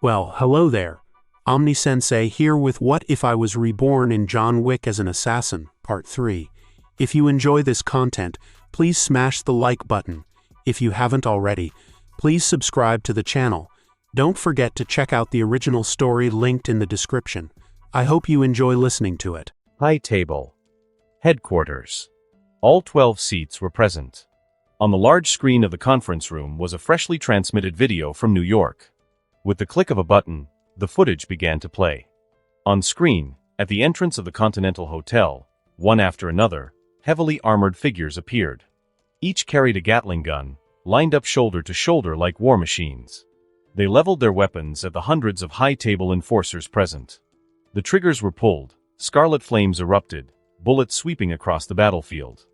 Well, hello there. Omni-sensei here with What If I Was Reborn in John Wick as an Assassin, Part 3. If you enjoy this content, please smash the like button. If you haven't already, please subscribe to the channel. Don't forget to check out the original story linked in the description. I hope you enjoy listening to it. High Table. Headquarters. All 12 seats were present. On the large screen of the conference room was a freshly transmitted video from New York. With the click of a button, the footage began to play. On screen, at the entrance of the Continental Hotel, one after another, heavily armored figures appeared. Each carried a Gatling gun, lined up shoulder to shoulder like war machines. They leveled their weapons at the hundreds of High Table enforcers present. The triggers were pulled, scarlet flames erupted, bullets sweeping across the battlefield.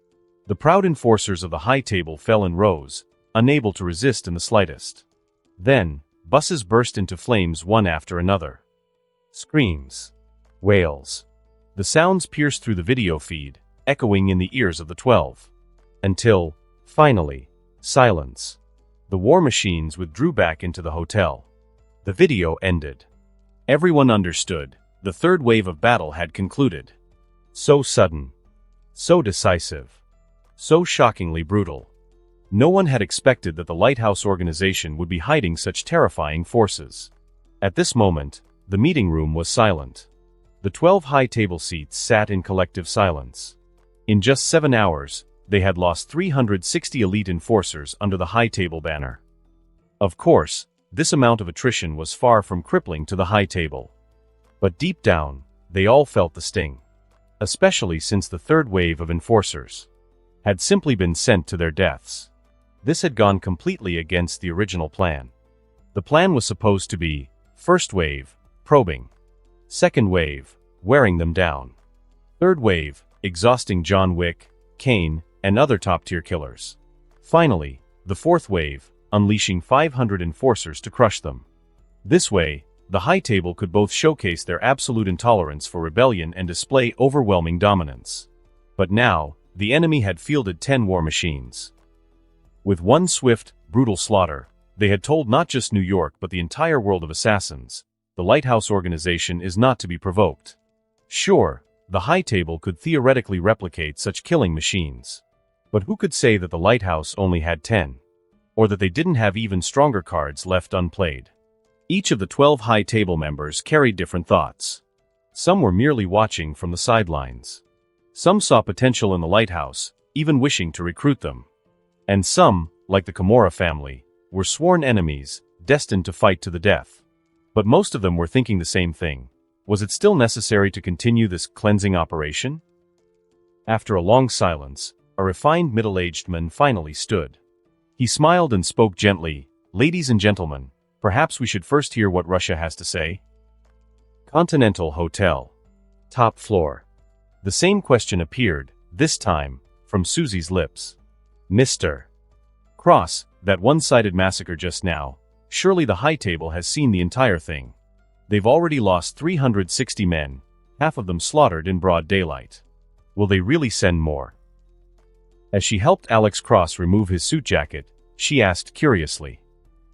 The proud enforcers of the High Table fell in rows, unable to resist in the slightest. Then, buses burst into flames one after another. Screams. Wails. The sounds pierced through the video feed, echoing in the ears of the 12. Until, finally, silence. The war machines withdrew back into the hotel. The video ended. Everyone understood. The third wave of battle had concluded. So sudden. So decisive. So shockingly brutal. No one had expected that the Lighthouse organization would be hiding such terrifying forces. At this moment, the meeting room was silent. The 12 High Table seats sat in collective silence. In just 7 hours, they had lost 360 elite enforcers under the High Table banner. Of course, this amount of attrition was far from crippling to the High Table. But deep down, they all felt the sting. Especially since the third wave of enforcers had simply been sent to their deaths. This had gone completely against the original plan. The plan was supposed to be, first wave, probing. Second wave, wearing them down. Third wave, exhausting John Wick, Kane, and other top-tier killers. Finally, the fourth wave, unleashing 500 enforcers to crush them. This way, the High Table could both showcase their absolute intolerance for rebellion and display overwhelming dominance. But now, the enemy had fielded 10 war machines. With one swift, brutal slaughter, they had told not just New York but the entire world of assassins, the Lighthouse organization is not to be provoked. Sure, the High Table could theoretically replicate such killing machines. But who could say that the Lighthouse only had 10? Or that they didn't have even stronger cards left unplayed? Each of the 12 High Table members carried different thoughts. Some were merely watching from the sidelines. Some saw potential in the Lighthouse, even wishing to recruit them. And some, like the Kimura family, were sworn enemies, destined to fight to the death. But most of them were thinking the same thing. Was it still necessary to continue this cleansing operation? After a long silence, a refined middle-aged man finally stood. He smiled and spoke gently. "Ladies and gentlemen, perhaps we should first hear what Russia has to say." Continental Hotel. Top floor. The same question appeared, this time, from Susie's lips. "Mr. Cross, that one-sided massacre just now, surely the High Table has seen the entire thing. They've already lost 360 men, half of them slaughtered in broad daylight. Will they really send more?" As she helped Alex Cross remove his suit jacket, she asked curiously.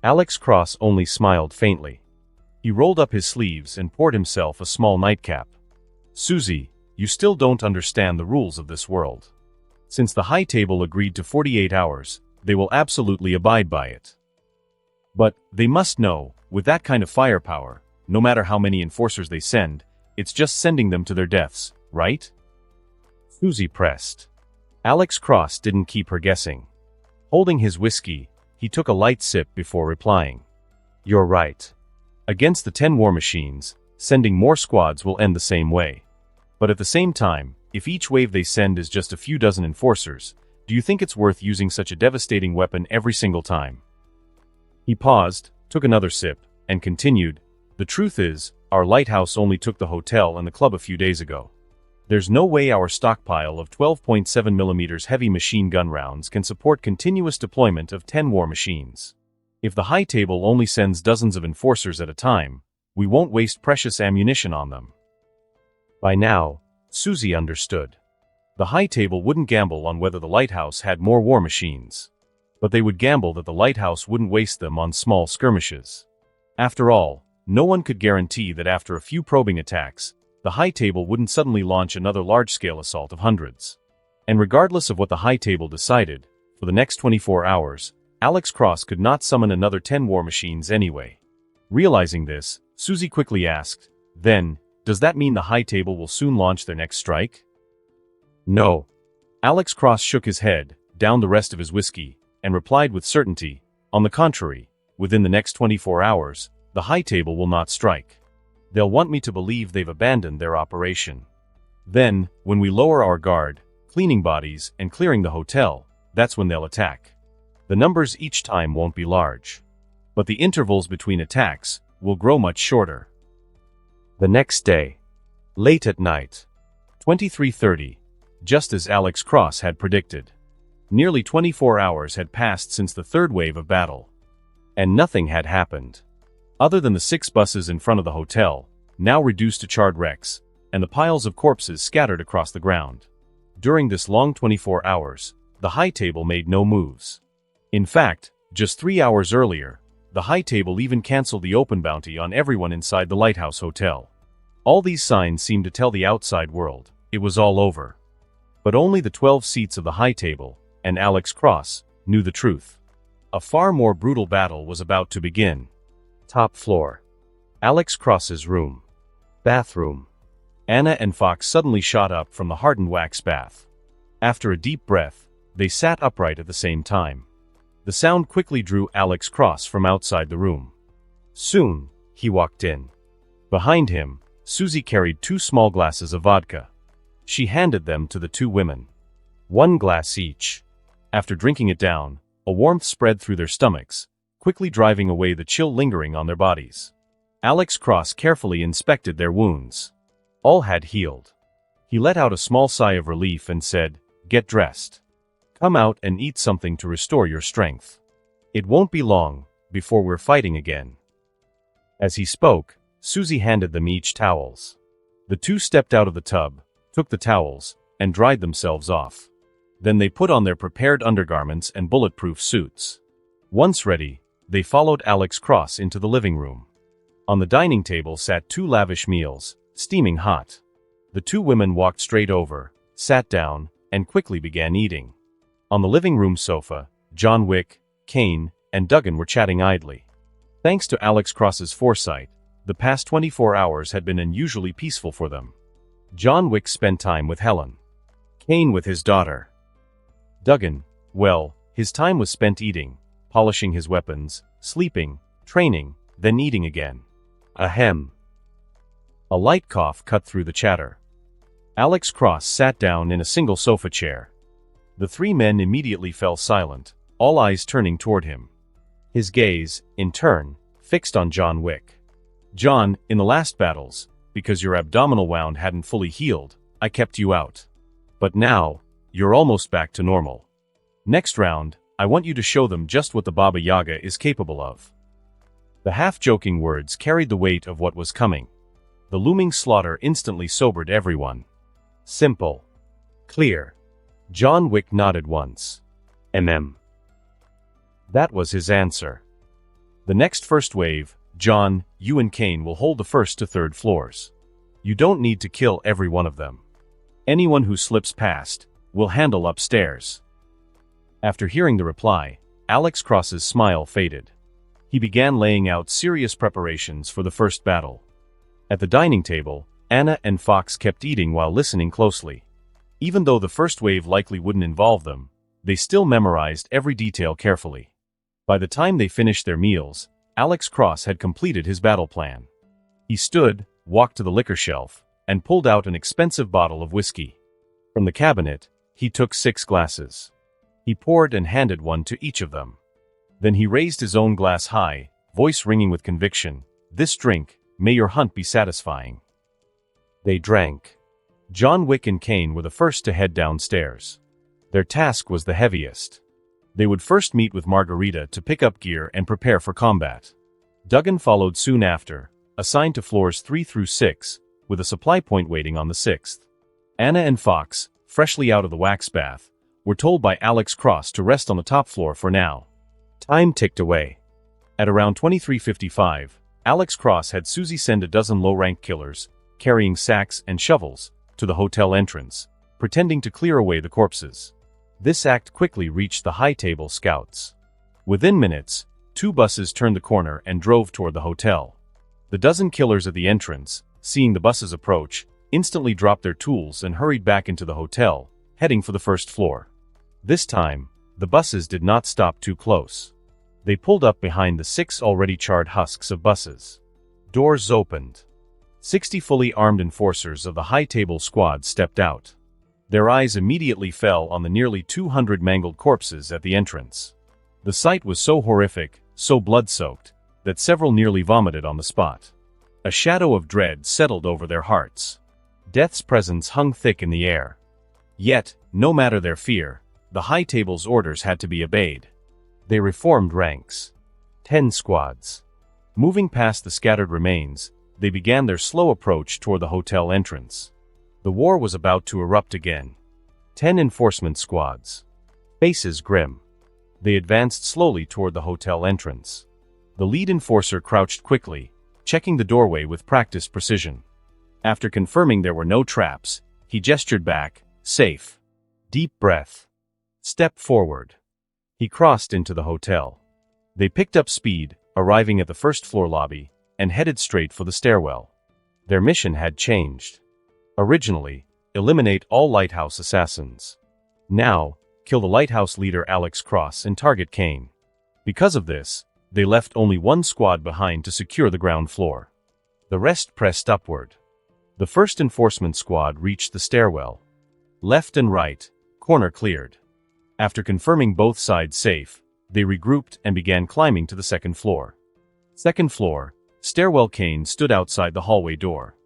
Alex Cross only smiled faintly. He rolled up his sleeves and poured himself a small nightcap. "Susie, you still don't understand the rules of this world. Since the High Table agreed to 48 hours, they will absolutely abide by it. But, they must know, with that kind of firepower, no matter how many enforcers they send, it's just sending them to their deaths, right?" Susie pressed. Alex Cross didn't keep her guessing. Holding his whiskey, he took a light sip before replying. "You're right. Against the 10 war machines, sending more squads will end the same way. But at the same time, if each wave they send is just a few dozen enforcers, do you think it's worth using such a devastating weapon every single time?" He paused, took another sip, and continued, "The truth is, our Lighthouse only took the hotel and the club a few days ago. There's no way our stockpile of 12.7mm heavy machine gun rounds can support continuous deployment of 10 war machines. If the High Table only sends dozens of enforcers at a time, we won't waste precious ammunition on them." By now, Susie understood. The High Table wouldn't gamble on whether the Lighthouse had more war machines. But they would gamble that the Lighthouse wouldn't waste them on small skirmishes. After all, no one could guarantee that after a few probing attacks, the High Table wouldn't suddenly launch another large-scale assault of hundreds. And regardless of what the High Table decided, for the next 24 hours, Alex Cross could not summon another 10 war machines anyway. Realizing this, Susie quickly asked, "Then, does that mean the High Table will soon launch their next strike?" "No." Alex Cross shook his head, downed the rest of his whiskey, and replied with certainty, "On the contrary, within the next 24 hours, the High Table will not strike. They'll want me to believe they've abandoned their operation. Then, when we lower our guard, cleaning bodies, and clearing the hotel, that's when they'll attack. The numbers each time won't be large. But the intervals between attacks will grow much shorter." The next day, late at night, 23:30, just as Alex Cross had predicted. Nearly 24 hours had passed since the third wave of battle. And nothing had happened. Other than the 6 buses in front of the hotel, now reduced to charred wrecks, and the piles of corpses scattered across the ground. During this long 24 hours, the High Table made no moves. In fact, just 3 hours earlier, the High Table even canceled the open bounty on everyone inside the Lighthouse Hotel. All these signs seemed to tell the outside world it was all over. But only the 12 seats of the High Table, and Alex Cross, knew the truth. A far more brutal battle was about to begin. Top floor. Alex Cross's room. Bathroom. Anna and Fox suddenly shot up from the hardened wax bath. After a deep breath, they sat upright at the same time. The sound quickly drew Alex Cross from outside the room. Soon, he walked in. Behind him, Susie carried 2 small glasses of vodka. She handed them to the 2 women. 1 glass each. After drinking it down, a warmth spread through their stomachs, quickly driving away the chill lingering on their bodies. Alex Cross carefully inspected their wounds. All had healed. He let out a small sigh of relief and said, "Get dressed. Come out and eat something to restore your strength. It won't be long before we're fighting again." As he spoke, Susie handed them each towels. The 2 stepped out of the tub, took the towels, and dried themselves off. Then they put on their prepared undergarments and bulletproof suits. Once ready, they followed Alex Cross into the living room. On the dining table sat 2 lavish meals, steaming hot. The 2 women walked straight over, sat down, and quickly began eating. On the living room sofa, John Wick, Kane, and Duggan were chatting idly. Thanks to Alex Cross's foresight, the past 24 hours had been unusually peaceful for them. John Wick spent time with Helen. Kane with his daughter. Duggan, well, his time was spent eating, polishing his weapons, sleeping, training, then eating again. Ahem. A light cough cut through the chatter. Alex Cross sat down in a single sofa chair. The 3 men immediately fell silent, all eyes turning toward him. His gaze, in turn, fixed on John Wick. "John, in the last battles, because your abdominal wound hadn't fully healed, I kept you out. But now, you're almost back to normal. Next round, I want you to show them just what the Baba Yaga is capable of." The half-joking words carried the weight of what was coming. The looming slaughter instantly sobered everyone. Simple. Clear. John Wick nodded once. That was his answer. "The next first wave, John, you and Kane will hold the 1st to 3rd floors. You don't need to kill every one of them. Anyone who slips past, we'll handle upstairs." After hearing the reply, Alex Cross's smile faded. He began laying out serious preparations for the first battle. At the dining table, Anna and Fox kept eating while listening closely. Even though the first wave likely wouldn't involve them, they still memorized every detail carefully. By the time they finished their meals, Alex Cross had completed his battle plan. He stood, walked to the liquor shelf, and pulled out an expensive bottle of whiskey. From the cabinet, he took 6 glasses. He poured and handed one to each of them. Then he raised his own glass high, voice ringing with conviction, "This drink, may your hunt be satisfying." They drank. John Wick and Kane were the first to head downstairs. Their task was the heaviest. They would first meet with Margarita to pick up gear and prepare for combat. Duggan followed soon after, assigned to floors 3 through 6, with a supply point waiting on the 6th. Anna and Fox, freshly out of the wax bath, were told by Alex Cross to rest on the top floor for now. Time ticked away. At around 23:55, Alex Cross had Susie send a dozen low-ranked killers, carrying sacks and shovels, to the hotel entrance, pretending to clear away the corpses. This act quickly reached the high table scouts. Within minutes, 2 buses turned the corner and drove toward the hotel. The dozen killers at the entrance, seeing the buses approach, instantly dropped their tools and hurried back into the hotel, heading for the first floor. This time, the buses did not stop too close. They pulled up behind the 6 already charred husks of buses. Doors opened. 60 fully armed enforcers of the high table squad stepped out. Their eyes immediately fell on the nearly 200 mangled corpses at the entrance. The sight was so horrific, so blood-soaked, that several nearly vomited on the spot. A shadow of dread settled over their hearts. Death's presence hung thick in the air. Yet, no matter their fear, the high table's orders had to be obeyed. They reformed ranks. 10 squads. Moving past the scattered remains, they began their slow approach toward the hotel entrance. The war was about to erupt again. 10 enforcement squads. Faces grim. They advanced slowly toward the hotel entrance. The lead enforcer crouched quickly, checking the doorway with practiced precision. After confirming there were no traps, he gestured back, safe. Deep breath. Step forward. He crossed into the hotel. They picked up speed, arriving at the first floor lobby, and headed straight for the stairwell. Their mission had changed. Originally, eliminate all lighthouse assassins. Now, kill the lighthouse leader Alex Cross and target Kane. Because of this, they left only 1 squad behind to secure the ground floor. The rest pressed upward. The first enforcement squad reached the stairwell. Left and right, corner cleared. After confirming both sides safe, they regrouped and began climbing to the second floor. Second floor, stairwell. Kane stood outside the hallway door.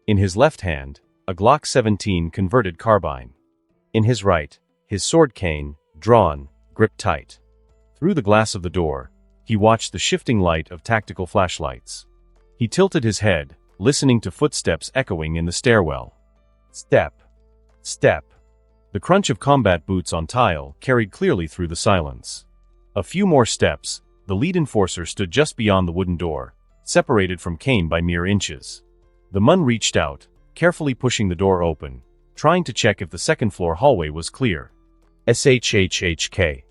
In his left hand, a Glock 17 converted carbine. In his right, his sword cane, drawn, gripped tight. Through the glass of the door, he watched the shifting light of tactical flashlights. He tilted his head, listening to footsteps echoing in the stairwell. Step. Step. The crunch of combat boots on tile carried clearly through the silence. A few more steps, the lead enforcer stood just beyond the wooden door, separated from Kane by mere inches. The Mun reached out, carefully pushing the door open, trying to check if the second floor hallway was clear. SHHHK.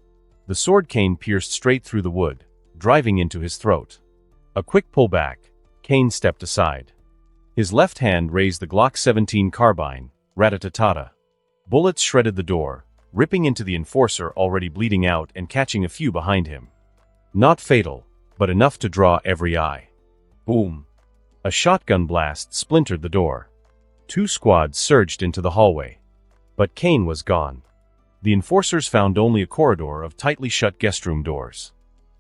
The sword cane pierced straight through the wood, driving into his throat. A quick pull back, Kane stepped aside. His left hand raised the Glock 17 carbine, rat-a-ta-ta-ta. Bullets shredded the door, ripping into the enforcer already bleeding out and catching a few behind him. Not fatal, but enough to draw every eye. Boom. A shotgun blast splintered the door. 2 squads surged into the hallway. But Kane was gone. The enforcers found only a corridor of tightly shut guest room doors.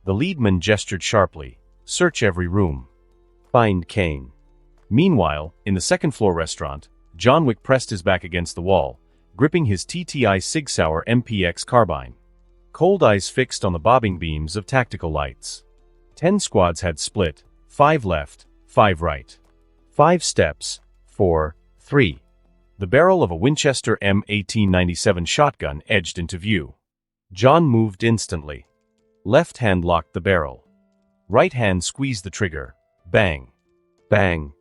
The leadman gestured sharply, search every room. Find Kane. Meanwhile, in the second-floor restaurant, John Wick pressed his back against the wall, gripping his TTI Sig Sauer MPX carbine. Cold eyes fixed on the bobbing beams of tactical lights. 10 squads had split, 5 left, 5 right. 5 steps, 4, 3. The barrel of a Winchester M1897 shotgun edged into view. John moved instantly. Left hand locked the barrel. Right hand squeezed the trigger. Bang. Bang.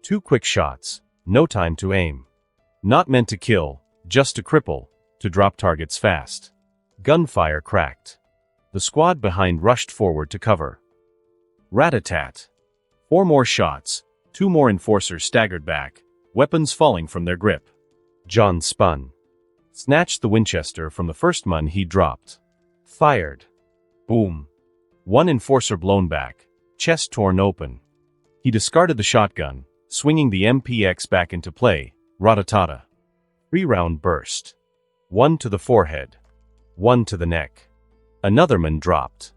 2 quick shots, no time to aim. Not meant to kill, just to cripple, to drop targets fast. Gunfire cracked. The squad behind rushed forward to cover. Rat-a-tat. 4 more shots, 2 more enforcers staggered back, weapons falling from their grip. John spun. Snatched the Winchester from the first Mun he dropped. Fired. Boom. 1 enforcer blown back, chest torn open. He discarded the shotgun, swinging the MPX back into play, rat-a-ta-ta. 3-round burst. 1 to the forehead. 1 to the neck. Another man dropped.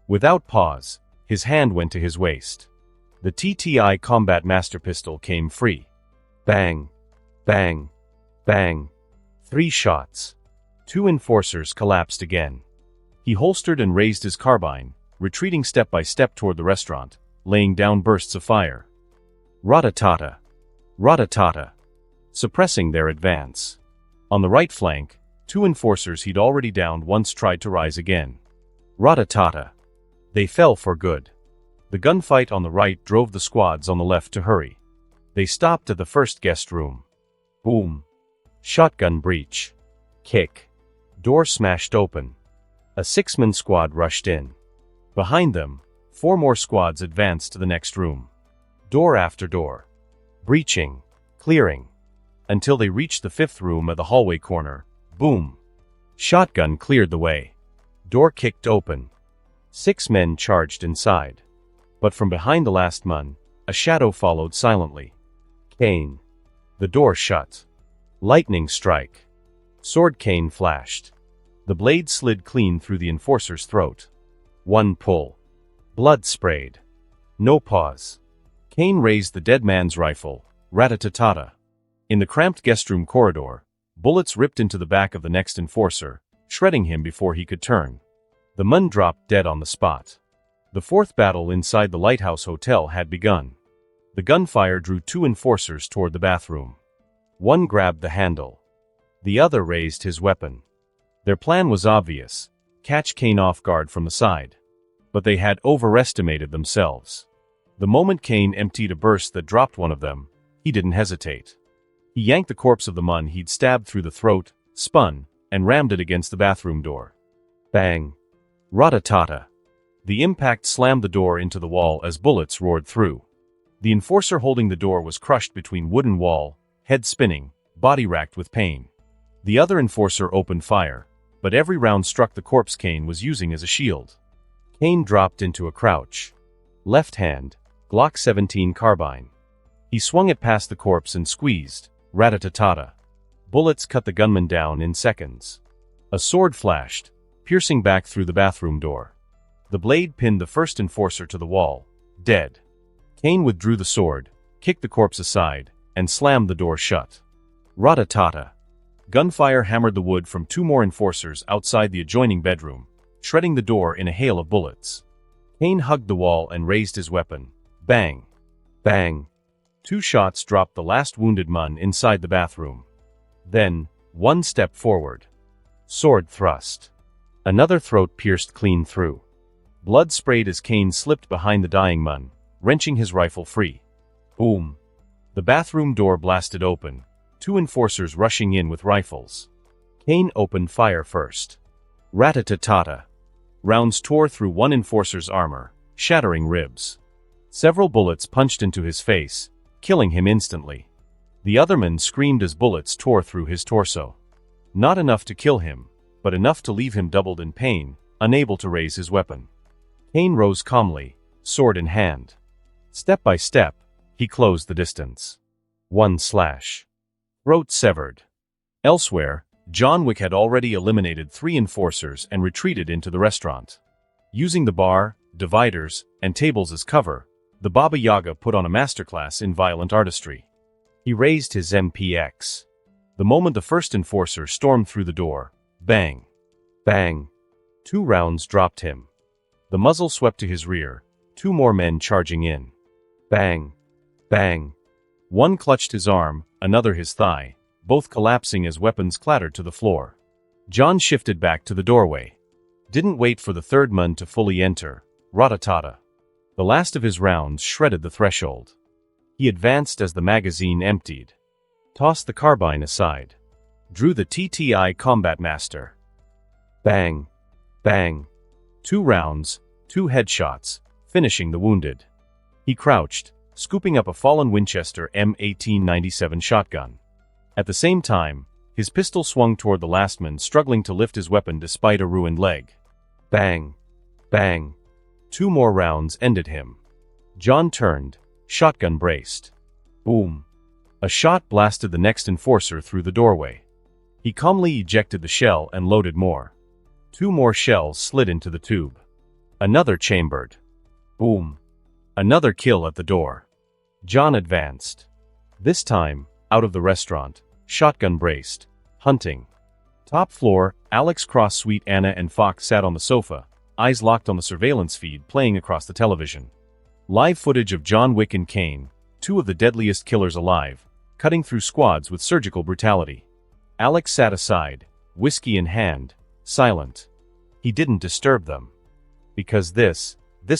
Without pause, his hand went to his waist. The TTI Combat Master Pistol came free. Bang. Bang. Bang. 3 shots. 2 enforcers collapsed again. He holstered and raised his carbine, retreating step by step toward the restaurant, laying down bursts of fire. Rat-a-ta-ta. Rat-a-ta-ta. Suppressing their advance. On the right flank, 2 enforcers he'd already downed once tried to rise again. Rat-a-ta-ta. They fell for good. The gunfight on the right drove the squads on the left to hurry. They stopped at the first guest room. Boom. Shotgun breach. Kick. Door smashed open. A 6-man squad rushed in. Behind them, 4 more squads advanced to the next room. Door after door. Breaching. Clearing. Until they reached the 5th room at the hallway corner. Boom. Shotgun cleared the way. Door kicked open. 6 men charged inside. But from behind the last man, a shadow followed silently. Cane. The door shut. Lightning strike. Sword cane flashed. The blade slid clean through the enforcer's throat. One pull. Blood sprayed. No pause. Cane raised the dead man's rifle. Rat-a-ta-ta-ta. In the cramped guest room corridor, bullets ripped into the back of the next enforcer, shredding him before he could turn. The man dropped dead on the spot. The 4th battle inside the Lighthouse Hotel had begun. The gunfire drew 2 enforcers toward the bathroom. One grabbed the handle. The other raised his weapon. Their plan was obvious: catch Cane off guard from the side. But they had overestimated themselves. The moment Cane emptied a burst that dropped one of them, he didn't hesitate. He yanked the corpse of the man he'd stabbed through the throat, spun, and rammed it against the bathroom door. Bang. Rat-a-ta-ta. The impact slammed the door into the wall as bullets roared through. The enforcer holding the door was crushed between wooden wall, head spinning, body racked with pain. The other enforcer opened fire, but every round struck the corpse Cane was using as a shield. Cane dropped into a crouch. Left hand, Glock 17 carbine. He swung it past the corpse and squeezed. Rat-a-ta-ta-ta. Bullets cut the gunman down in seconds. A sword flashed, piercing back through the bathroom door. The blade pinned the first enforcer to the wall, dead. Cane withdrew the sword, kicked the corpse aside, and slammed the door shut. Rat-a-ta-ta. Gunfire hammered the wood from 2 more enforcers outside the adjoining bedroom, shredding the door in a hail of bullets. Cane hugged the wall and raised his weapon. Bang. Bang. 2 shots dropped the last wounded man inside the bathroom. Then, 1 step forward. Sword thrust. Another throat pierced clean through. Blood sprayed as Cane slipped behind the dying man, wrenching his rifle free. Boom. The bathroom door blasted open, 2 enforcers rushing in with rifles. Cane opened fire first. Rat-a-ta-ta-ta. Rounds tore through one enforcer's armor, shattering ribs. Several bullets punched into his face, killing him instantly. The other man screamed as bullets tore through his torso. Not enough to kill him, but enough to leave him doubled in pain, unable to raise his weapon. Cane rose calmly, sword in hand. Step by step, he closed the distance. 1 slash. Throat severed. Elsewhere, John Wick had already eliminated 3 enforcers and retreated into the restaurant. Using the bar, dividers, and tables as cover, the Baba Yaga put on a masterclass in violent artistry. He raised his MPX. The moment the first enforcer stormed through the door, bang. Bang. 2 rounds dropped him. The muzzle swept to his rear, 2 more men charging in. Bang. Bang. One clutched his arm, another his thigh, both collapsing as weapons clattered to the floor. John shifted back to the doorway. Didn't wait for the third man to fully enter. Rat-a-ta-ta. The last of his rounds shredded the threshold. He advanced as the magazine emptied. Tossed the carbine aside. Drew the TTI Combat Master. Bang. Bang. 2 rounds, 2 headshots, finishing the wounded. He crouched, scooping up a fallen Winchester M1897 shotgun. At the same time, his pistol swung toward the last man struggling to lift his weapon despite a ruined leg. Bang. Bang. 2 more rounds ended him. John turned, shotgun braced. Boom. A shot blasted the next enforcer through the doorway. He calmly ejected the shell and loaded more. 2 more shells slid into the tube. Another chambered. Boom. Another kill at the door. John advanced. This time, out of the restaurant, shotgun braced, hunting. Top floor, Alex Cross Sweet Anna and Fox sat on the sofa, eyes locked on the surveillance feed playing across the television. Live footage of John Wick and Cane, 2 of the deadliest killers alive, cutting through squads with surgical brutality. Alex sat aside, whiskey in hand, silent. He didn't disturb them. Because this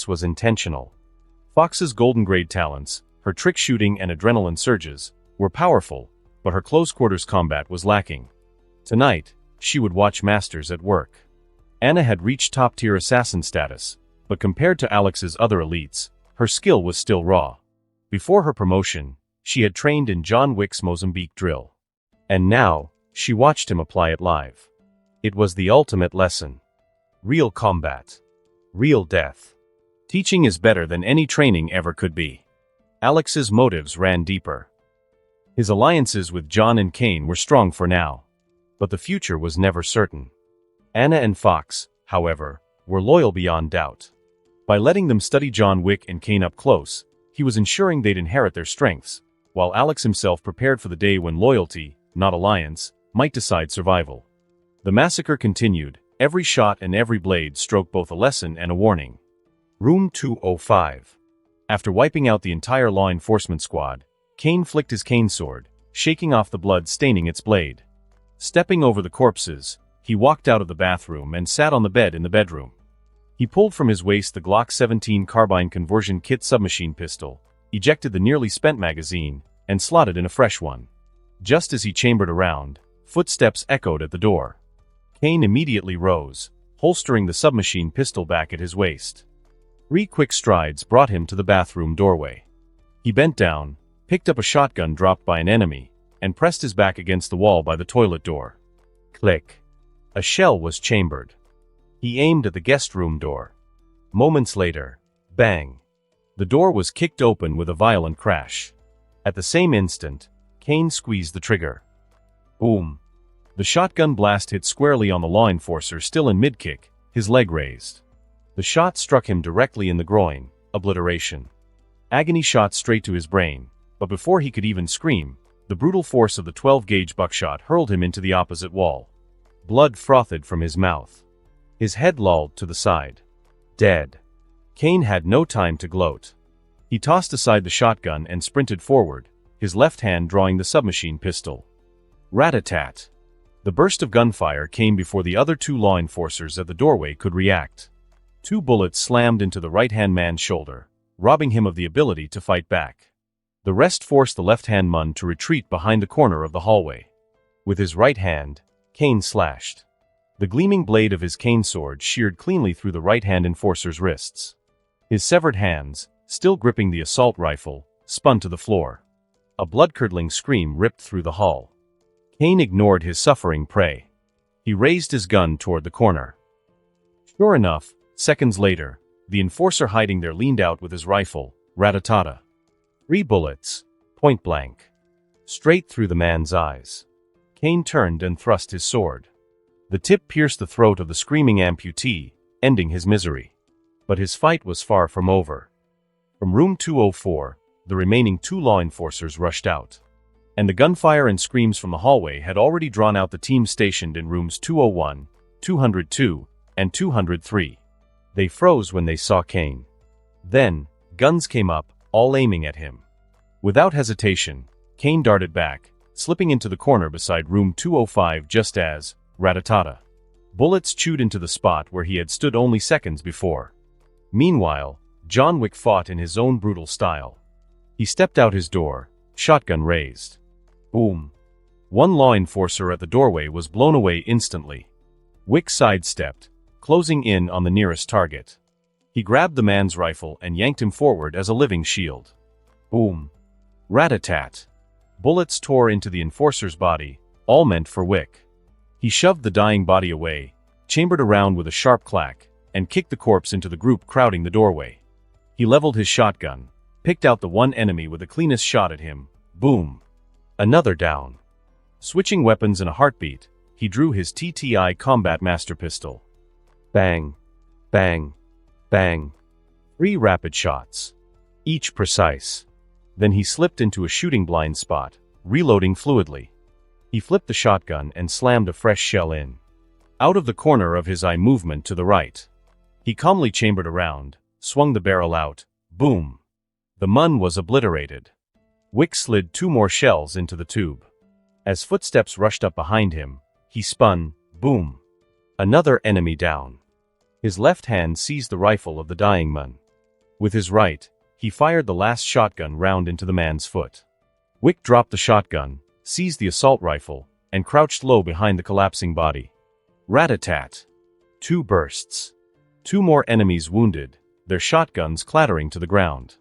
was intentional. Fox's golden grade talents, her trick shooting and adrenaline surges, were powerful, but her close-quarters combat was lacking. Tonight, she would watch masters at work. Anna had reached top-tier assassin status, but compared to Alex's other elites, her skill was still raw. Before her promotion, she had trained in John Wick's Mozambique drill. And now, she watched him apply it live. It was the ultimate lesson. Real combat. Real death. Teaching is better than any training ever could be. Alex's motives ran deeper. His alliances with John and Kane were strong for now, but the future was never certain. Anna and Fox, however, were loyal beyond doubt. By letting them study John Wick and Kane up close, he was ensuring they'd inherit their strengths, while Alex himself prepared for the day when loyalty, not alliance, might decide survival. The massacre continued, every shot and every blade stroked both a lesson and a warning. Room 205. After wiping out the entire law enforcement squad, Kane flicked his cane sword, shaking off the blood staining its blade. Stepping over the corpses, he walked out of the bathroom and sat on the bed in the bedroom. He pulled from his waist the Glock 17 carbine conversion kit submachine pistol, ejected the nearly spent magazine, and slotted in a fresh one. Just as he chambered around, footsteps echoed at the door. Kane immediately rose, holstering the submachine pistol back at his waist. 3 quick strides brought him to the bathroom doorway. He bent down, picked up a shotgun dropped by an enemy, and pressed his back against the wall by the toilet door. Click. A shell was chambered. He aimed at the guest room door. Moments later, bang. The door was kicked open with a violent crash. At the same instant, Kane squeezed the trigger. Boom. The shotgun blast hit squarely on the law enforcer still in mid-kick, his leg raised. The shot struck him directly in the groin, obliteration. Agony shot straight to his brain, but before he could even scream, the brutal force of the 12-gauge buckshot hurled him into the opposite wall. Blood frothed from his mouth. His head lolled to the side. Dead. Kane had no time to gloat. He tossed aside the shotgun and sprinted forward, his left hand drawing the submachine pistol. Rat-a-tat. The burst of gunfire came before the other 2 law enforcers at the doorway could react. 2 bullets slammed into the right-hand man's shoulder, robbing him of the ability to fight back. The rest forced the left-hand man to retreat behind the corner of the hallway. With his right hand, Kane slashed. The gleaming blade of his cane sword sheared cleanly through the right-hand enforcer's wrists. His severed hands, still gripping the assault rifle, spun to the floor. A blood-curdling scream ripped through the hall. Kane ignored his suffering prey. He raised his gun toward the corner. Sure enough, seconds later, the enforcer hiding there leaned out with his rifle, rat-a-tat. 3 bullets, point blank. Straight through the man's eyes. Kane turned and thrust his sword. The tip pierced the throat of the screaming amputee, ending his misery. But his fight was far from over. From room 204, the remaining 2 law enforcers rushed out. And the gunfire and screams from the hallway had already drawn out the team stationed in rooms 201, 202, and 203. They froze when they saw Kane. Then, guns came up, all aiming at him. Without hesitation, Kane darted back, slipping into the corner beside room 205 just as, rat-a-tat. Bullets chewed into the spot where he had stood only seconds before. Meanwhile, John Wick fought in his own brutal style. He stepped out his door, shotgun raised. Boom. 1 law enforcer at the doorway was blown away instantly. Wick sidestepped, closing in on the nearest target. He grabbed the man's rifle and yanked him forward as a living shield. Boom. Rat-a-tat. Bullets tore into the enforcer's body, all meant for Wick. He shoved the dying body away, chambered around with a sharp clack, and kicked the corpse into the group crowding the doorway. He leveled his shotgun, picked out the one enemy with the cleanest shot at him. Boom. Another down. Switching weapons in a heartbeat, he drew his TTI Combat Master Pistol. Bang. Bang. Bang. 3 rapid shots. Each precise. Then he slipped into a shooting blind spot, reloading fluidly. He flipped the shotgun and slammed a fresh shell in. Out of the corner of his eye movement to the right. He calmly chambered around, swung the barrel out. Boom. The mun was obliterated. Wick slid 2 more shells into the tube. As footsteps rushed up behind him, he spun. Boom. Another enemy down. His left hand seized the rifle of the dying mun. With his right, he fired the last shotgun round into the man's foot. Wick dropped the shotgun, seized the assault rifle, and crouched low behind the collapsing body. Rat-a-tat. 2 bursts. 2 more enemies wounded, their shotguns clattering to the ground.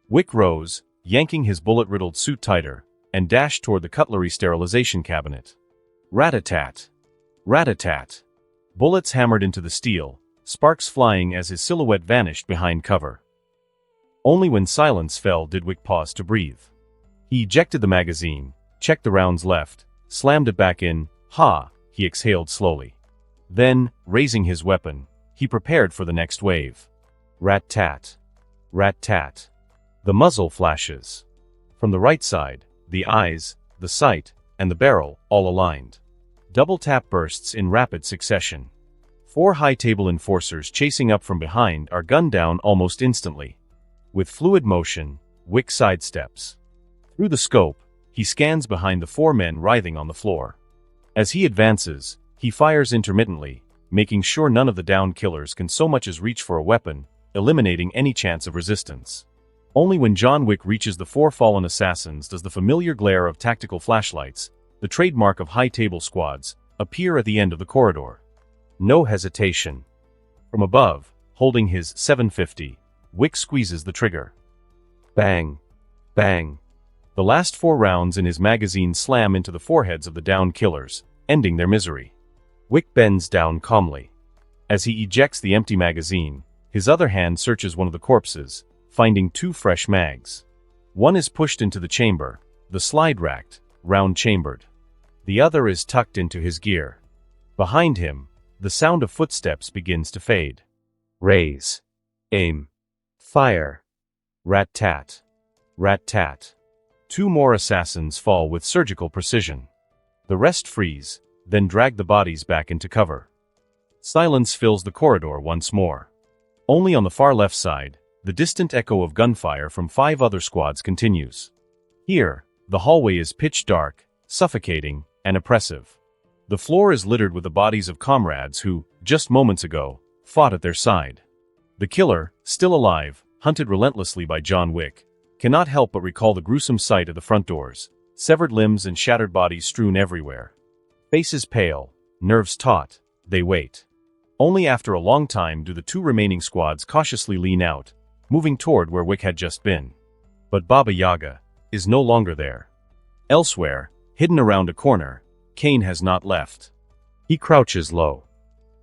Wick rose, yanking his bullet-riddled suit tighter, and dashed toward the cutlery sterilization cabinet. Rat-a-tat. Rat-a-tat. Bullets hammered into the steel, sparks flying as his silhouette vanished behind cover. Only when silence fell did Wick pause to breathe. He ejected the magazine, checked the rounds left, slammed it back in. Ha! He exhaled slowly. Then, raising his weapon, he prepared for the next wave. Rat-tat. Rat-tat. The muzzle flashes. From the right side, the eyes, the sight, and the barrel, all aligned. Double-tap bursts in rapid succession. 4 high-table enforcers chasing up from behind are gunned down almost instantly. With fluid motion, Wick sidesteps. Through the scope, he scans behind the 4 men writhing on the floor. As he advances, he fires intermittently, making sure none of the downed killers can so much as reach for a weapon, eliminating any chance of resistance. Only when John Wick reaches the 4 fallen assassins does the familiar glare of tactical flashlights, the trademark of high-table squads, appear at the end of the corridor. No hesitation. From above, holding his 750, Wick squeezes the trigger. Bang. Bang. The last 4 rounds in his magazine slam into the foreheads of the downed killers, ending their misery. Wick bends down calmly. As he ejects the empty magazine, his other hand searches one of the corpses, finding 2 fresh mags. One is pushed into the chamber, the slide-racked, round-chambered. The other is tucked into his gear. Behind him, the sound of footsteps begins to fade. Raise. Aim. Fire. Rat-tat. Rat-tat. 2 more assassins fall with surgical precision. The rest freeze, then drag the bodies back into cover. Silence fills the corridor once more. Only on the far left side, the distant echo of gunfire from 5 other squads continues. Here, the hallway is pitch dark, suffocating, and oppressive. The floor is littered with the bodies of comrades who, just moments ago, fought at their side. The killer, still alive, hunted relentlessly by John Wick, cannot help but recall the gruesome sight of the front doors, severed limbs and shattered bodies strewn everywhere. Faces pale, nerves taut, they wait. Only after a long time do the 2 remaining squads cautiously lean out, moving toward where Wick had just been. But Baba Yaga is no longer there. Elsewhere, hidden around a corner, Kane has not left. He crouches low.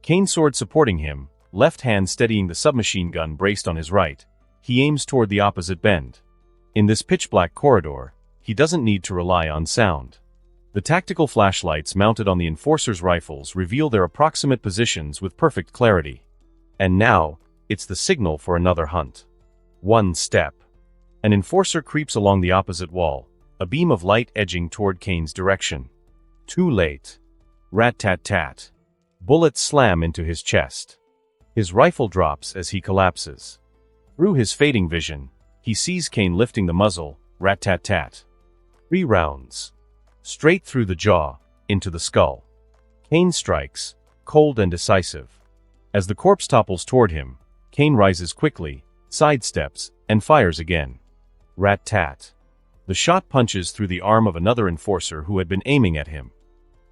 Kane's sword supporting him, left hand steadying the submachine gun braced on his right, he aims toward the opposite bend. In this pitch-black corridor, he doesn't need to rely on sound. The tactical flashlights mounted on the enforcers' rifles reveal their approximate positions with perfect clarity. And now, it's the signal for another hunt. 1 step. An enforcer creeps along the opposite wall, a beam of light edging toward Kane's direction. Too late. Rat-tat-tat. Bullets slam into his chest. His rifle drops as he collapses. Through his fading vision, he sees Kane lifting the muzzle, rat-tat-tat. 3 rounds. Straight through the jaw, into the skull. Kane strikes, cold and decisive. As the corpse topples toward him, Kane rises quickly, sidesteps, and fires again. Rat-tat. The shot punches through the arm of another enforcer who had been aiming at him.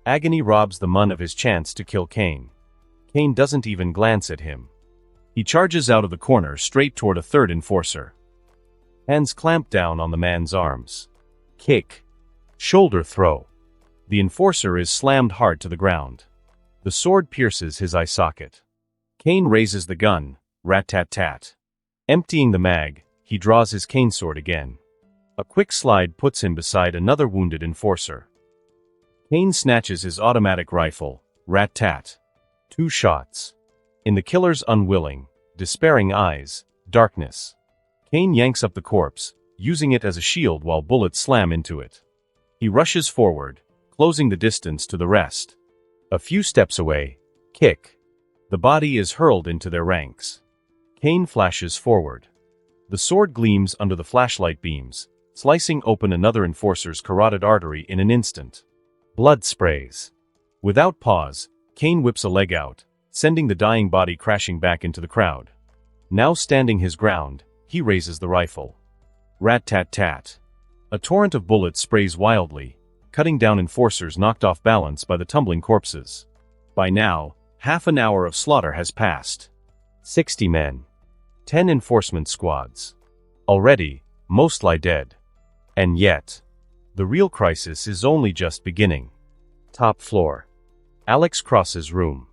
Agony robs the Mun of his chance to kill Kane. Kane doesn't even glance at him. He charges out of the corner straight toward a 3rd enforcer. Hands clamp down on the man's arms. Kick. Shoulder throw. The enforcer is slammed hard to the ground. The sword pierces his eye socket. Kane raises the gun, rat-tat-tat. Emptying the mag, he draws his cane sword again. A quick slide puts him beside another wounded enforcer. Kane snatches his automatic rifle, rat-tat. 2 shots. In the killer's unwilling, despairing eyes, darkness. Kane yanks up the corpse, using it as a shield while bullets slam into it. He rushes forward, closing the distance to the rest. A few steps away, kick. The body is hurled into their ranks. Kane flashes forward. The sword gleams under the flashlight beams, slicing open another enforcer's carotid artery in an instant. Blood sprays. Without pause, Kane whips a leg out, sending the dying body crashing back into the crowd. Now standing his ground, He raises the rifle. Rat-tat-tat. A torrent of bullets sprays wildly, cutting down enforcers knocked off balance by the tumbling corpses. By now, half an hour of slaughter has passed. 60 men. 10 enforcement squads. Already, most lie dead. And yet, the real crisis is only just beginning. Top floor. Alex Cross's room.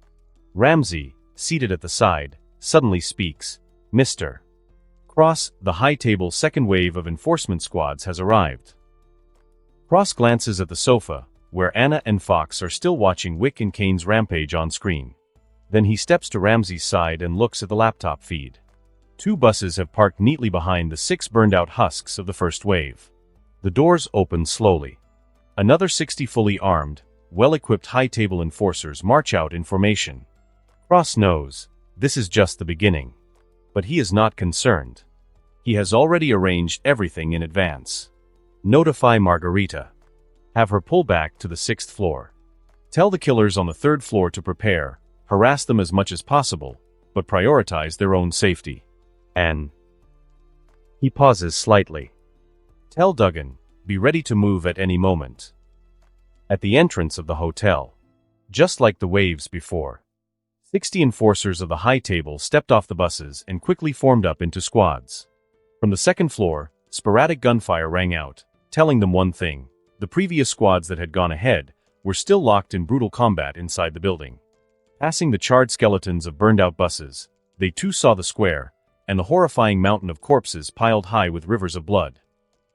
Ramsey, seated at the side, suddenly speaks. Mr. Cross, the high table's second wave of enforcement squads has arrived. Cross glances at the sofa, where Anna and Fox are still watching Wick and Kane's rampage on screen. Then he steps to Ramsey's side and looks at the laptop feed. 2 buses have parked neatly behind the 6 burned-out husks of the first wave. The doors open slowly. Another 60 fully armed, well-equipped high-table enforcers march out in formation. Cross knows, this is just the beginning. But he is not concerned. He has already arranged everything in advance. Notify Margarita. Have her pull back to the 6th floor. Tell the killers on the 3rd floor to prepare, harass them as much as possible, but prioritize their own safety. And he pauses slightly. Tell Duggan, be ready to move at any moment. At the entrance of the hotel, just like the waves before, 60 enforcers of the high table stepped off the buses and quickly formed up into squads. From the 2nd floor, sporadic gunfire rang out, telling them one thing: the previous squads that had gone ahead were still locked in brutal combat inside the building. Passing the charred skeletons of burned-out buses, they too saw the square, and the horrifying mountain of corpses piled high with rivers of blood.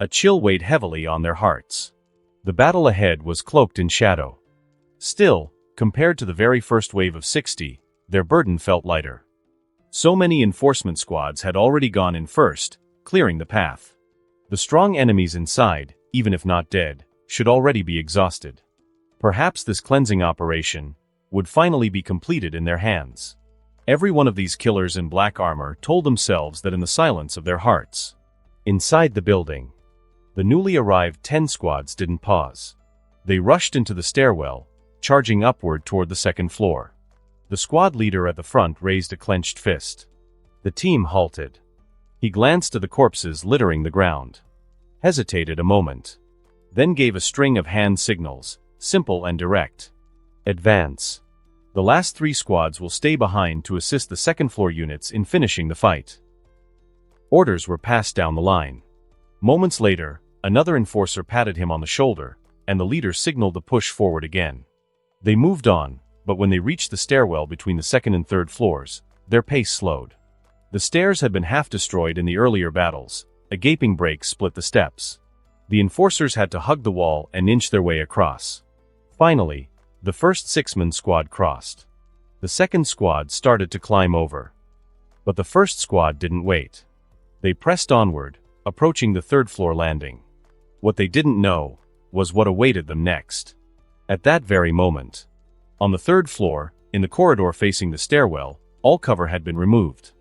A chill weighed heavily on their hearts. The battle ahead was cloaked in shadow. Still, compared to the very first wave of 60, their burden felt lighter. So many enforcement squads had already gone in first, clearing the path. The strong enemies inside, even if not dead, should already be exhausted. Perhaps this cleansing operation would finally be completed in their hands. Every one of these killers in black armor told themselves that in the silence of their hearts. Inside the building, the newly arrived 10 squads didn't pause. They rushed into the stairwell, charging upward toward the 2nd floor. The squad leader at the front raised a clenched fist. The team halted. He glanced at the corpses littering the ground, hesitated a moment, then gave a string of hand signals, simple and direct. Advance. The last 3 squads will stay behind to assist the 2nd floor units in finishing the fight. Orders were passed down the line. Moments later, another enforcer patted him on the shoulder, and the leader signaled the push forward again. They moved on, but when they reached the stairwell between the 2nd and 3rd floors, their pace slowed. The stairs had been half destroyed in the earlier battles. A gaping break split the steps. The enforcers had to hug the wall and inch their way across. Finally, the first 6-man squad crossed. The 2nd squad started to climb over. But the 1st squad didn't wait. They pressed onward, approaching the 3rd floor landing. What they didn't know was what awaited them next. At that very moment, on the 3rd floor, in the corridor facing the stairwell, all cover had been removed.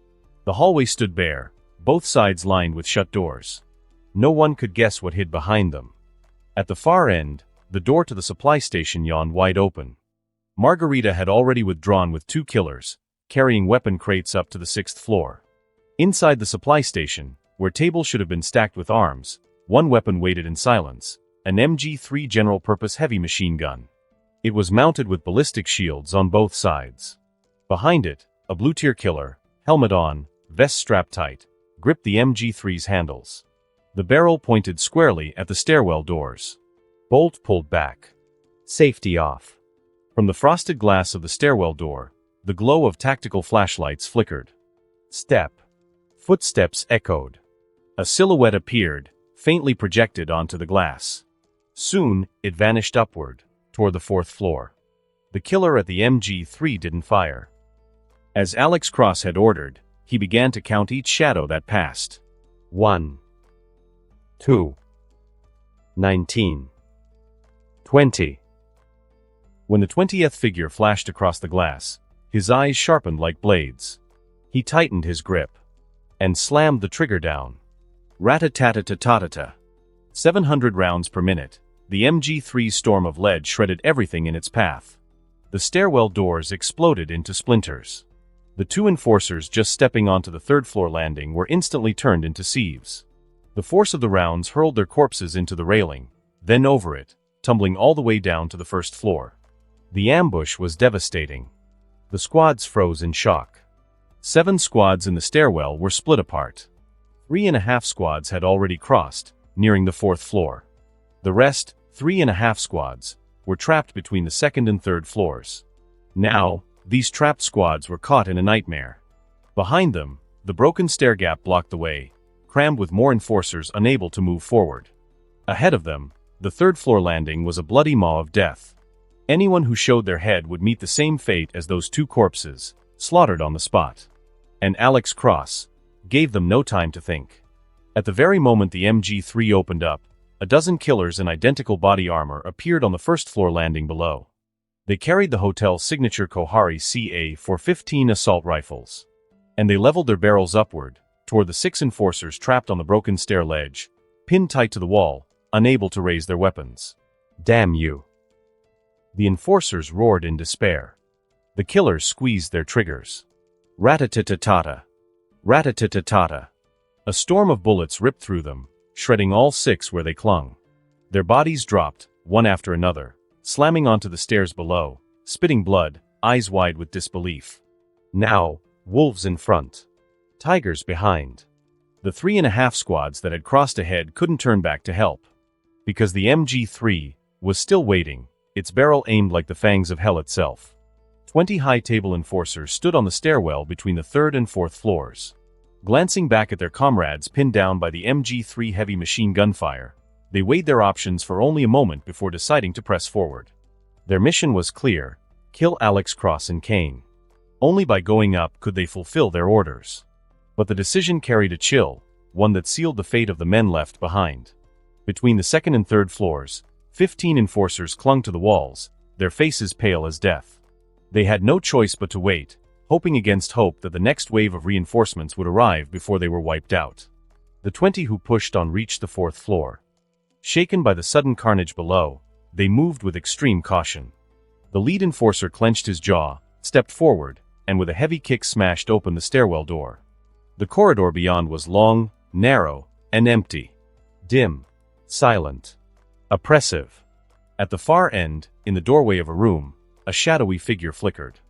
The hallway stood bare, both sides lined with shut doors. No one could guess what hid behind them. At the far end, the door to the supply station yawned wide open. Margarita had already withdrawn with 2 killers, carrying weapon crates up to the 6th floor. Inside the supply station, where tables should have been stacked with arms, one weapon waited in silence, an MG3 general-purpose heavy machine gun. It was mounted with ballistic shields on both sides. Behind it, a blue-tier killer, helmet on, vest strapped tight, gripped the MG3's handles. The barrel pointed squarely at the stairwell doors. Bolt pulled back. Safety off. From the frosted glass of the stairwell door, the glow of tactical flashlights flickered. Step. Footsteps echoed. A silhouette appeared, faintly projected onto the glass. Soon, it vanished upward, toward the 4th floor. The killer at the MG3 didn't fire. As Alex Cross had ordered, he began to count each shadow that passed. 1, 2, 19, 20. When the 20th figure flashed across the glass, his eyes sharpened like blades. He tightened his grip and slammed the trigger down. Rat-a-tat-a-tat-ta-ta. 700 rounds per minute, the MG3's storm of lead shredded everything in its path. The stairwell doors exploded into splinters. The two enforcers just stepping onto the third-floor landing were instantly turned into sieves. The force of the rounds hurled their corpses into the railing, then over it, tumbling all the way down to the first floor. The ambush was devastating. The squads froze in shock. 7 squads in the stairwell were split apart. 3.5 squads had already crossed, nearing the 4th floor. The rest, 3.5 squads, were trapped between the 2nd and 3rd floors. Now, these trapped squads were caught in a nightmare. Behind them, the broken stair gap blocked the way, crammed with more enforcers unable to move forward. Ahead of them, the 3rd floor landing was a bloody maw of death. Anyone who showed their head would meet the same fate as those 2 corpses, slaughtered on the spot. And Alex Cross gave them no time to think. At the very moment the MG3 opened up, a dozen killers in identical body armor appeared on the 1st floor landing below. They carried the hotel's signature Kohari CA-415 assault rifles. And they leveled their barrels upward, toward the 6 enforcers trapped on the broken stair ledge, pinned tight to the wall, unable to raise their weapons. "Damn you!" The enforcers roared in despair. The killers squeezed their triggers. Rat-a-tat-ta-ta. Rat-a-tat-ta-ta. A storm of bullets ripped through them, shredding all 6 where they clung. Their bodies dropped, one after another, slamming onto the stairs below, spitting blood, eyes wide with disbelief. Now, wolves in front. Tigers behind. The 3.5 squads that had crossed ahead couldn't turn back to help. Because the MG3 was still waiting, its barrel aimed like the fangs of hell itself. 20 high-table enforcers stood on the stairwell between the 3rd and 4th floors. Glancing back at their comrades pinned down by the MG3 heavy machine gun fire, they weighed their options for only a moment before deciding to press forward. Their mission was clear: kill Alex Cross and Kane. Only by going up could they fulfill their orders. But the decision carried a chill, one that sealed the fate of the men left behind. Between the 2nd and 3rd floors, 15 enforcers clung to the walls, their faces pale as death. They had no choice but to wait, hoping against hope that the next wave of reinforcements would arrive before they were wiped out. The 20 who pushed on reached the 4th floor. Shaken by the sudden carnage below, they moved with extreme caution. The lead enforcer clenched his jaw, stepped forward, and with a heavy kick smashed open the stairwell door. The corridor beyond was long, narrow, and empty. Dim. Silent. Oppressive. At the far end, in the doorway of a room, a shadowy figure flickered.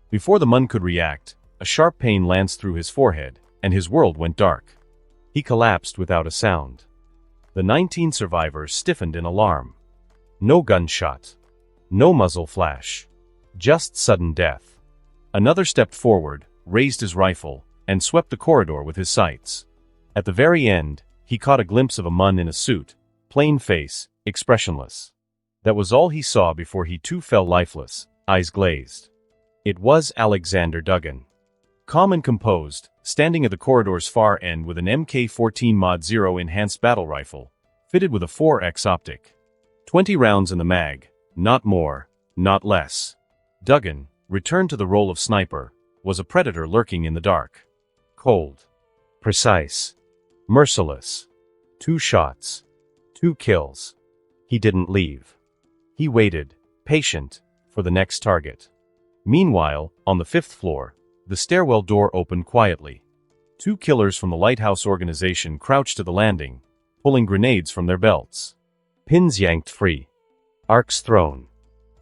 Before the Mun could react, a sharp pain lanced through his forehead, and his world went dark. He collapsed without a sound. The 19 survivors stiffened in alarm. No gunshot. No muzzle flash. Just sudden death. Another stepped forward, raised his rifle, and swept the corridor with his sights. At the very end, he caught a glimpse of a Mun in a suit, plain face, expressionless. That was all he saw before he too fell lifeless, eyes glazed. It was Alexander Duggan. Calm and composed, standing at the corridor's far end with an Mk14 Mod 0 enhanced battle rifle, fitted with a 4x optic. 20 rounds in the mag, not more, not less. Duggan, returned to the role of sniper, was a predator lurking in the dark. Cold. Precise. Merciless. 2 shots. 2 kills. He didn't leave. He waited, patient, for the next target. Meanwhile, on the 5th floor, the stairwell door opened quietly. 2 killers from the Lighthouse organization crouched to the landing, pulling grenades from their belts. Pins yanked free. Arcs thrown.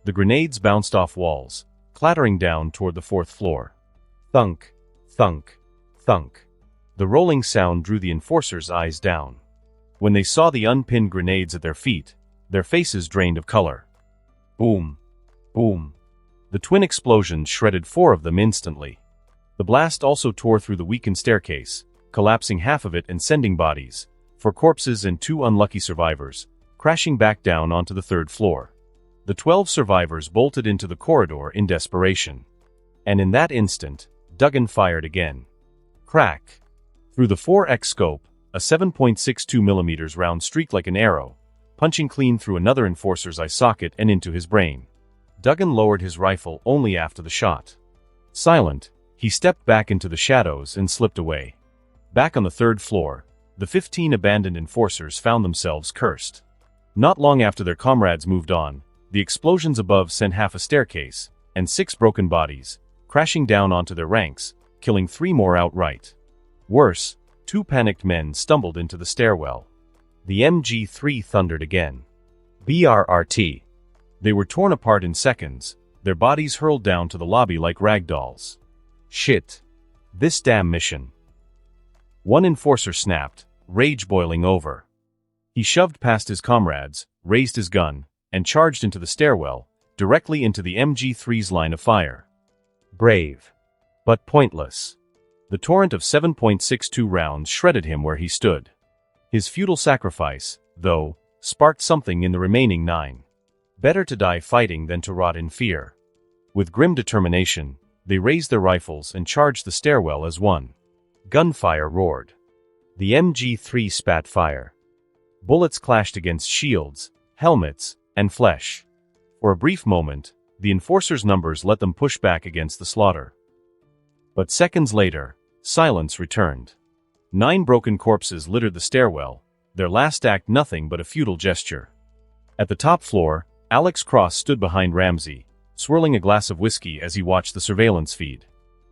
The grenades bounced off walls, clattering down toward the 4th floor. Thunk, thunk, thunk. The rolling sound drew the enforcers' eyes down. When they saw the unpinned grenades at their feet, their faces drained of color. Boom. Boom. The twin explosions shredded 4 of them instantly. The blast also tore through the weakened staircase, collapsing half of it and sending bodies, 4 corpses and 2 unlucky survivors, crashing back down onto the 3rd floor. The 12 survivors bolted into the corridor in desperation. And in that instant, Duggan fired again. Crack. Through the 4x scope, a 7.62mm round streaked like an arrow, punching clean through another enforcer's eye socket and into his brain. Duggan lowered his rifle only after the shot. Silent, he stepped back into the shadows and slipped away. Back on the 3rd floor, the 15 abandoned enforcers found themselves cursed. Not long after their comrades moved on, the explosions above sent half a staircase, and 6 broken bodies, crashing down onto their ranks, killing 3 more outright. Worse, 2 panicked men stumbled into the stairwell. The MG3 thundered again. BRRT. They were torn apart in seconds, their bodies hurled down to the lobby like ragdolls. Shit. This damn mission. One enforcer snapped, rage boiling over. He shoved past his comrades, raised his gun, and charged into the stairwell, directly into the MG3's line of fire. Brave. But pointless. The torrent of 7.62 rounds shredded him where he stood. His futile sacrifice, though, sparked something in the remaining 9. Better to die fighting than to rot in fear. With grim determination, they raised their rifles and charged the stairwell as one. Gunfire roared. The MG3 spat fire. Bullets clashed against shields, helmets, and flesh. For a brief moment, the enforcers' numbers let them push back against the slaughter. But seconds later, silence returned. 9 broken corpses littered the stairwell, their last act nothing but a futile gesture. At the top floor, Alex Cross stood behind Ramsey, swirling a glass of whiskey as he watched the surveillance feed.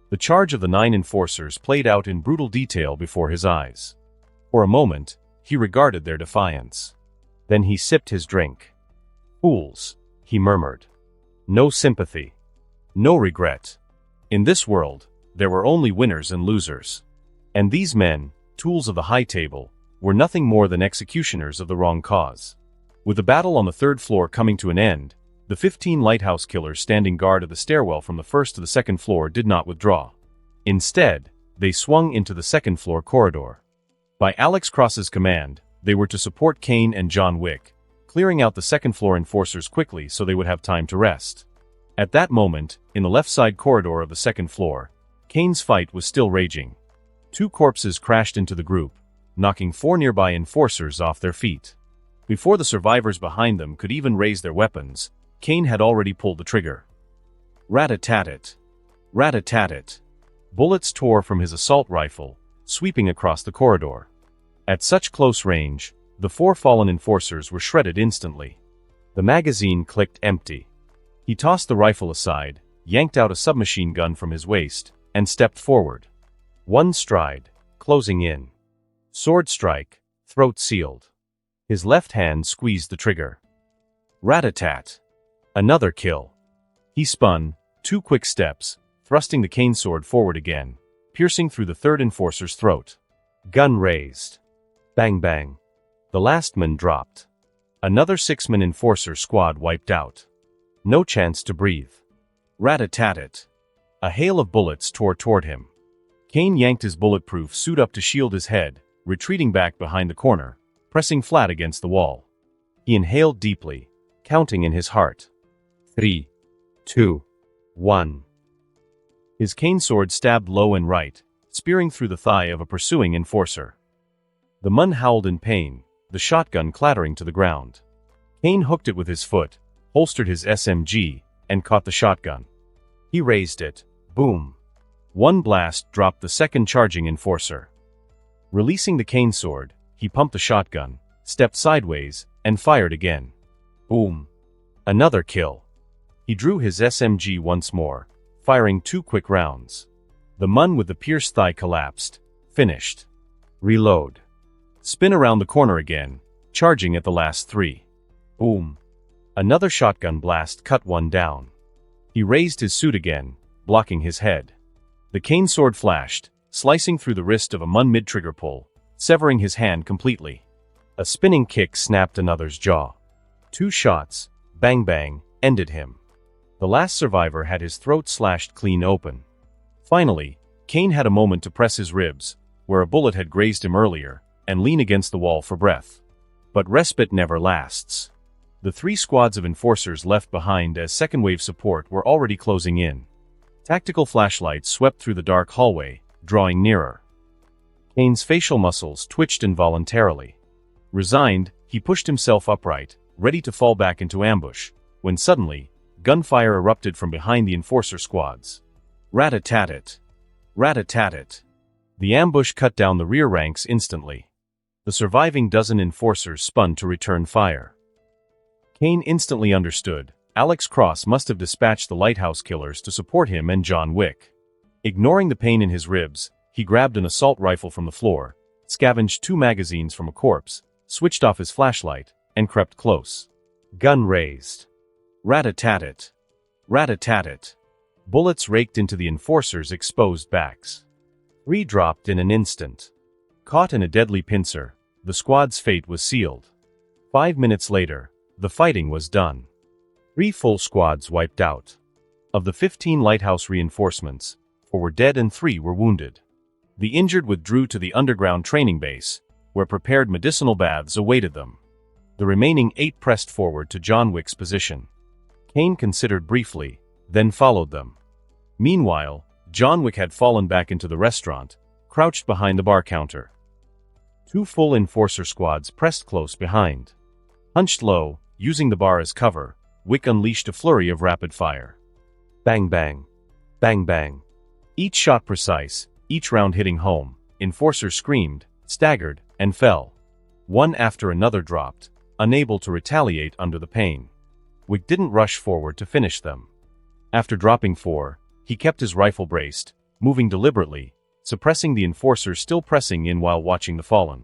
The charge of the 9 enforcers played out in brutal detail before his eyes. For a moment, he regarded their defiance. Then he sipped his drink. Fools, he murmured. No sympathy. No regret. In this world, there were only winners and losers. And these men, tools of the high table, were nothing more than executioners of the wrong cause. With the battle on the 3rd floor coming to an end, the 15 lighthouse killers standing guard at the stairwell from the 1st to the 2nd floor did not withdraw. Instead, they swung into the 2nd floor corridor. By Alex Cross's command, they were to support Kane and John Wick, clearing out the 2nd floor enforcers quickly so they would have time to rest. At that moment, in the left side corridor of the 2nd floor, Kane's fight was still raging. 2 corpses crashed into the group, knocking 4 nearby enforcers off their feet. Before the survivors behind them could even raise their weapons, Kane had already pulled the trigger. Rat-a-tat-it. Rat-a-tat-it. Bullets tore from his assault rifle, sweeping across the corridor. At such close range, the 4 fallen enforcers were shredded instantly. The magazine clicked empty. He tossed the rifle aside, yanked out a submachine gun from his waist, and stepped forward. 1 stride, closing in. Sword strike, throat sealed. His left hand squeezed the trigger. Rat-a-tat. Another kill. He spun, 2 quick steps, thrusting the cane sword forward again, piercing through the 3rd enforcer's throat. Gun raised. Bang bang. The last man dropped. Another 6-man enforcer squad wiped out. No chance to breathe. Rat-a-tat-it. A hail of bullets tore toward him. Kane yanked his bulletproof suit up to shield his head, retreating back behind the corner, pressing flat against the wall. He inhaled deeply, counting in his heart. 3, 2, 1. His cane sword stabbed low and right, spearing through the thigh of a pursuing enforcer. The man howled in pain, the shotgun clattering to the ground. Kane hooked it with his foot, holstered his SMG, and caught the shotgun. He raised it. Boom. 1 blast dropped the 2nd charging enforcer. Releasing the cane sword, he pumped the shotgun, stepped sideways, and fired again. Boom. Another kill. He drew his SMG once more, firing 2 quick rounds. The man with the pierced thigh collapsed. Finished. Reload. Spin around the corner again, charging at the last 3. Boom. Another shotgun blast cut 1 down. He raised his suit again, blocking his head. The cane sword flashed, slicing through the wrist of a man mid-trigger pull, severing his hand completely. A spinning kick snapped another's jaw. 2 shots, bang bang, ended him. The last survivor had his throat slashed clean open. Finally, Kane had a moment to press his ribs, where a bullet had grazed him earlier, and lean against the wall for breath. But respite never lasts. The 3 squads of enforcers left behind as second-wave support were already closing in. Tactical flashlights swept through the dark hallway, drawing nearer. Kane's facial muscles twitched involuntarily. Resigned, he pushed himself upright, ready to fall back into ambush, when suddenly, gunfire erupted from behind the enforcer squads. Rat-a-tat-it. Rat-a-tat-it. The ambush cut down the rear ranks instantly. The surviving dozen enforcers spun to return fire. Kane instantly understood, Alex Cross must have dispatched the lighthouse killers to support him and John Wick. Ignoring the pain in his ribs, he grabbed an assault rifle from the floor, scavenged 2 magazines from a corpse, switched off his flashlight, and crept close. Gun raised. Rat-a-tat-tat. Rat-a-tat-tat. Bullets raked into the enforcers' exposed backs. 3 dropped in an instant. Caught in a deadly pincer, the squad's fate was sealed. 5 minutes later, the fighting was done. 3 full squads wiped out. Of the 15 lighthouse reinforcements, 4 were dead and 3 were wounded. The injured withdrew to the underground training base, where prepared medicinal baths awaited them. The remaining 8 pressed forward to John Wick's position. Kane considered briefly, then followed them. Meanwhile, John Wick had fallen back into the restaurant, crouched behind the bar counter. 2 full enforcer squads pressed close behind. Hunched low, using the bar as cover, Wick unleashed a flurry of rapid fire. Bang bang. Bang bang. Each shot precise, each round hitting home. Enforcers screamed, staggered, and fell. One after another dropped, unable to retaliate under the pain. Wick didn't rush forward to finish them. After dropping 4, he kept his rifle braced, moving deliberately, suppressing the enforcers still pressing in while watching the fallen.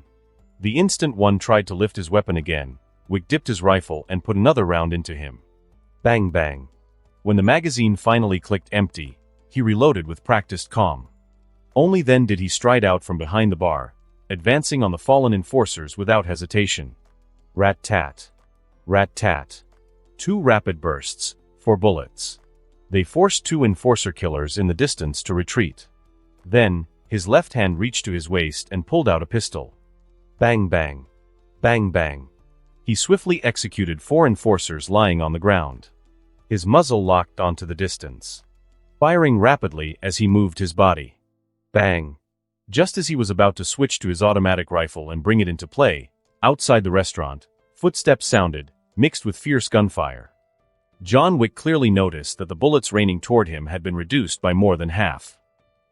The instant one tried to lift his weapon again, Wick dipped his rifle and put another round into him. Bang bang. When the magazine finally clicked empty, he reloaded with practiced calm. Only then did he stride out from behind the bar, advancing on the fallen enforcers without hesitation. Rat-tat. Rat-tat. 2 rapid bursts, 4 bullets. They forced 2 enforcer killers in the distance to retreat. Then, his left hand reached to his waist and pulled out a pistol. Bang bang. Bang bang. He swiftly executed 4 enforcers lying on the ground. His muzzle locked onto the distance, firing rapidly as he moved his body. Bang. Just as he was about to switch to his automatic rifle and bring it into play, outside the restaurant, footsteps sounded, mixed with fierce gunfire. John Wick clearly noticed that the bullets raining toward him had been reduced by more than half.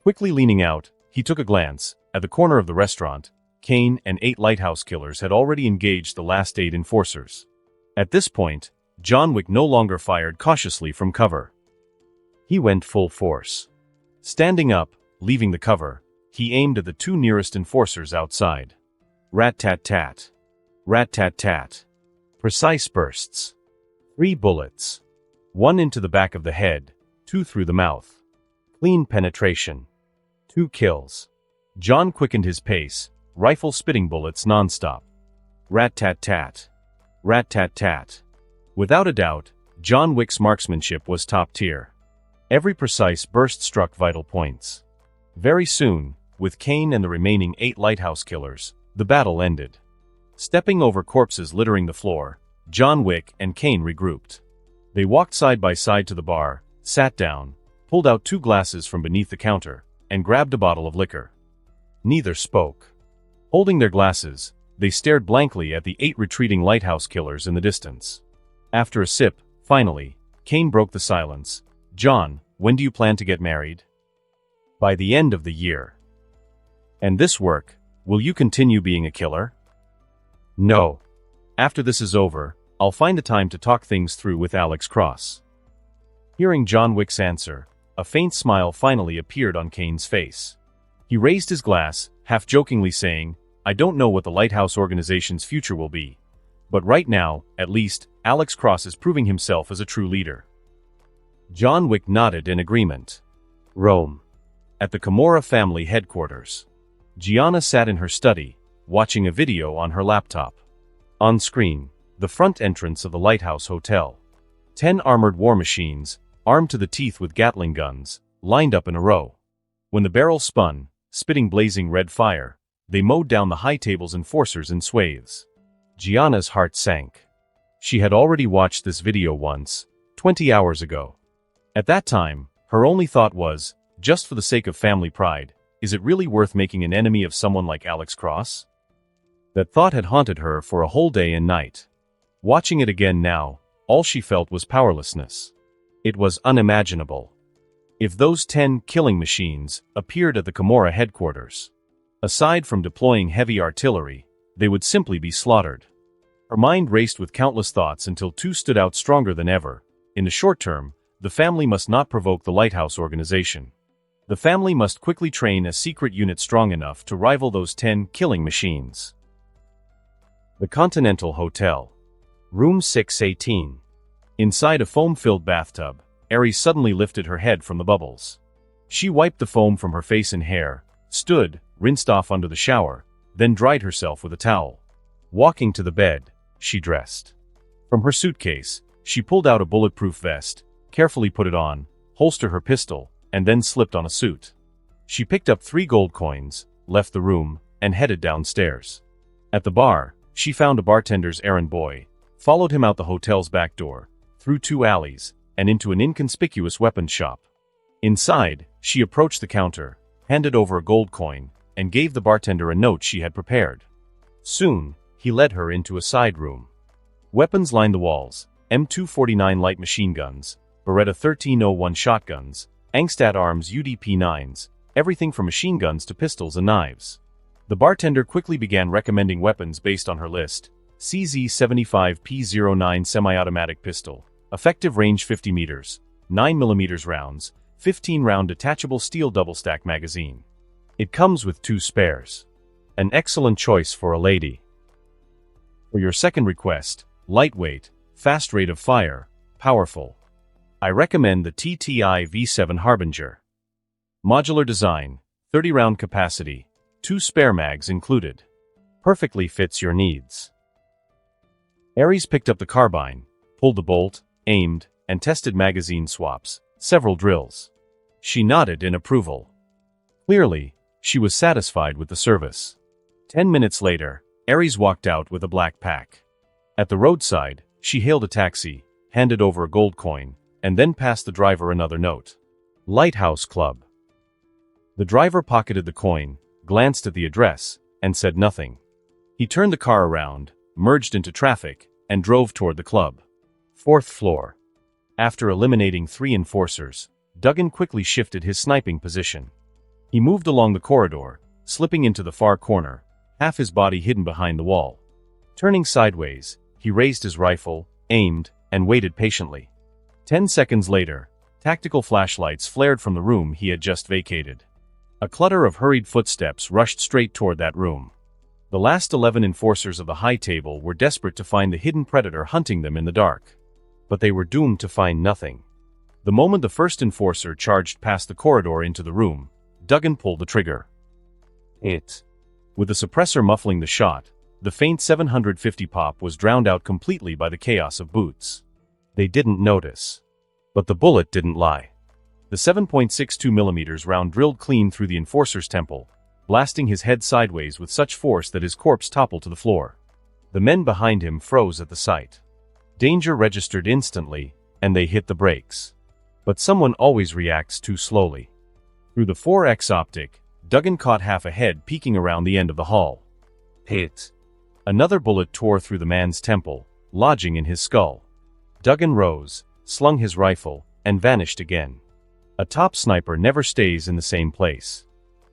Quickly leaning out, he took a glance. At the corner of the restaurant, Kane and 8 lighthouse killers had already engaged the last 8 enforcers. At this point, John Wick no longer fired cautiously from cover. He went full force. Standing up, leaving the cover, he aimed at the 2 nearest enforcers outside. Rat-tat-tat. Rat-tat-tat. Precise bursts. 3 bullets. 1 into the back of the head, 2 through the mouth. Clean penetration. 2 kills. John quickened his pace, rifle spitting bullets nonstop. Rat-tat-tat. Rat-tat-tat. Without a doubt, John Wick's marksmanship was top tier. Every precise burst struck vital points. Very soon, with Kane and the remaining 8 lighthouse killers, the battle ended. Stepping over corpses littering the floor, John Wick and Kane regrouped. They walked side by side to the bar, sat down, pulled out 2 glasses from beneath the counter, and grabbed a bottle of liquor. Neither spoke. Holding their glasses, they stared blankly at the 8 retreating lighthouse killers in the distance. After a sip, finally, Kane broke the silence. John, when do you plan to get married? By the end of the year. And this work, will you continue being a killer? No. After this is over, I'll find the time to talk things through with Alex Cross. Hearing John Wick's answer, a faint smile finally appeared on Kane's face. He raised his glass, half-jokingly saying, I don't know what the Lighthouse organization's future will be. But right now, at least, Alex Cross is proving himself as a true leader. John Wick nodded in agreement. Rome. At the Camorra family headquarters. Gianna sat in her study, watching a video on her laptop. On screen, the front entrance of the Lighthouse Hotel. 10 armored war machines, armed to the teeth with Gatling guns, lined up in a row. When the barrel spun, spitting blazing red fire, they mowed down the high table's enforcers in swathes. Gianna's heart sank. She had already watched this video once, 20 hours ago. At that time, her only thought was, just for the sake of family pride, is it really worth making an enemy of someone like Alex Cross? That thought had haunted her for a whole day and night. Watching it again now, all she felt was powerlessness. It was unimaginable. If those 10 killing machines appeared at the Camorra headquarters, aside from deploying heavy artillery, they would simply be slaughtered. Her mind raced with countless thoughts until 2 stood out stronger than ever, In the short term, the family must not provoke the Lighthouse organization. The family must quickly train a secret unit strong enough to rival those 10 killing machines. The Continental Hotel. Room 618. Inside a foam-filled bathtub, Aries suddenly lifted her head from the bubbles. She wiped the foam from her face and hair, stood, rinsed off under the shower, then dried herself with a towel. Walking to the bed, she dressed. From her suitcase, she pulled out a bulletproof vest, carefully put it on, holstered her pistol, and then slipped on a suit. She picked up 3 gold coins, left the room, and headed downstairs. At the bar, she found a bartender's errand boy, followed him out the hotel's back door, through 2 alleys, and into an inconspicuous weapons shop. Inside, she approached the counter, handed over a gold coin, and gave the bartender a note she had prepared. Soon, he led her into a side room. Weapons lined the walls: M249 light machine guns, Beretta 1301 shotguns, Angstadt Arms UDP-9s, everything from machine guns to pistols and knives. The bartender quickly began recommending weapons based on her list: CZ75P09 semi-automatic pistol, effective range 50 meters, 9mm rounds, 15-round detachable steel double-stack magazine. It comes with 2 spares. An excellent choice for a lady. For your second request, lightweight, fast rate of fire, powerful. I recommend the TTI V7 Harbinger. Modular design, 30-round capacity, 2 spare mags included. Perfectly fits your needs. Aries picked up the carbine, pulled the bolt, aimed, and tested magazine swaps, several drills. She nodded in approval. Clearly, she was satisfied with the service. 10 minutes later, Aries walked out with a black pack. At the roadside, she hailed a taxi, handed over a gold coin, and then passed the driver another note. Lighthouse Club. The driver pocketed the coin, glanced at the address, and said nothing. He turned the car around, merged into traffic, and drove toward the club. 4th floor. After eliminating 3 enforcers, Duggan quickly shifted his sniping position. He moved along the corridor, slipping into the far corner, half his body hidden behind the wall. Turning sideways, he raised his rifle, aimed, and waited patiently. 10 seconds later, tactical flashlights flared from the room he had just vacated. A clutter of hurried footsteps rushed straight toward that room. The last 11 enforcers of the high table were desperate to find the hidden predator hunting them in the dark. But they were doomed to find nothing. The moment the first enforcer charged past the corridor into the room, Duggan pulled the trigger. With the suppressor muffling the shot, the faint 750 pop was drowned out completely by the chaos of boots. They didn't notice. But the bullet didn't lie. The 7.62mm round drilled clean through the enforcer's temple, blasting his head sideways with such force that his corpse toppled to the floor. The men behind him froze at the sight. Danger registered instantly, and they hit the brakes. But someone always reacts too slowly. Through the 4X optic, Duggan caught half a head peeking around the end of the hall. Hit. Another bullet tore through the man's temple, lodging in his skull. Duggan rose, slung his rifle, and vanished again. A top sniper never stays in the same place.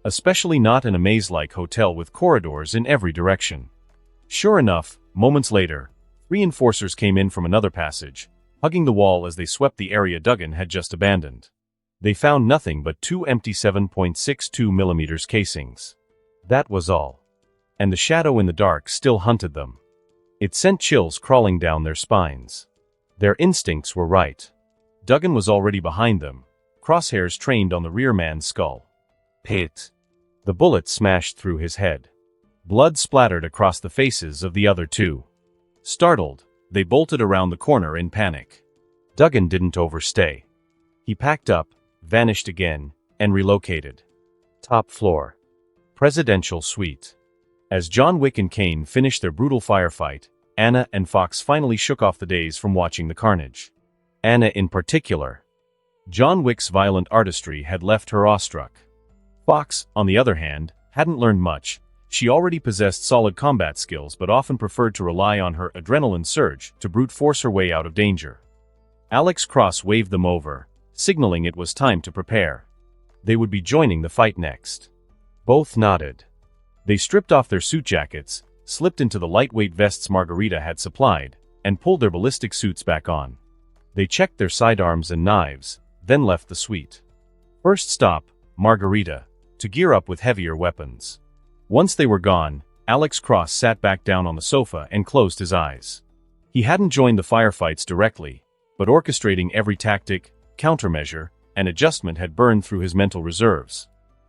Especially not in a maze-like hotel with corridors in every direction. Sure enough, moments later, 3 enforcers came in from another passage, hugging the wall as they swept the area Duggan had just abandoned. They found nothing but 2 empty 7.62mm casings. That was all. And the shadow in the dark still hunted them. It sent chills crawling down their spines. Their instincts were right. Duggan was already behind them, crosshairs trained on the rear man's skull. Hit. The bullet smashed through his head. Blood splattered across the faces of the other 2. Startled, they bolted around the corner in panic. Duggan didn't overstay. He packed up, vanished again, and relocated. Top floor. Presidential suite. As John Wick and Kane finished their brutal firefight, Anna and Fox finally shook off the daze from watching the carnage. Anna in particular. John Wick's violent artistry had left her awestruck. Fox, on the other hand, hadn't learned much. She already possessed solid combat skills but often preferred to rely on her adrenaline surge to brute force her way out of danger. Alex Cross waved them over, signaling it was time to prepare. They would be joining the fight next. Both nodded. They stripped off their suit jackets, slipped into the lightweight vests Margarita had supplied, and pulled their ballistic suits back on. They checked their sidearms and knives, then left the suite. First stop, Margarita, to gear up with heavier weapons. Once they were gone, Alex Cross sat back down on the sofa and closed his eyes. He hadn't joined the firefights directly, but orchestrating every tactic, countermeasure, and adjustment had burned through his mental reserves.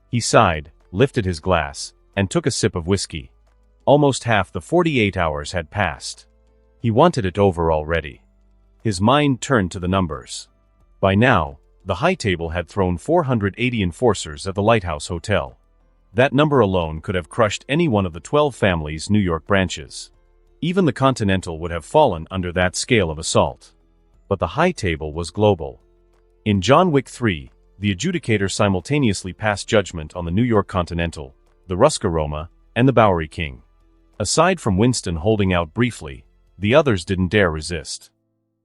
He sighed, lifted his glass, and took a sip of whiskey. Almost half the 48 hours had passed. He wanted it over already. His mind turned to the numbers. By now, the high table had thrown 480 enforcers at the Lighthouse Hotel. That number alone could have crushed any one of the 12 family's New York branches. Even the Continental would have fallen under that scale of assault. But the high table was global. In John Wick 3, the adjudicator simultaneously passed judgment on the New York Continental, the Roscaroma, and the Bowery King. Aside from Winston holding out briefly, the others didn't dare resist.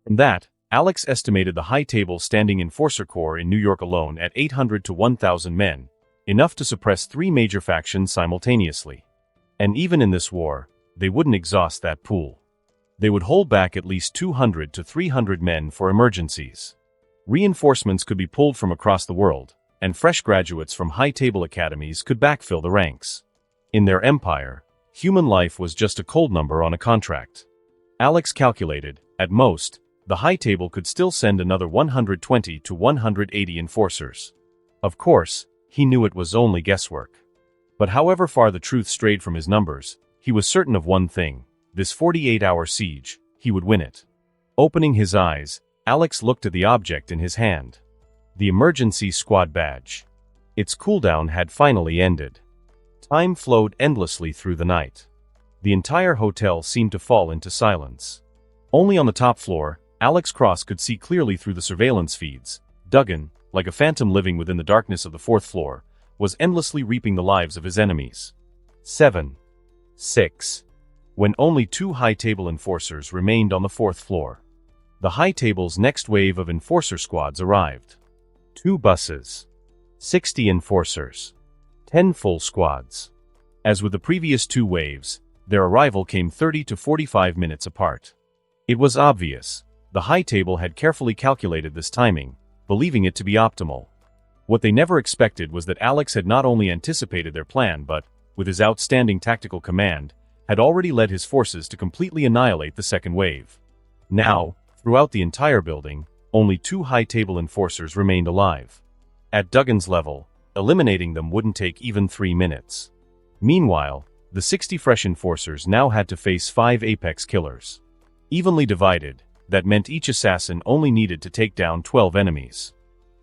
From that, Alex estimated the high table standing enforcer corps in New York alone at 800 to 1,000 men, enough to suppress 3 major factions simultaneously. And even in this war, they wouldn't exhaust that pool. They would hold back at least 200 to 300 men for emergencies. Reinforcements could be pulled from across the world, and fresh graduates from high-table academies could backfill the ranks. In their empire, human life was just a cold number on a contract. Alex calculated, at most, the high table could still send another 120 to 180 enforcers. Of course, he knew it was only guesswork. But however far the truth strayed from his numbers, he was certain of one thing: this 48-hour siege, he would win it. Opening his eyes, Alex looked at the object in his hand. The emergency squad badge. Its cooldown had finally ended. Time flowed endlessly through the night. The entire hotel seemed to fall into silence. Only on the top floor, Alex Cross could see clearly through the surveillance feeds. Duggan, like a phantom living within the darkness of the 4th floor, was endlessly reaping the lives of his enemies. 7. 6. When only 2 high table enforcers remained on the 4th floor. The high table's next wave of enforcer squads arrived. 2 buses. 60 enforcers. 10 full squads. As with the previous 2 waves, their arrival came 30 to 45 minutes apart. It was obvious. The high table had carefully calculated this timing, believing it to be optimal. What they never expected was that Alex had not only anticipated their plan but, with his outstanding tactical command, had already led his forces to completely annihilate the second wave. Now, throughout the entire building, only 2 high table enforcers remained alive. At Duggan's level, eliminating them wouldn't take even 3 minutes. Meanwhile, the 60 fresh enforcers now had to face 5 apex killers. Evenly divided, that meant each assassin only needed to take down 12 enemies.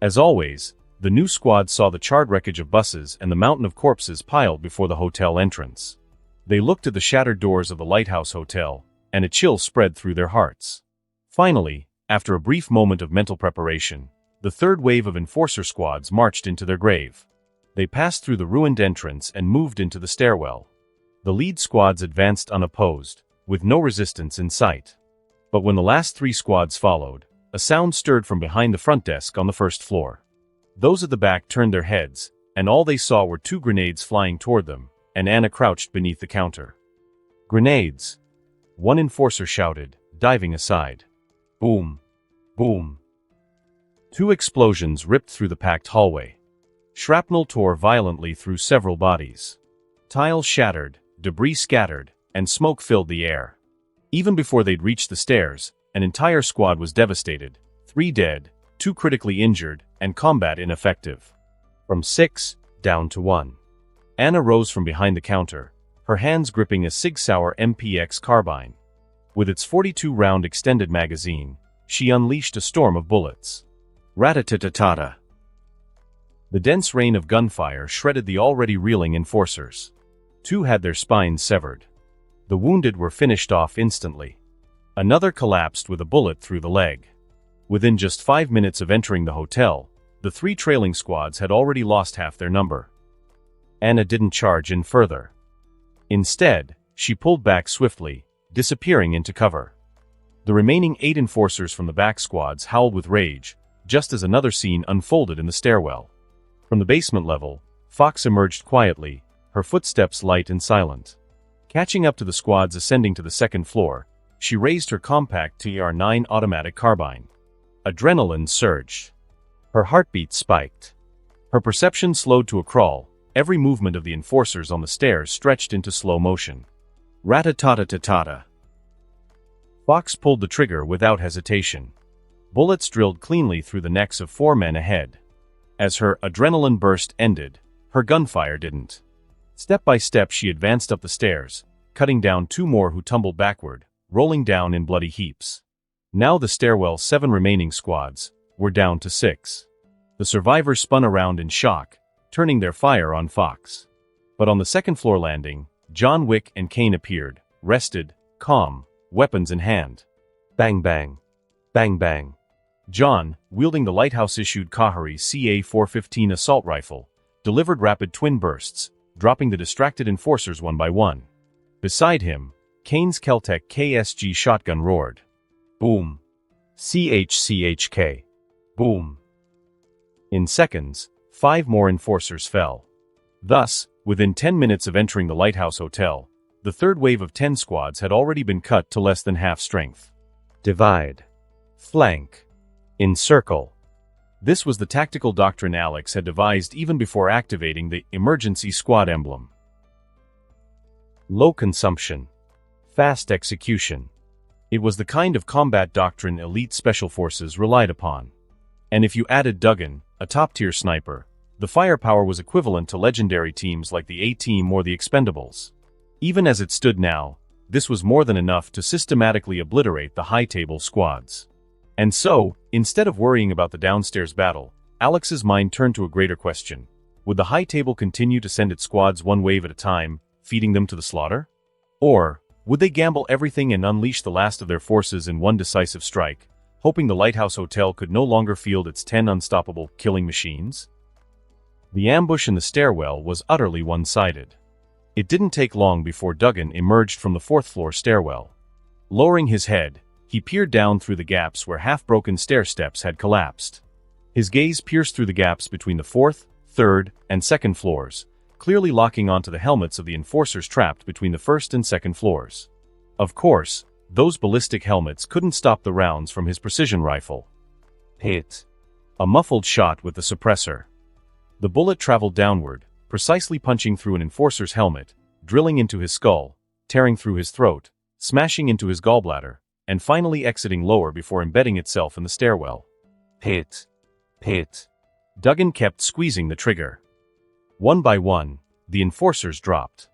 As always, the new squad saw the charred wreckage of buses and the mountain of corpses piled before the hotel entrance. They looked at the shattered doors of the Lighthouse Hotel, and a chill spread through their hearts. Finally, after a brief moment of mental preparation, the third wave of enforcer squads marched into their grave. They passed through the ruined entrance and moved into the stairwell. The lead squads advanced unopposed, with no resistance in sight. But when the last 3 squads followed, a sound stirred from behind the front desk on the 1st floor. Those at the back turned their heads, and all they saw were 2 grenades flying toward them, and Anna crouched beneath the counter. "Grenades!" one enforcer shouted, diving aside. Boom! Boom! 2 explosions ripped through the packed hallway. Shrapnel tore violently through several bodies. Tiles shattered, debris scattered, and smoke filled the air. Even before they'd reached the stairs, an entire squad was devastated, 3 dead, 2 critically injured, and combat ineffective. From 6, down to 1. Anna rose from behind the counter, her hands gripping a Sig Sauer MPX carbine. With its 42-round extended magazine, she unleashed a storm of bullets. Rat-a-tat-ta-ta. The dense rain of gunfire shredded the already reeling enforcers. 2 had their spines severed. The wounded were finished off instantly. Another collapsed with a bullet through the leg. Within just 5 minutes of entering the hotel, the 3 trailing squads had already lost half their number. Anna didn't charge in further. Instead, she pulled back swiftly, disappearing into cover. The remaining 8 enforcers from the back squads howled with rage, just as another scene unfolded in the stairwell. From the basement level, Fox emerged quietly, her footsteps light and silent. Catching up to the squads ascending to the 2nd floor, she raised her compact TR-9 automatic carbine. Adrenaline surged. Her heartbeat spiked. Her perception slowed to a crawl, every movement of the enforcers on the stairs stretched into slow motion. Rat-a-tat-a-tat-ta. Fox pulled the trigger without hesitation. Bullets drilled cleanly through the necks of 4 men ahead. As her adrenaline burst ended, her gunfire didn't. Step by step she advanced up the stairs, cutting down 2 more who tumbled backward, rolling down in bloody heaps. Now the stairwell's 7 remaining squads were down to 6. The survivors spun around in shock, turning their fire on Fox. But on the second-floor landing, John Wick and Kane appeared, rested, calm, weapons in hand. Bang bang. Bang bang. John, wielding the Lighthouse-issued Kahari CA-415 assault rifle, delivered rapid twin bursts, dropping the distracted enforcers one by one. Beside him, Kane's Keltec KSG shotgun roared. Boom. CHCHK. Boom. In seconds, 5 more enforcers fell. Thus, within 10 minutes of entering the Lighthouse Hotel, the third wave of 10 squads had already been cut to less than half strength. Divide. Flank. Encircle. This was the tactical doctrine Alex had devised even before activating the emergency squad emblem. Low consumption. Fast execution. It was the kind of combat doctrine elite special forces relied upon. And if you added Duggan, a top-tier sniper, the firepower was equivalent to legendary teams like the A-Team or the Expendables. Even as it stood now, this was more than enough to systematically obliterate the high-table squads. And so, instead of worrying about the downstairs battle, Alex's mind turned to a greater question. Would the high table continue to send its squads one wave at a time, feeding them to the slaughter? Or would they gamble everything and unleash the last of their forces in one decisive strike, hoping the Lighthouse Hotel could no longer field its 10 unstoppable killing machines? The ambush in the stairwell was utterly one-sided. It didn't take long before Duggan emerged from the 4th-floor stairwell. Lowering his head, he peered down through the gaps where half-broken stair steps had collapsed. His gaze pierced through the gaps between the 4th, 3rd, and 2nd floors, clearly locking onto the helmets of the enforcers trapped between the 1st and 2nd floors. Of course, those ballistic helmets couldn't stop the rounds from his precision rifle. Hit. A muffled shot with the suppressor. The bullet traveled downward, precisely punching through an enforcer's helmet, drilling into his skull, tearing through his throat, smashing into his gallbladder, and finally exiting lower before embedding itself in the stairwell. Hit. Hit. Duggan kept squeezing the trigger. One by one, the enforcers dropped.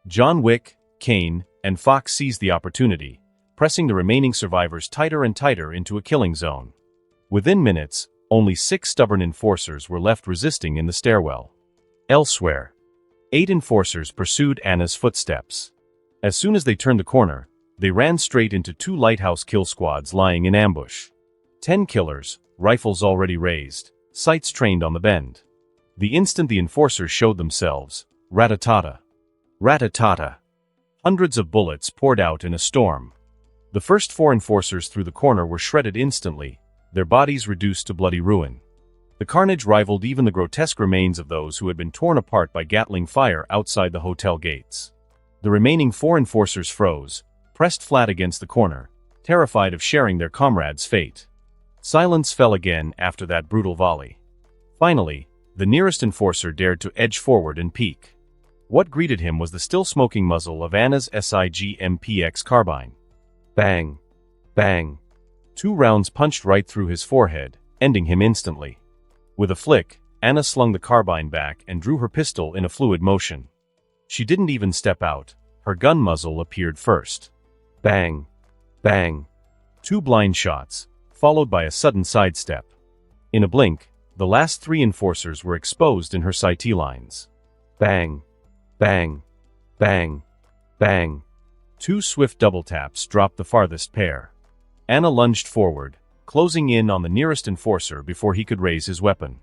John Wick, Kane, and Fox seized the opportunity, pressing the remaining survivors tighter and tighter into a killing zone. Within minutes, only 6 stubborn enforcers were left resisting in the stairwell. Elsewhere, 8 enforcers pursued Anna's footsteps. As soon as they turned the corner, they ran straight into 2 lighthouse kill squads lying in ambush. 10 killers, rifles already raised, sights trained on the bend. The instant the enforcers showed themselves, rat-a-tat-ta. Rat-a-tat-ta. Hundreds of bullets poured out in a storm. The first 4 enforcers through the corner were shredded instantly, their bodies reduced to bloody ruin. The carnage rivaled even the grotesque remains of those who had been torn apart by Gatling fire outside the hotel gates. The remaining 4 enforcers froze, pressed flat against the corner, terrified of sharing their comrades' fate. Silence fell again after that brutal volley. Finally, the nearest enforcer dared to edge forward and peek. What greeted him was the still smoking muzzle of Anna's SIG-MPX carbine. Bang! Bang! 2 rounds punched right through his forehead, ending him instantly. With a flick, Anna slung the carbine back and drew her pistol in a fluid motion. She didn't even step out, her gun muzzle appeared first. Bang! Bang! 2 blind shots, followed by a sudden sidestep. In a blink, the last 3 enforcers were exposed in her sight lines. Bang! Bang! Bang! Bang! 2 swift double taps dropped the farthest pair. Anna lunged forward, closing in on the nearest enforcer before he could raise his weapon.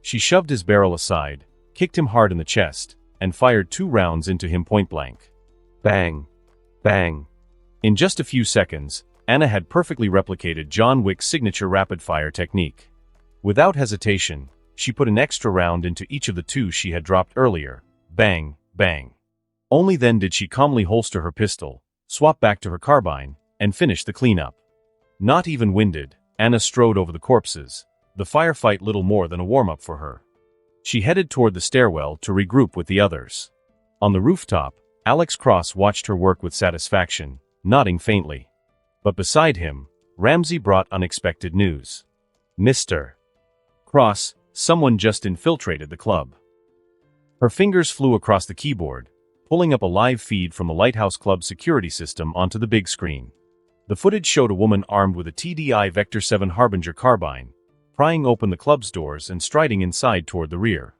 She shoved his barrel aside, kicked him hard in the chest, and fired 2 rounds into him point-blank. Bang! Bang! In just a few seconds, Anna had perfectly replicated John Wick's signature rapid-fire technique. Without hesitation, she put an extra round into each of the 2 she had dropped earlier. Bang! Bang! Only then did she calmly holster her pistol, swap back to her carbine, and finish the cleanup. Not even winded, Anna strode over the corpses, the firefight little more than a warm-up for her. She headed toward the stairwell to regroup with the others. On the rooftop, Alex Cross watched her work with satisfaction, nodding faintly. But beside him, Ramsey brought unexpected news. Mr. Cross, someone just infiltrated the club. Her fingers flew across the keyboard, pulling up a live feed from the Lighthouse Club security system onto the big screen. The footage showed a woman armed with a TDI Vector 7 Harbinger carbine, prying open the club's doors and striding inside toward the rear.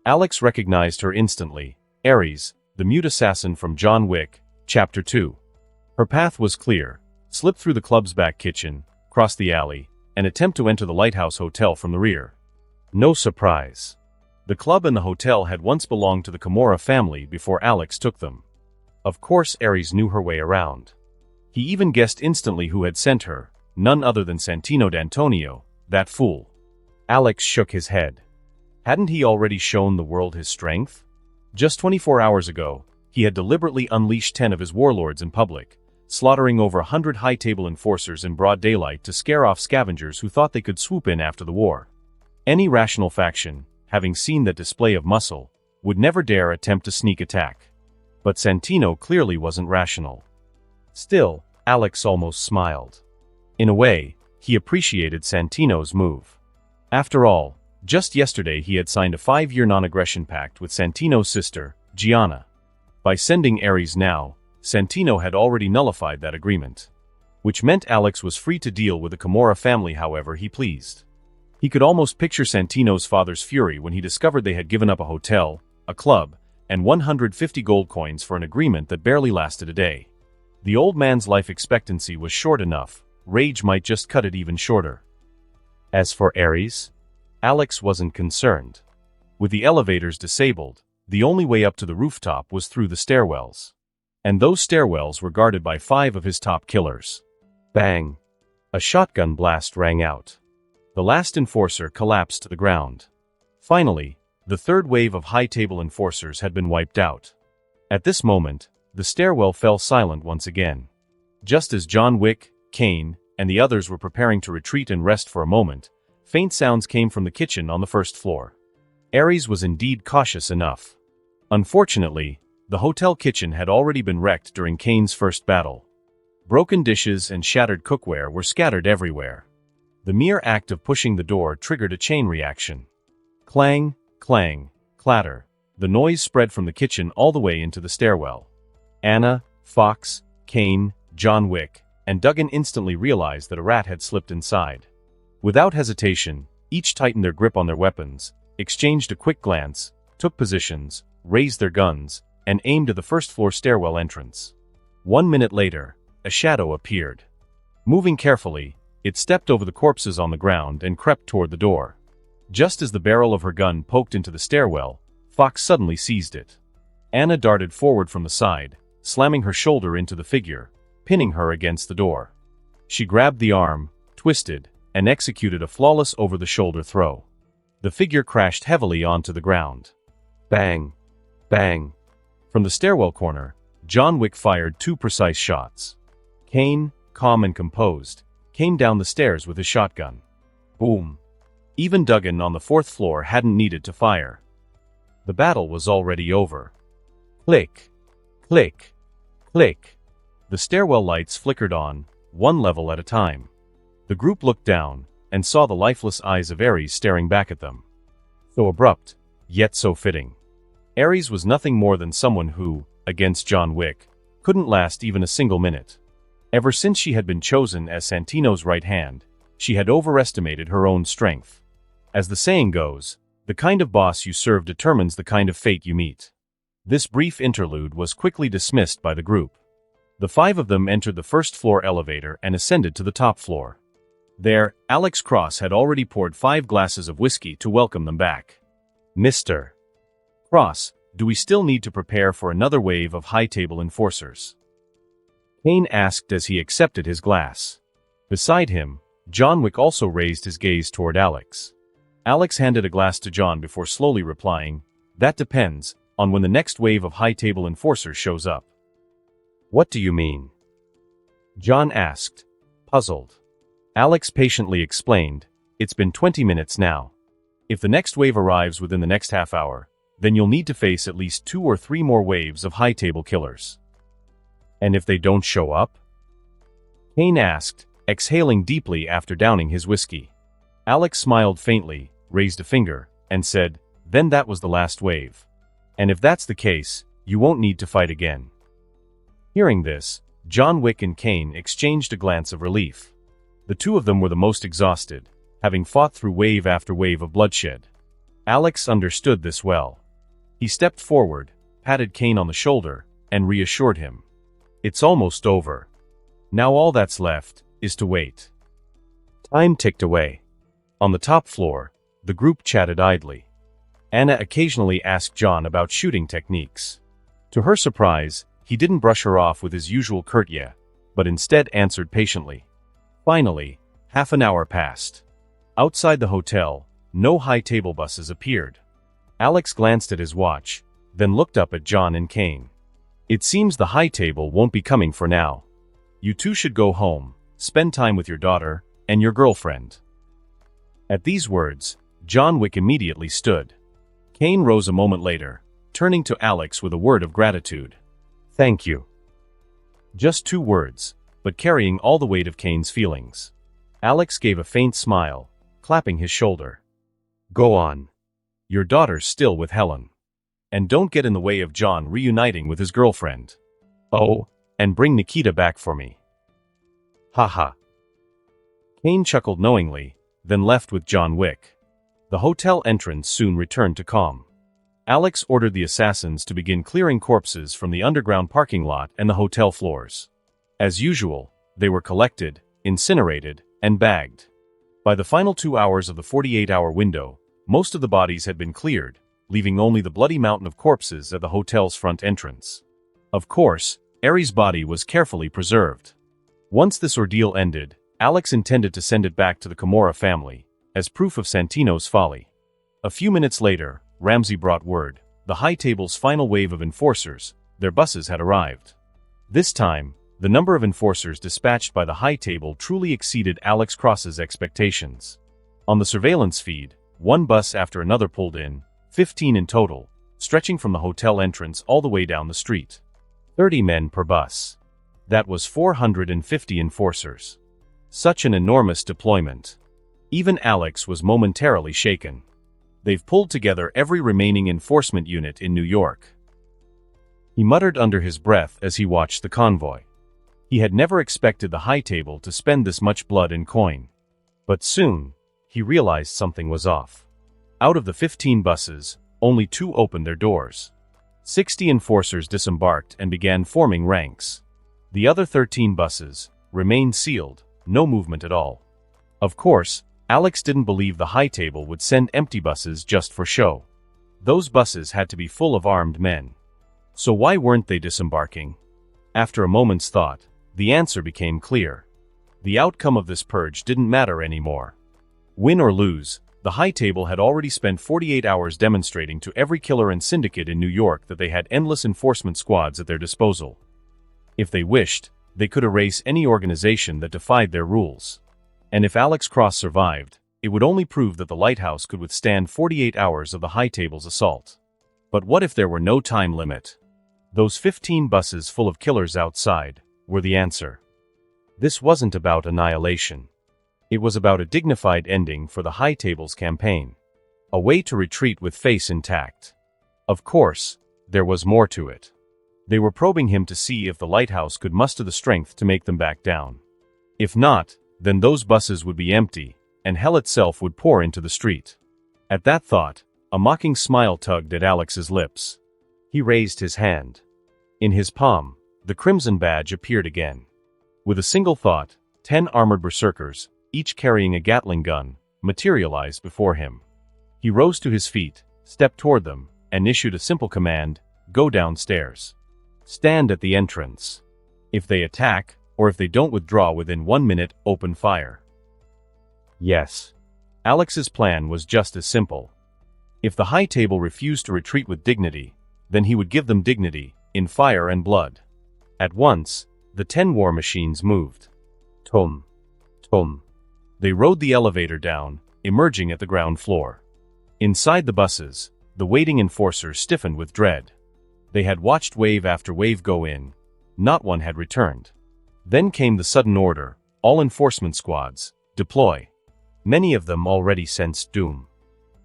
Alex recognized her instantly, Ares, the mute assassin from John Wick, Chapter 2. Her path was clear: slip through the club's back kitchen, cross the alley, and attempt to enter the Lighthouse Hotel from the rear. No surprise. The club and the hotel had once belonged to the Camorra family before Alex took them. Of course Ares knew her way around. He even guessed instantly who had sent her, none other than Santino D'Antonio, that fool. Alex shook his head. Hadn't he already shown the world his strength? Just 24 hours ago, he had deliberately unleashed 10 of his warlords in public, slaughtering over 100 high-table enforcers in broad daylight to scare off scavengers who thought they could swoop in after the war. Any rational faction, having seen that display of muscle, would never dare attempt a sneak attack. But Santino clearly wasn't rational. Still, Alex almost smiled. In a way, he appreciated Santino's move. After all, just yesterday he had signed a 5-year non-aggression pact with Santino's sister, Gianna. By sending Ares now, Santino had already nullified that agreement. Which meant Alex was free to deal with the Camorra family however he pleased. He could almost picture Santino's father's fury when he discovered they had given up a hotel, a club, and 150 gold coins for an agreement that barely lasted a day. The old man's life expectancy was short enough, rage might just cut it even shorter. As for Ares, Alex wasn't concerned. With the elevators disabled, the only way up to the rooftop was through the stairwells. And those stairwells were guarded by 5 of his top killers. Bang! A shotgun blast rang out. The last enforcer collapsed to the ground. Finally, the third wave of high-table enforcers had been wiped out. At this moment, the stairwell fell silent once again. Just as John Wick, Kane, and the others were preparing to retreat and rest for a moment, faint sounds came from the kitchen on the first floor. Ares was indeed cautious enough. Unfortunately, the hotel kitchen had already been wrecked during Kane's first battle. Broken dishes and shattered cookware were scattered everywhere. The mere act of pushing the door triggered a chain reaction. Clang, clang, clatter. The noise spread from the kitchen all the way into the stairwell. Anna, Fox, Kane, John Wick, and Duggan instantly realized that a rat had slipped inside. Without hesitation, each tightened their grip on their weapons, exchanged a quick glance, took positions, raised their guns, and aimed at the first-floor stairwell entrance. 1 minute later, a shadow appeared. Moving carefully, it stepped over the corpses on the ground and crept toward the door. Just as the barrel of her gun poked into the stairwell, Fox suddenly seized it. Anna darted forward from the side, slamming her shoulder into the figure, pinning her against the door. She grabbed the arm, twisted, and executed a flawless over-the-shoulder throw. The figure crashed heavily onto the ground. Bang! Bang! From the stairwell corner, John Wick fired 2 precise shots. Kane, calm and composed, came down the stairs with his shotgun. Boom! Even Duggan on the 4th floor hadn't needed to fire. The battle was already over. Click! Click! Click! The stairwell lights flickered on, 1 level at a time. The group looked down, and saw the lifeless eyes of Ares staring back at them. So abrupt, yet so fitting. Ares was nothing more than someone who, against John Wick, couldn't last even a single minute. Ever since she had been chosen as Santino's right hand, she had overestimated her own strength. As the saying goes, the kind of boss you serve determines the kind of fate you meet. This brief interlude was quickly dismissed by the group. The 5 of them entered the first-floor elevator and ascended to the top floor. There, Alex Cross had already poured 5 glasses of whiskey to welcome them back. Mr. Cross, do we still need to prepare for another wave of high-table enforcers? Kane asked as he accepted his glass. Beside him, John Wick also raised his gaze toward Alex. Alex handed a glass to John before slowly replying, "That depends on when the next wave of high-table enforcers shows up." "What do you mean?" John asked, puzzled. Alex patiently explained, "It's been 20 minutes now. If the next wave arrives within the next half hour, then you'll need to face at least 2 or 3 more waves of high-table killers." "And if they don't show up?" Kane asked, exhaling deeply after downing his whiskey. Alex smiled faintly, raised a finger, and said, "Then that was the last wave. And if that's the case, you won't need to fight again." Hearing this, John Wick and Kane exchanged a glance of relief. The two of them were the most exhausted, having fought through wave after wave of bloodshed. Alex understood this well. He stepped forward, patted Kane on the shoulder, and reassured him. "It's almost over. Now all that's left is to wait." Time ticked away. On the top floor, the group chatted idly. Anna occasionally asked John about shooting techniques. To her surprise, he didn't brush her off with his usual curt "yeah," but instead answered patiently. Finally, half an hour passed. Outside the hotel, no high-table buses appeared. Alex glanced at his watch, then looked up at John and Kane. "It seems the high table won't be coming for now. You two should go home, spend time with your daughter and your girlfriend." At these words, John Wick immediately stood. Kane rose a moment later, turning to Alex with a word of gratitude. "Thank you." Just 2 words, but carrying all the weight of Kane's feelings. Alex gave a faint smile, clapping his shoulder. "Go on. Your daughter's still with Helen. And don't get in the way of John reuniting with his girlfriend. Oh, and bring Nikita back for me." "Haha." Kane chuckled knowingly, then left with John Wick. The hotel entrance soon returned to calm. Alex ordered the assassins to begin clearing corpses from the underground parking lot and the hotel floors. As usual, they were collected, incinerated, and bagged. By the final 2 hours of the 48-hour window, most of the bodies had been cleared, leaving only the bloody mountain of corpses at the hotel's front entrance. Of course, Aries' body was carefully preserved. Once this ordeal ended, Alex intended to send it back to the Camorra family, as proof of Santino's folly. A few minutes later, Ramsey brought word: the high table's final wave of enforcers, their buses had arrived. This time, the number of enforcers dispatched by the high table truly exceeded Alex Cross's expectations. On the surveillance feed, one bus after another pulled in, 15 in total, stretching from the hotel entrance all the way down the street. 30 men per bus. That was 450 enforcers. Such an enormous deployment. Even Alex was momentarily shaken. They've pulled together every remaining enforcement unit in New York. He muttered under his breath as he watched the convoy. He had never expected the high table to spend this much blood and coin. But soon, he realized something was off. Out of the 15 buses, only 2 opened their doors. 60 enforcers disembarked and began forming ranks. The other 13 buses remained sealed, no movement at all. Of course, Alex didn't believe the high table would send empty buses just for show. Those buses had to be full of armed men. So why weren't they disembarking? After a moment's thought, the answer became clear. The outcome of this purge didn't matter anymore. Win or lose, the high table had already spent 48 hours demonstrating to every killer and syndicate in New York that they had endless enforcement squads at their disposal. If they wished, they could erase any organization that defied their rules. And if Alex Cross survived, it would only prove that the lighthouse could withstand 48 hours of the high table's assault. But what if there were no time limit? Those 15 buses full of killers outside were the answer. This wasn't about annihilation. It was about a dignified ending for the high table's campaign. A way to retreat with face intact. Of course, there was more to it. They were probing him to see if the lighthouse could muster the strength to make them back down. If not, then those buses would be empty, and hell itself would pour into the street. At that thought, a mocking smile tugged at Alex's lips. He raised his hand. In his palm, the crimson badge appeared again. With a single thought, 10 armored berserkers, each carrying a Gatling gun, materialized before him. He rose to his feet, stepped toward them, and issued a simple command: go downstairs. Stand at the entrance. If they attack, or if they don't withdraw within 1 minute, open fire. Yes. Alex's plan was just as simple. If the high table refused to retreat with dignity, then he would give them dignity, in fire and blood. At once, the 10 war machines moved. Tum, tum, They rode the elevator down, emerging at the ground floor. Inside the buses, the waiting enforcers stiffened with dread. They had watched wave after wave go in. Not one had returned. Then came the sudden order: all enforcement squads, deploy. Many of them already sensed doom.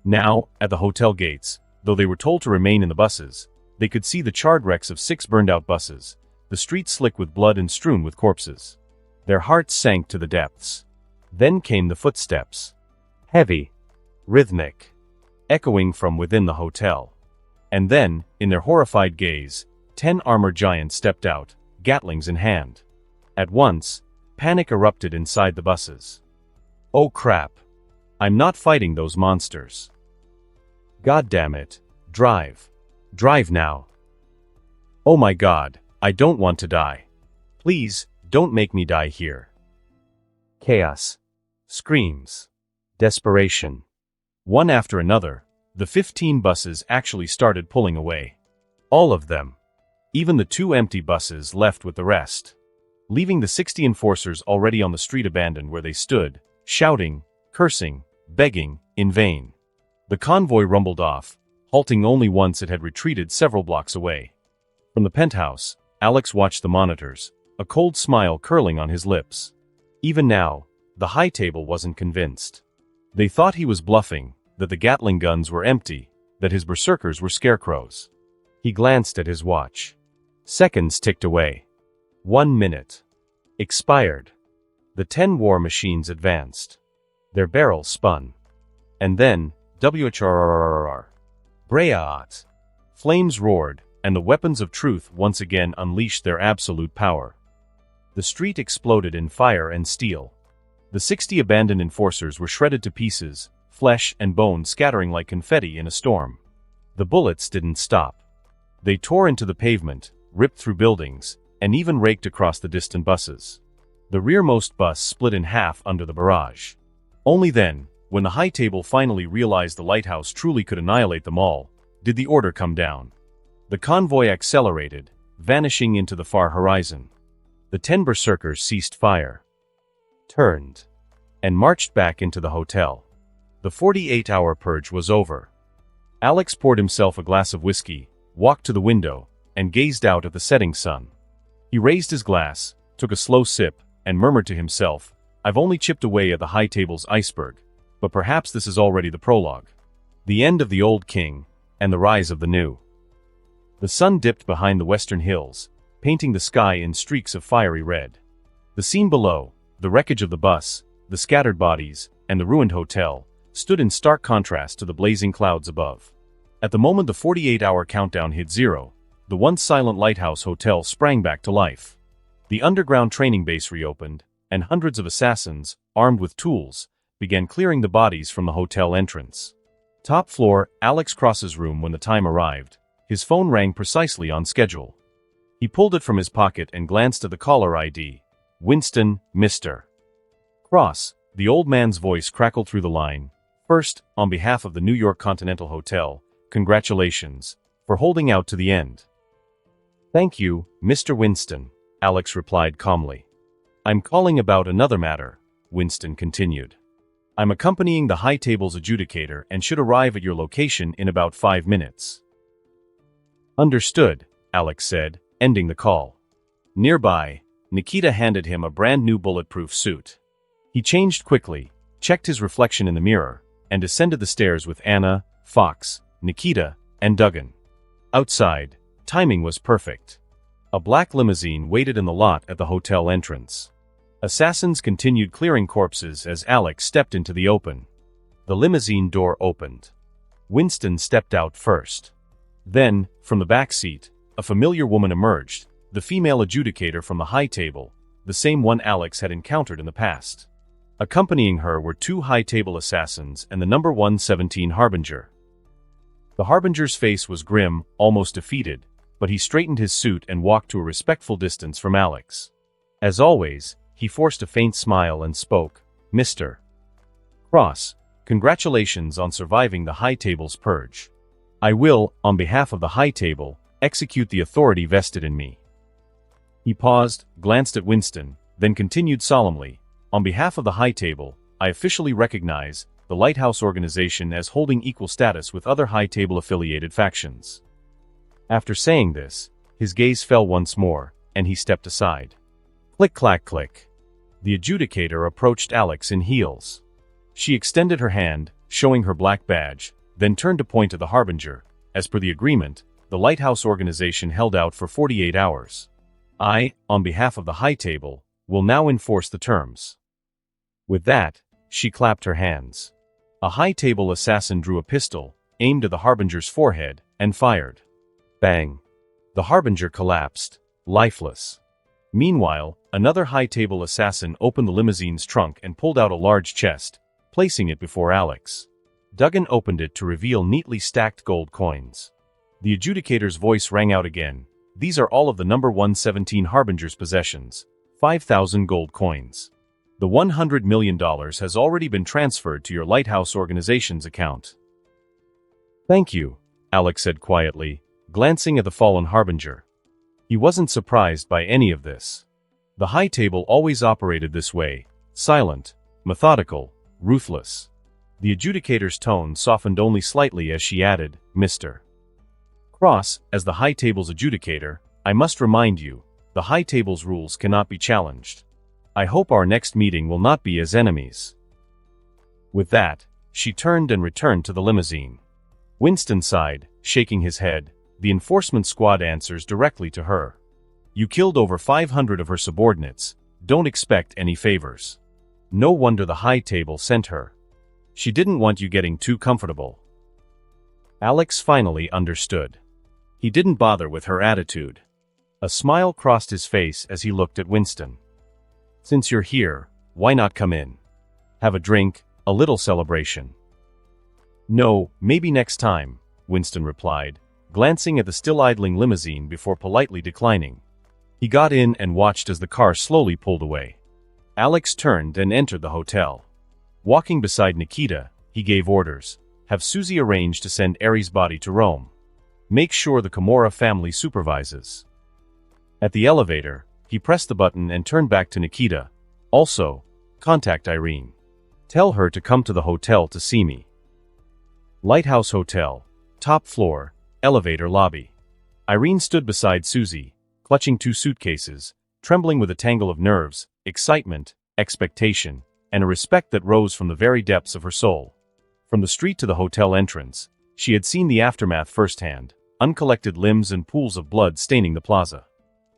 Now, at the hotel gates, though they were told to remain in the buses, they could see the charred wrecks of 6 burned-out buses, the streets slick with blood and strewn with corpses. Their hearts sank to the depths. Then came the footsteps. Heavy, rhythmic, echoing from within the hotel. And then, in their horrified gaze, 10 armored giants stepped out, Gatlings in hand. At once, panic erupted inside the buses. Oh crap! I'm not fighting those monsters. God damn it, drive. Drive now. Oh my God, I don't want to die. Please, don't make me die here. Chaos. Screams. Desperation. One after another, the 15 buses actually started pulling away. All of them. Even the 2 empty buses left with the rest. Leaving the 60 enforcers already on the street abandoned where they stood, shouting, cursing, begging, in vain. The convoy rumbled off, halting only once it had retreated several blocks away. From the penthouse, Alex watched the monitors, a cold smile curling on his lips. Even now, the high table wasn't convinced. They thought he was bluffing, that the Gatling guns were empty, that his berserkers were scarecrows. He glanced at his watch. Seconds ticked away. 1 minute. Expired. The 10 war machines advanced. Their barrels spun. And then, WHRRRR. Brayaat. Flames roared, and the weapons of truth once again unleashed their absolute power. The street exploded in fire and steel. The 60 abandoned enforcers were shredded to pieces, flesh and bone scattering like confetti in a storm. The bullets didn't stop. They tore into the pavement, ripped through buildings, and even raked across the distant buses. The rearmost bus split in half under the barrage. Only then, when the high table finally realized the lighthouse truly could annihilate them all, did the order come down. The convoy accelerated, vanishing into the far horizon. The 10 berserkers ceased fire, turned, and marched back into the hotel. The 48-hour purge was over. Alex poured himself a glass of whiskey, walked to the window, and gazed out at the setting sun. He raised his glass, took a slow sip, and murmured to himself, "I've only chipped away at the high table's iceberg, but perhaps this is already the prologue. The end of the old king, and the rise of the new." The sun dipped behind the western hills, painting the sky in streaks of fiery red. The scene below, the wreckage of the bus, the scattered bodies, and the ruined hotel, stood in stark contrast to the blazing clouds above. At the moment the 48-hour countdown hit zero, the once silent lighthouse hotel sprang back to life. The underground training base reopened, and hundreds of assassins, armed with tools, began clearing the bodies from the hotel entrance. Top floor, Alex Cross's room when the time arrived. His phone rang precisely on schedule. He pulled it from his pocket and glanced at the caller ID. Winston, Mr. Cross. The old man's voice crackled through the line. "First, on behalf of the New York Continental Hotel, congratulations, for holding out to the end." "Thank you, Mr. Winston," Alex replied calmly. "I'm calling about another matter," Winston continued. "I'm accompanying the high table's adjudicator and should arrive at your location in about 5 minutes." "Understood," Alex said, ending the call. Nearby, Nikita handed him a brand new bulletproof suit. He changed quickly, checked his reflection in the mirror, and descended the stairs with Anna, Fox, Nikita, and Duggan. Outside, timing was perfect. A black limousine waited in the lot at the hotel entrance. Assassins continued clearing corpses as Alex stepped into the open. The limousine door opened. Winston stepped out first. Then, from the back seat, a familiar woman emerged, the female adjudicator from the high table, the same one Alex had encountered in the past. Accompanying her were 2 high table assassins and the number 117 Harbinger. The Harbinger's face was grim, almost defeated, but he straightened his suit and walked to a respectful distance from Alex. As always, he forced a faint smile and spoke, "Mr. Cross, congratulations on surviving the high table's purge. I will, on behalf of the high table, execute the authority vested in me." He paused, glanced at Winston, then continued solemnly, "On behalf of the high table, I officially recognize the Lighthouse organization as holding equal status with other High Table-affiliated factions." After saying this, his gaze fell once more, and he stepped aside. Click-clack-click. The adjudicator approached Alex in heels. She extended her hand, showing her black badge, then turned to point to the Harbinger. As per the agreement, the Lighthouse organization held out for 48 hours. I, on behalf of the High Table, will now enforce the terms. With that, she clapped her hands. A High Table assassin drew a pistol, aimed at the Harbinger's forehead, and fired. Bang! The Harbinger collapsed, lifeless. Meanwhile, another High Table assassin opened the limousine's trunk and pulled out a large chest, placing it before Alex. Duggan opened it to reveal neatly stacked gold coins. The adjudicator's voice rang out again. "These are all of the number 117 Harbinger's possessions, 5,000 gold coins. The $100 million has already been transferred to your Lighthouse organization's account." "Thank you," Alex said quietly, glancing at the fallen Harbinger. He wasn't surprised by any of this. The High Table always operated this way, silent, methodical, ruthless. The adjudicator's tone softened only slightly as she added, "Mr. Cross, as the High Table's adjudicator, I must remind you, the High Table's rules cannot be challenged. I hope our next meeting will not be as enemies." With that, she turned and returned to the limousine. Winston sighed, shaking his head. The enforcement squad answers directly to her. You killed over 500 of her subordinates. Don't expect any favors. No wonder the High Table sent her. She didn't want you getting too comfortable. Alex finally understood. He didn't bother with her attitude. A smile crossed his face as he looked at Winston. "Since you're here, why not come in? Have a drink, a little celebration." "No, maybe next time," Winston replied, glancing at the still idling limousine before politely declining. He got in and watched as the car slowly pulled away. Alex turned and entered the hotel. Walking beside Nikita, he gave orders. "Have Susie arrange to send Aries' body to Rome. Make sure the Camorra family supervises." At the elevator, he pressed the button and turned back to Nikita. "Also, contact Irene. Tell her to come to the hotel to see me." Lighthouse Hotel, top floor, elevator lobby. Irene stood beside Susie, clutching two suitcases, trembling with a tangle of nerves, excitement, expectation, and a respect that rose from the very depths of her soul. From the street to the hotel entrance, she had seen the aftermath firsthand, uncollected limbs and pools of blood staining the plaza.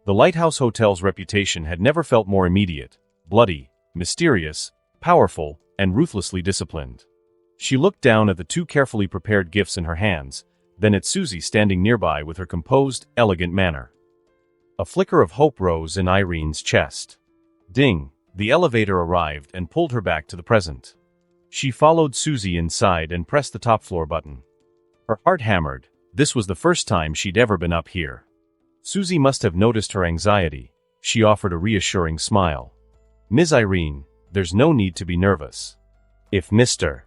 The Lighthouse Hotel's reputation had never felt more immediate, bloody, mysterious, powerful, and ruthlessly disciplined. She looked down at the two carefully prepared gifts in her hands, then at Susie standing nearby with her composed, elegant manner. A flicker of hope rose in Irene's chest. Ding! The elevator arrived and pulled her back to the present. She followed Susie inside and pressed the top floor button. Her heart hammered. This was the first time she'd ever been up here. Susie must have noticed her anxiety. She offered a reassuring smile. "Ms. Irene, there's no need to be nervous. If Mr.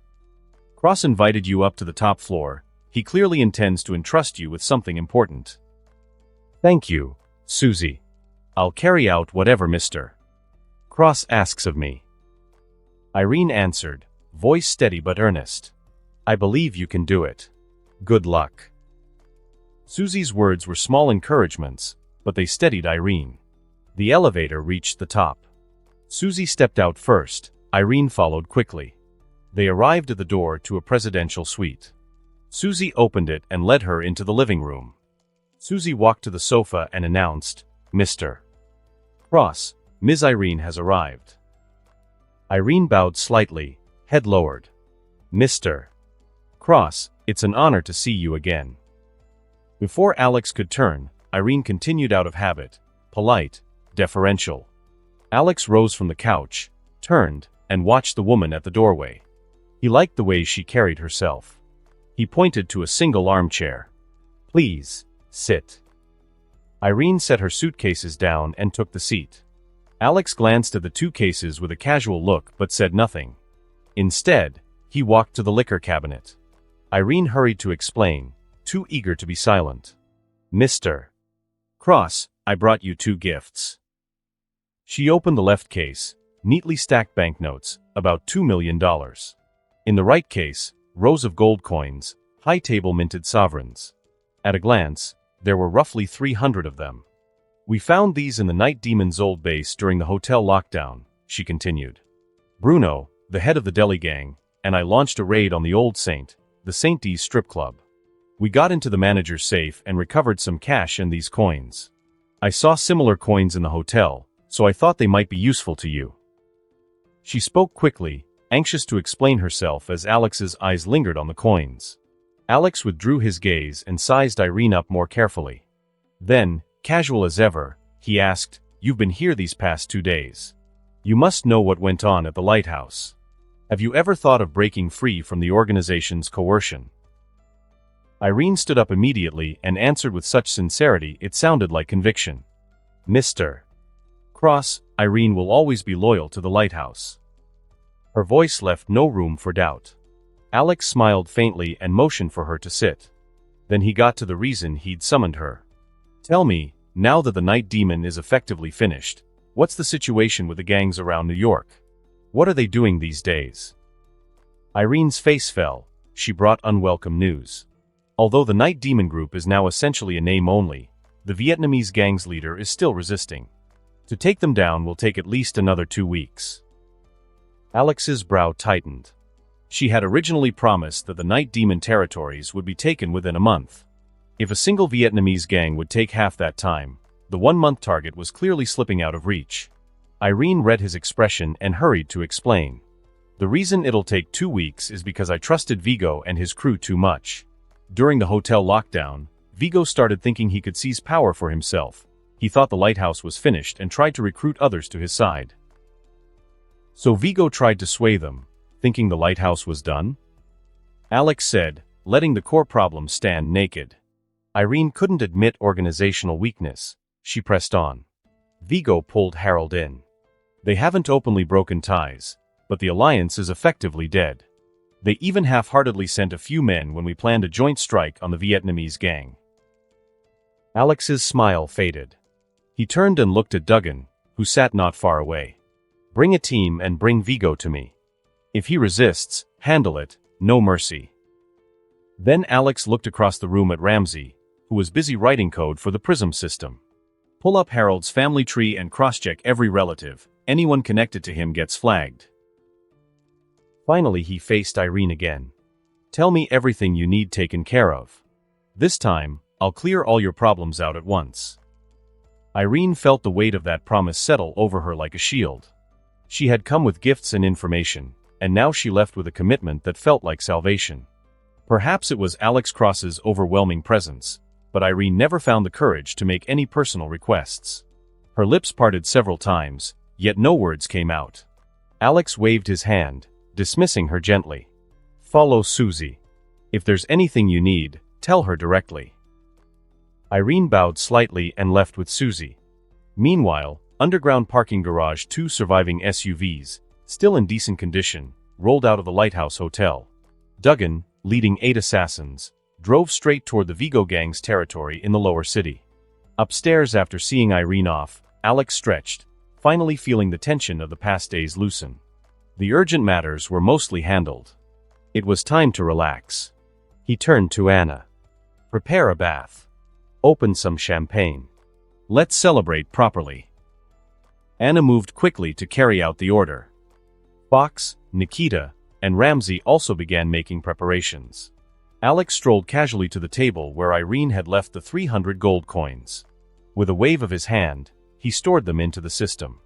Cross invited you up to the top floor, he clearly intends to entrust you with something important." "Thank you, Susie. I'll carry out whatever Mr. Cross asks of me." Irene answered, voice steady but earnest. "I believe you can do it. Good luck." Susie's words were small encouragements, but they steadied Irene. The elevator reached the top. Susie stepped out first, Irene followed quickly. They arrived at the door to a presidential suite. Susie opened it and led her into the living room. Susie walked to the sofa and announced, "Mr. Cross, Ms. Irene has arrived." Irene bowed slightly, head lowered. "Mr. Cross, it's an honor to see you again." Before Alex could turn, Irene continued out of habit, polite, deferential. Alex rose from the couch, turned, and watched the woman at the doorway. He liked the way she carried herself. He pointed to a single armchair. "Please, sit." Irene set her suitcases down and took the seat. Alex glanced at the two cases with a casual look but said nothing. Instead, he walked to the liquor cabinet. Irene hurried to explain, too eager to be silent. "Mr. Cross, I brought you two gifts." She opened the left case. neatly stacked banknotes, about $2 million. In the right case, rows of gold coins, high table minted sovereigns. At a glance, there were roughly 300 of them. We found these in the Night Demon's old base during the hotel lockdown, she continued. Bruno, the head of the deli gang, and I launched a raid on the Old Saint, the St. D's strip club. We got into the manager's safe and recovered some cash and these coins. I saw similar coins in the hotel, so I thought they might be useful to you. She spoke quickly, anxious to explain herself as Alex's eyes lingered on the coins. Alex withdrew his gaze and sized Irene up more carefully. Then, casual as ever, he asked, "You've been here these past 2 days. You must know what went on at the lighthouse. Have you ever thought of breaking free from the organization's coercion?" Irene stood up immediately and answered with such sincerity it sounded like conviction. "Mr. Cross, Irene will always be loyal to the lighthouse." Her voice left no room for doubt. Alex smiled faintly and motioned for her to sit. Then he got to the reason he'd summoned her. "Tell me, now that the Night Demon is effectively finished, what's the situation with the gangs around New York? What are they doing these days?" Irene's face fell. She brought unwelcome news. Although the Night Demon Group is now essentially a name only, the Vietnamese gang's leader is still resisting. To take them down will take at least another 2 weeks. Alex's brow tightened. She had originally promised that the Night Demon territories would be taken within a month. If a single Vietnamese gang would take half that time, the 1-month target was clearly slipping out of reach. Irene read his expression and hurried to explain. "The reason it'll take 2 weeks is because I trusted Vigo and his crew too much. During the hotel lockdown, Vigo started thinking he could seize power for himself. He thought the lighthouse was finished and tried to recruit others to his side. So Vigo tried to sway them, thinking the lighthouse was done?" Alex said, letting the core problem stand naked. Irene couldn't admit organizational weakness. She pressed on. "Vigo pulled Harold in. They haven't openly broken ties, but the alliance is effectively dead. They even half-heartedly sent a few men when we planned a joint strike on the Vietnamese gang." Alex's smile faded. He turned and looked at Duggan, who sat not far away. "Bring a team and bring Vigo to me. If he resists, handle it, no mercy." Then Alex looked across the room at Ramsey, who was busy writing code for the Prism system. "Pull up Harold's family tree and cross-check every relative. Anyone connected to him gets flagged." Finally he faced Irene again. "Tell me everything you need taken care of. This time, I'll clear all your problems out at once." Irene felt the weight of that promise settle over her like a shield. She had come with gifts and information, and now she left with a commitment that felt like salvation. Perhaps it was Alex Cross's overwhelming presence, but Irene never found the courage to make any personal requests. Her lips parted several times, yet no words came out. Alex waved his hand, dismissing her gently. "Follow Susie. If there's anything you need, tell her directly." Irene bowed slightly and left with Susie. Meanwhile, underground parking garage 2 surviving SUVs, still in decent condition, rolled out of the Lighthouse Hotel. Duggan, leading 8 assassins, drove straight toward the Vigo gang's territory in the lower city. Upstairs after seeing Irene off, Alex stretched, finally feeling the tension of the past days loosen. The urgent matters were mostly handled. It was time to relax. He turned to Anna. "Prepare a bath. Open some champagne. Let's celebrate properly." Anna moved quickly to carry out the order. Fox, Nikita, and Ramsey also began making preparations. Alex strolled casually to the table where Irene had left the 300 gold coins. With a wave of his hand, he stored them into the system.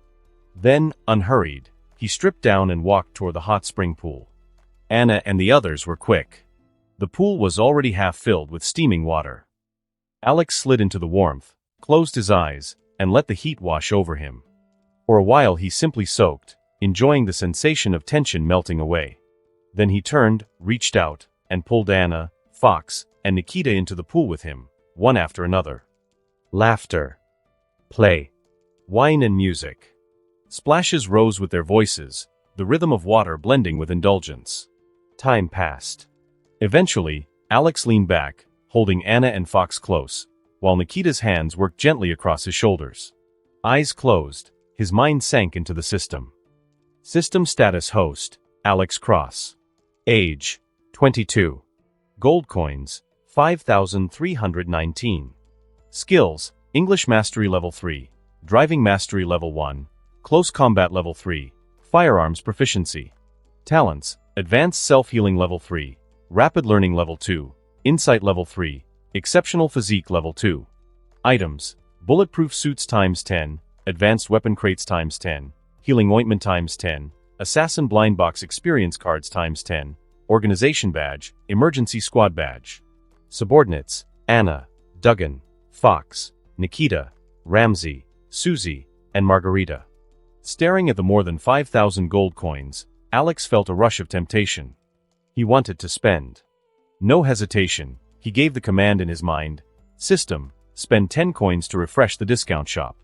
Then, unhurried, he stripped down and walked toward the hot spring pool. Anna and the others were quick. The pool was already half filled with steaming water. Alex slid into the warmth, closed his eyes, and let the heat wash over him. For a while he simply soaked, enjoying the sensation of tension melting away. Then he turned, reached out, and pulled Anna, Fox, and Nikita into the pool with him, one after another. Laughter. Play. Wine and music. Splashes rose with their voices, the rhythm of water blending with indulgence. Time passed. Eventually, Alex leaned back, holding Anna and Fox close, while Nikita's hands worked gently across his shoulders. Eyes closed, his mind sank into the system. System status host, Alex Cross. Age, 22. Gold coins, 5,319. Skills, English Mastery Level 3, Driving Mastery Level 1, Close Combat Level 3, Firearms Proficiency. Talents, Advanced Self-Healing Level 3, Rapid Learning Level 2, Insight Level 3, Exceptional Physique Level 2. Items, Bulletproof Suits times 10, Advanced Weapon Crates times 10, Healing Ointment times 10, Assassin Blind Box Experience Cards times 10, Organization Badge, Emergency Squad Badge. Subordinates, Anna, Duggan, Fox, Nikita, Ramsey, Susie, and Margarita. Staring at the more than 5,000 gold coins, Alex felt a rush of temptation. He wanted to spend. No hesitation, he gave the command in his mind, "System, spend 10 coins to refresh the discount shop."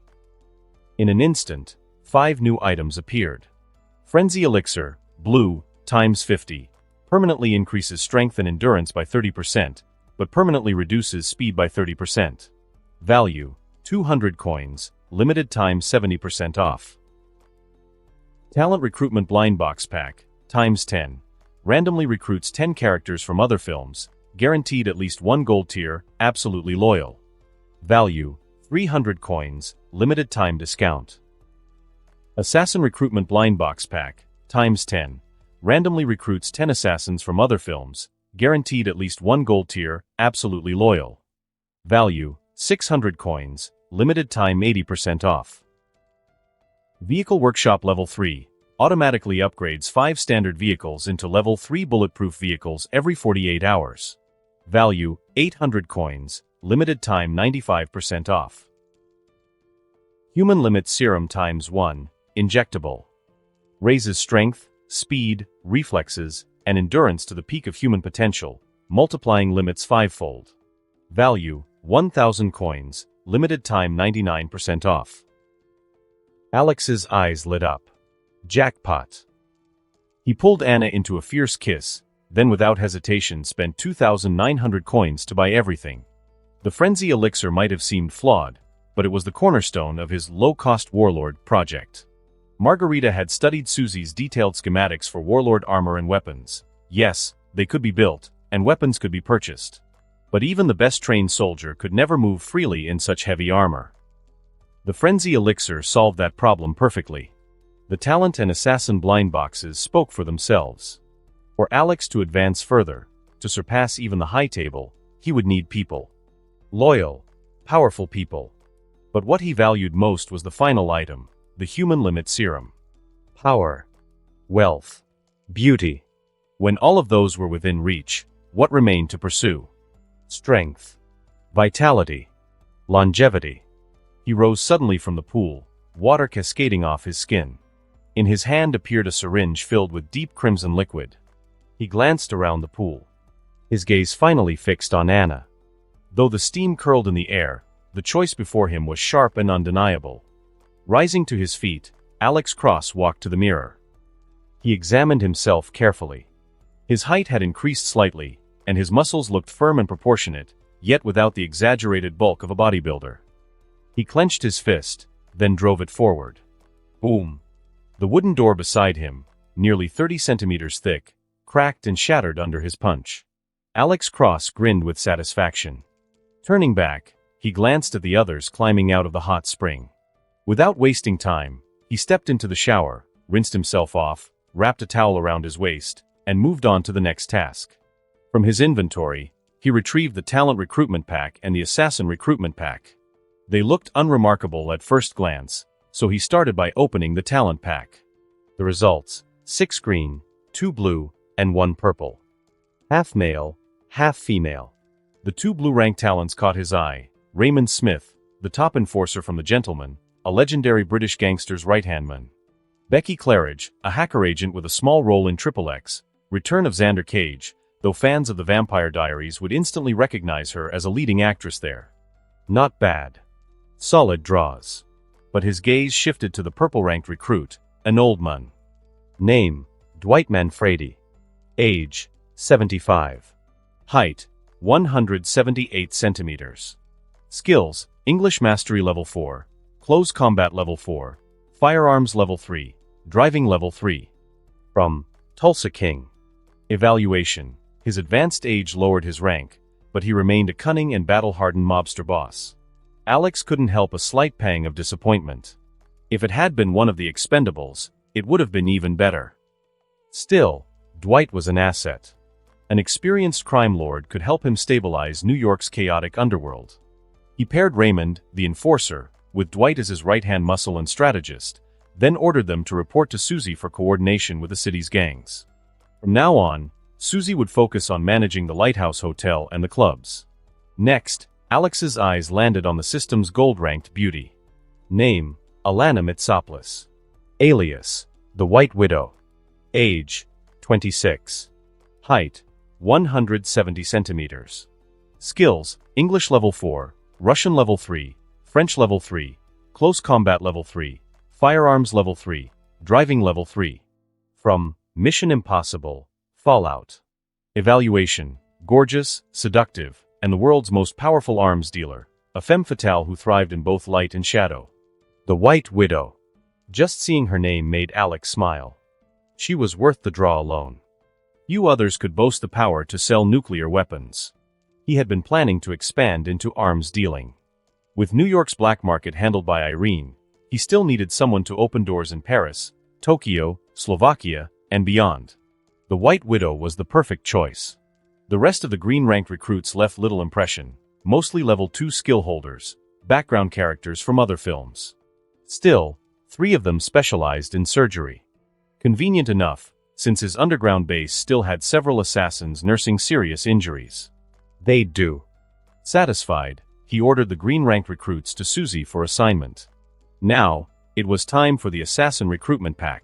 In an instant, 5 new items appeared. Frenzy Elixir, blue, times 50. Permanently increases strength and endurance by 30%, but permanently reduces speed by 30%. Value, 200 coins, limited time 70% off. Talent Recruitment Blind Box Pack, times 10. Randomly recruits 10 characters from other films, guaranteed at least 1 gold tier, absolutely loyal. Value, 300 coins, limited time discount. Assassin Recruitment Blind Box Pack, times 10. Randomly recruits 10 assassins from other films, guaranteed at least 1 gold tier, absolutely loyal. Value, 600 coins, limited time 80% off. Vehicle Workshop Level 3, automatically upgrades 5 standard vehicles into Level 3 bulletproof vehicles every 48 hours. Value, 800 coins, limited time 95% off. Human Limit Serum times 1, injectable. Raises strength, speed, reflexes, and endurance to the peak of human potential, multiplying limits 5-fold. Value, 1,000 coins, limited time 99% off. Alex's eyes lit up. Jackpot. He pulled Anna into a fierce kiss, then without hesitation spent 2,900 coins to buy everything. The Frenzy Elixir might have seemed flawed, but it was the cornerstone of his low-cost Warlord project. Margarita had studied Susie's detailed schematics for Warlord armor and weapons. Yes, they could be built, and weapons could be purchased. But even the best-trained soldier could never move freely in such heavy armor. The Frenzy Elixir solved that problem perfectly. The talent and assassin blind boxes spoke for themselves. For Alex to advance further, to surpass even the high table, he would need people. Loyal, powerful people. But what he valued most was the final item, the Human Limit Serum. Power, wealth, beauty. When all of those were within reach, what remained to pursue? Strength, vitality, longevity. He rose suddenly from the pool, water cascading off his skin. In his hand appeared a syringe filled with deep crimson liquid. He glanced around the pool. His gaze finally fixed on Anna. Though the steam curled in the air, the choice before him was sharp and undeniable. Rising to his feet, Alex Cross walked to the mirror. He examined himself carefully. His height had increased slightly, and his muscles looked firm and proportionate, yet without the exaggerated bulk of a bodybuilder. He clenched his fist, then drove it forward. Boom! The wooden door beside him, nearly 30 centimeters thick, cracked and shattered under his punch. Alex Cross grinned with satisfaction. Turning back, he glanced at the others climbing out of the hot spring. Without wasting time, he stepped into the shower, rinsed himself off, wrapped a towel around his waist, and moved on to the next task. From his inventory, he retrieved the Talent Recruitment Pack and the Assassin Recruitment Pack. They looked unremarkable at first glance, so he started by opening the Talent Pack. The results: 6 green, 2 blue, and 1 purple. Half male, half female. The 2 blue-rank talents caught his eye: Raymond Smith, the top enforcer from The Gentleman, a legendary British gangster's right-hand man. Becky Claridge, a hacker agent with a small role in XXX, Return of Xander Cage, though fans of The Vampire Diaries would instantly recognize her as a leading actress there. Not bad. Solid draws. But his gaze shifted to the purple-ranked recruit, an old man. Name: Dwight Manfredi. Age: 75. Height: 178 centimeters. Skills: English Mastery Level 4, Close Combat Level 4, Firearms Level 3, Driving Level 3. From Tulsa King. Evaluation. His advanced age lowered his rank, but he remained a cunning and battle-hardened mobster boss. Alex couldn't help a slight pang of disappointment. If it had been one of the Expendables, it would have been even better. Still, Dwight was an asset. An experienced crime lord could help him stabilize New York's chaotic underworld. He paired Raymond, the enforcer, with Dwight as his right-hand muscle and strategist, then ordered them to report to Susie for coordination with the city's gangs. From now on, Susie would focus on managing the Lighthouse Hotel and the clubs. Next, Alex's eyes landed on the system's gold-ranked beauty. Name: Alana Mitsopoulos. Alias: The White Widow. Age: 26. Height: 170 centimeters. Skills: English Level 4, Russian Level 3, French Level 3, Close Combat Level 3, Firearms Level 3, Driving Level 3. From Mission Impossible, Fallout. Evaluation: gorgeous, seductive, and the world's most powerful arms dealer, a femme fatale who thrived in both light and shadow. The White Widow. Just seeing her name made Alex smile. She was worth the draw alone. Few others could boast the power to sell nuclear weapons. He had been planning to expand into arms dealing. With New York's black market handled by Irene, he still needed someone to open doors in Paris, Tokyo, Slovakia, and beyond. The White Widow was the perfect choice. The rest of the green-ranked recruits left little impression, mostly Level 2 skill holders, background characters from other films. Still, 3 of them specialized in surgery. Convenient enough, since his underground base still had several assassins nursing serious injuries. They'd do. Satisfied, he ordered the green-ranked recruits to Susie for assignment. Now, it was time for the assassin recruitment pack.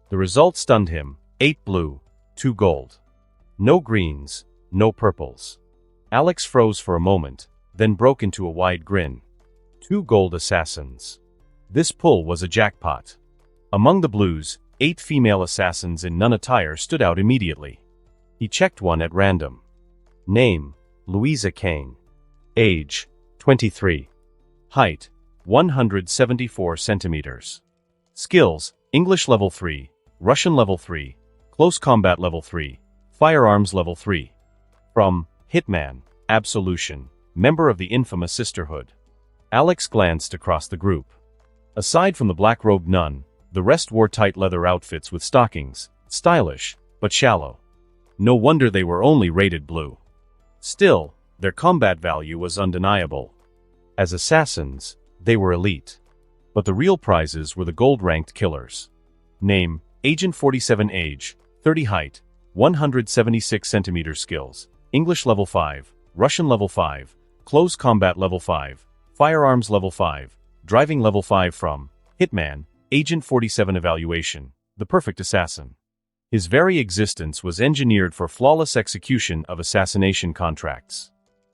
The result stunned him: 8 blue, 2 gold. No greens, no purples. Alex froze for a moment, then broke into a wide grin. 2 gold assassins. This pull was a jackpot. Among the blues, 8 female assassins in nun attire stood out immediately. He checked one at random. Name: Louisa Kane. Age: 23. Height: 174 centimeters. Skills: English Level 3, Russian Level 3, Close Combat Level 3, Firearms Level 3. From Hitman, Absolution, member of the infamous Sisterhood. Alex glanced across the group. Aside from the black-robed nun, the rest wore tight leather outfits with stockings, stylish, but shallow. No wonder they were only rated blue. Still, their combat value was undeniable. As assassins, they were elite. But the real prizes were the gold-ranked killers. Name: Agent 47. Age: 30. Height: 176 centimeters. Skills: English Level 5, Russian Level 5, Close Combat Level 5, Firearms Level 5, Driving Level 5. From Hitman, Agent 47. Evaluation: the perfect assassin. His very existence was engineered for flawless execution of assassination contracts.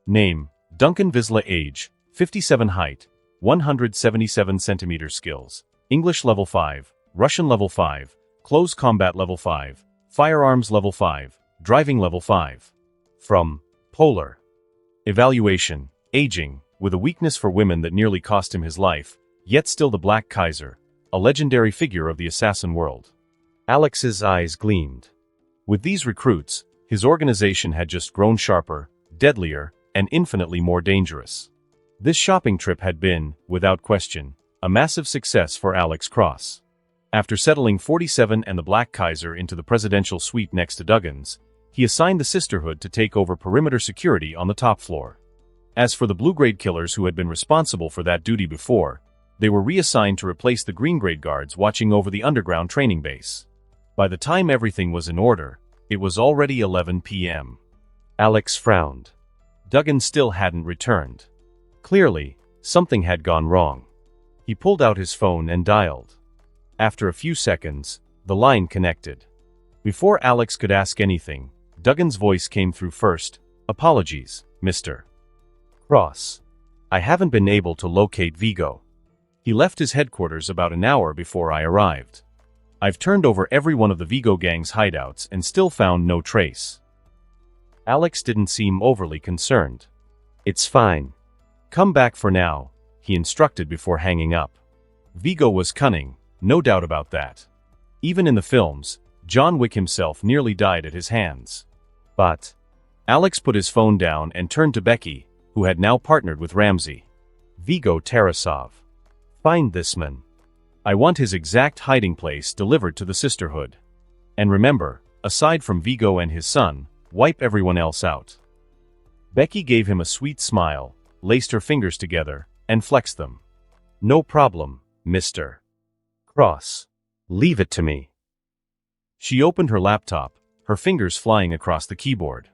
Name: Duncan Vizsla. Age: 57. Height: 177 centimeters. Skills: English Level 5, Russian Level 5, Close Combat Level 5, Firearms Level 5, Driving Level 5. From Polar. Evaluation: aging, with a weakness for women that nearly cost him his life, yet still the Black Kaiser, a legendary figure of the assassin world. Alex's eyes gleamed. With these recruits, his organization had just grown sharper, deadlier, and infinitely more dangerous. This shopping trip had been, without question, a massive success for Alex Cross. After settling 47 and the Black Kaiser into the presidential suite next to Duggan's, he assigned the Sisterhood to take over perimeter security on the top floor. As for the blue-grade killers who had been responsible for that duty before, they were reassigned to replace the green-grade guards watching over the underground training base. By the time everything was in order, it was already 11 p.m. Alex frowned. Duggan still hadn't returned. Clearly, something had gone wrong. He pulled out his phone and dialed. After a few seconds, the line connected. Before Alex could ask anything, Duggan's voice came through first. "Apologies, Mr. Cross. I haven't been able to locate Vigo. He left his headquarters about an hour before I arrived. I've turned over every one of the Vigo gang's hideouts and still found no trace." Alex didn't seem overly concerned. "It's fine. Come back for now," he instructed before hanging up. Vigo was cunning, no doubt about that. Even in the films, John Wick himself nearly died at his hands. But Alex put his phone down and turned to Becky, who had now partnered with Ramsey. Vigo Tarasov. Find this man. I want his exact hiding place delivered to the sisterhood. And remember, aside from Vigo and his son, wipe everyone else out. Becky gave him a sweet smile, laced her fingers together, and flexed them. No problem, Mr. Cross. Leave it to me. She opened her laptop, her fingers flying across the keyboard.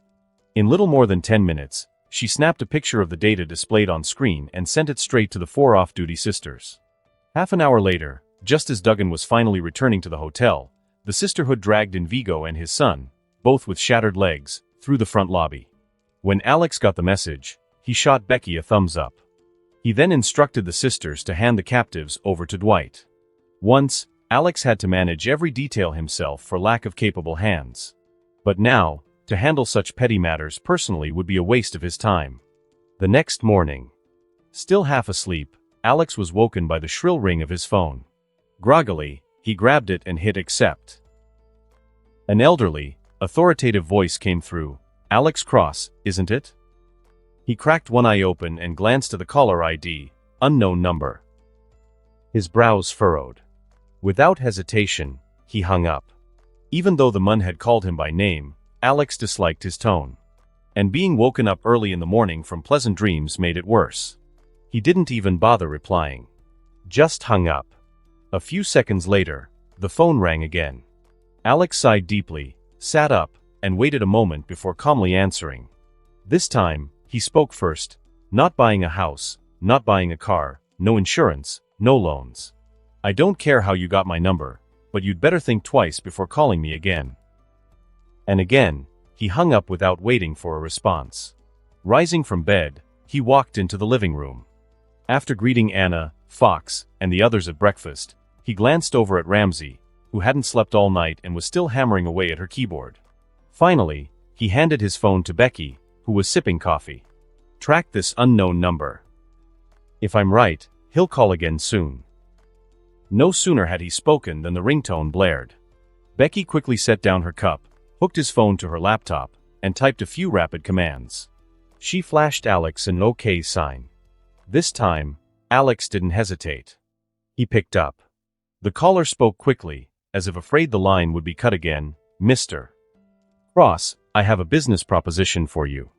In little more than 10 minutes, she snapped a picture of the data displayed on screen and sent it straight to the 4 off-duty sisters. Half an hour later, just as Duggan was finally returning to the hotel, the sisterhood dragged in Vigo and his son, both with shattered legs, through the front lobby. When Alex got the message, he shot Becky a thumbs up. He then instructed the sisters to hand the captives over to Dwight. Once, Alex had to manage every detail himself for lack of capable hands. But now, to handle such petty matters personally would be a waste of his time. The next morning, still half asleep, Alex was woken by the shrill ring of his phone. Groggily, he grabbed it and hit accept. An elderly, authoritative voice came through. Alex Cross, isn't it? He cracked one eye open and glanced at the caller ID, unknown number. His brows furrowed. Without hesitation, he hung up. Even though the man had called him by name, Alex disliked his tone. And being woken up early in the morning from pleasant dreams made it worse. He didn't even bother replying. Just hung up. A few seconds later, the phone rang again. Alex sighed deeply, sat up, and waited a moment before calmly answering. This time, he spoke first. Not buying a house, not buying a car, no insurance, no loans. I don't care how you got my number, but you'd better think twice before calling me again. And again, he hung up without waiting for a response. Rising from bed, he walked into the living room. After greeting Anna, Fox, and the others at breakfast, he glanced over at Ramsey, who hadn't slept all night and was still hammering away at her keyboard. Finally, he handed his phone to Becky, who was sipping coffee. Track this unknown number. If I'm right, he'll call again soon. No sooner had he spoken than the ringtone blared. Becky quickly set down her cup, hooked his phone to her laptop, and typed a few rapid commands. She flashed Alex an OK sign. This time, Alex didn't hesitate. He picked up. The caller spoke quickly, as if afraid the line would be cut again. Mr. Cross, I have a business proposition for you.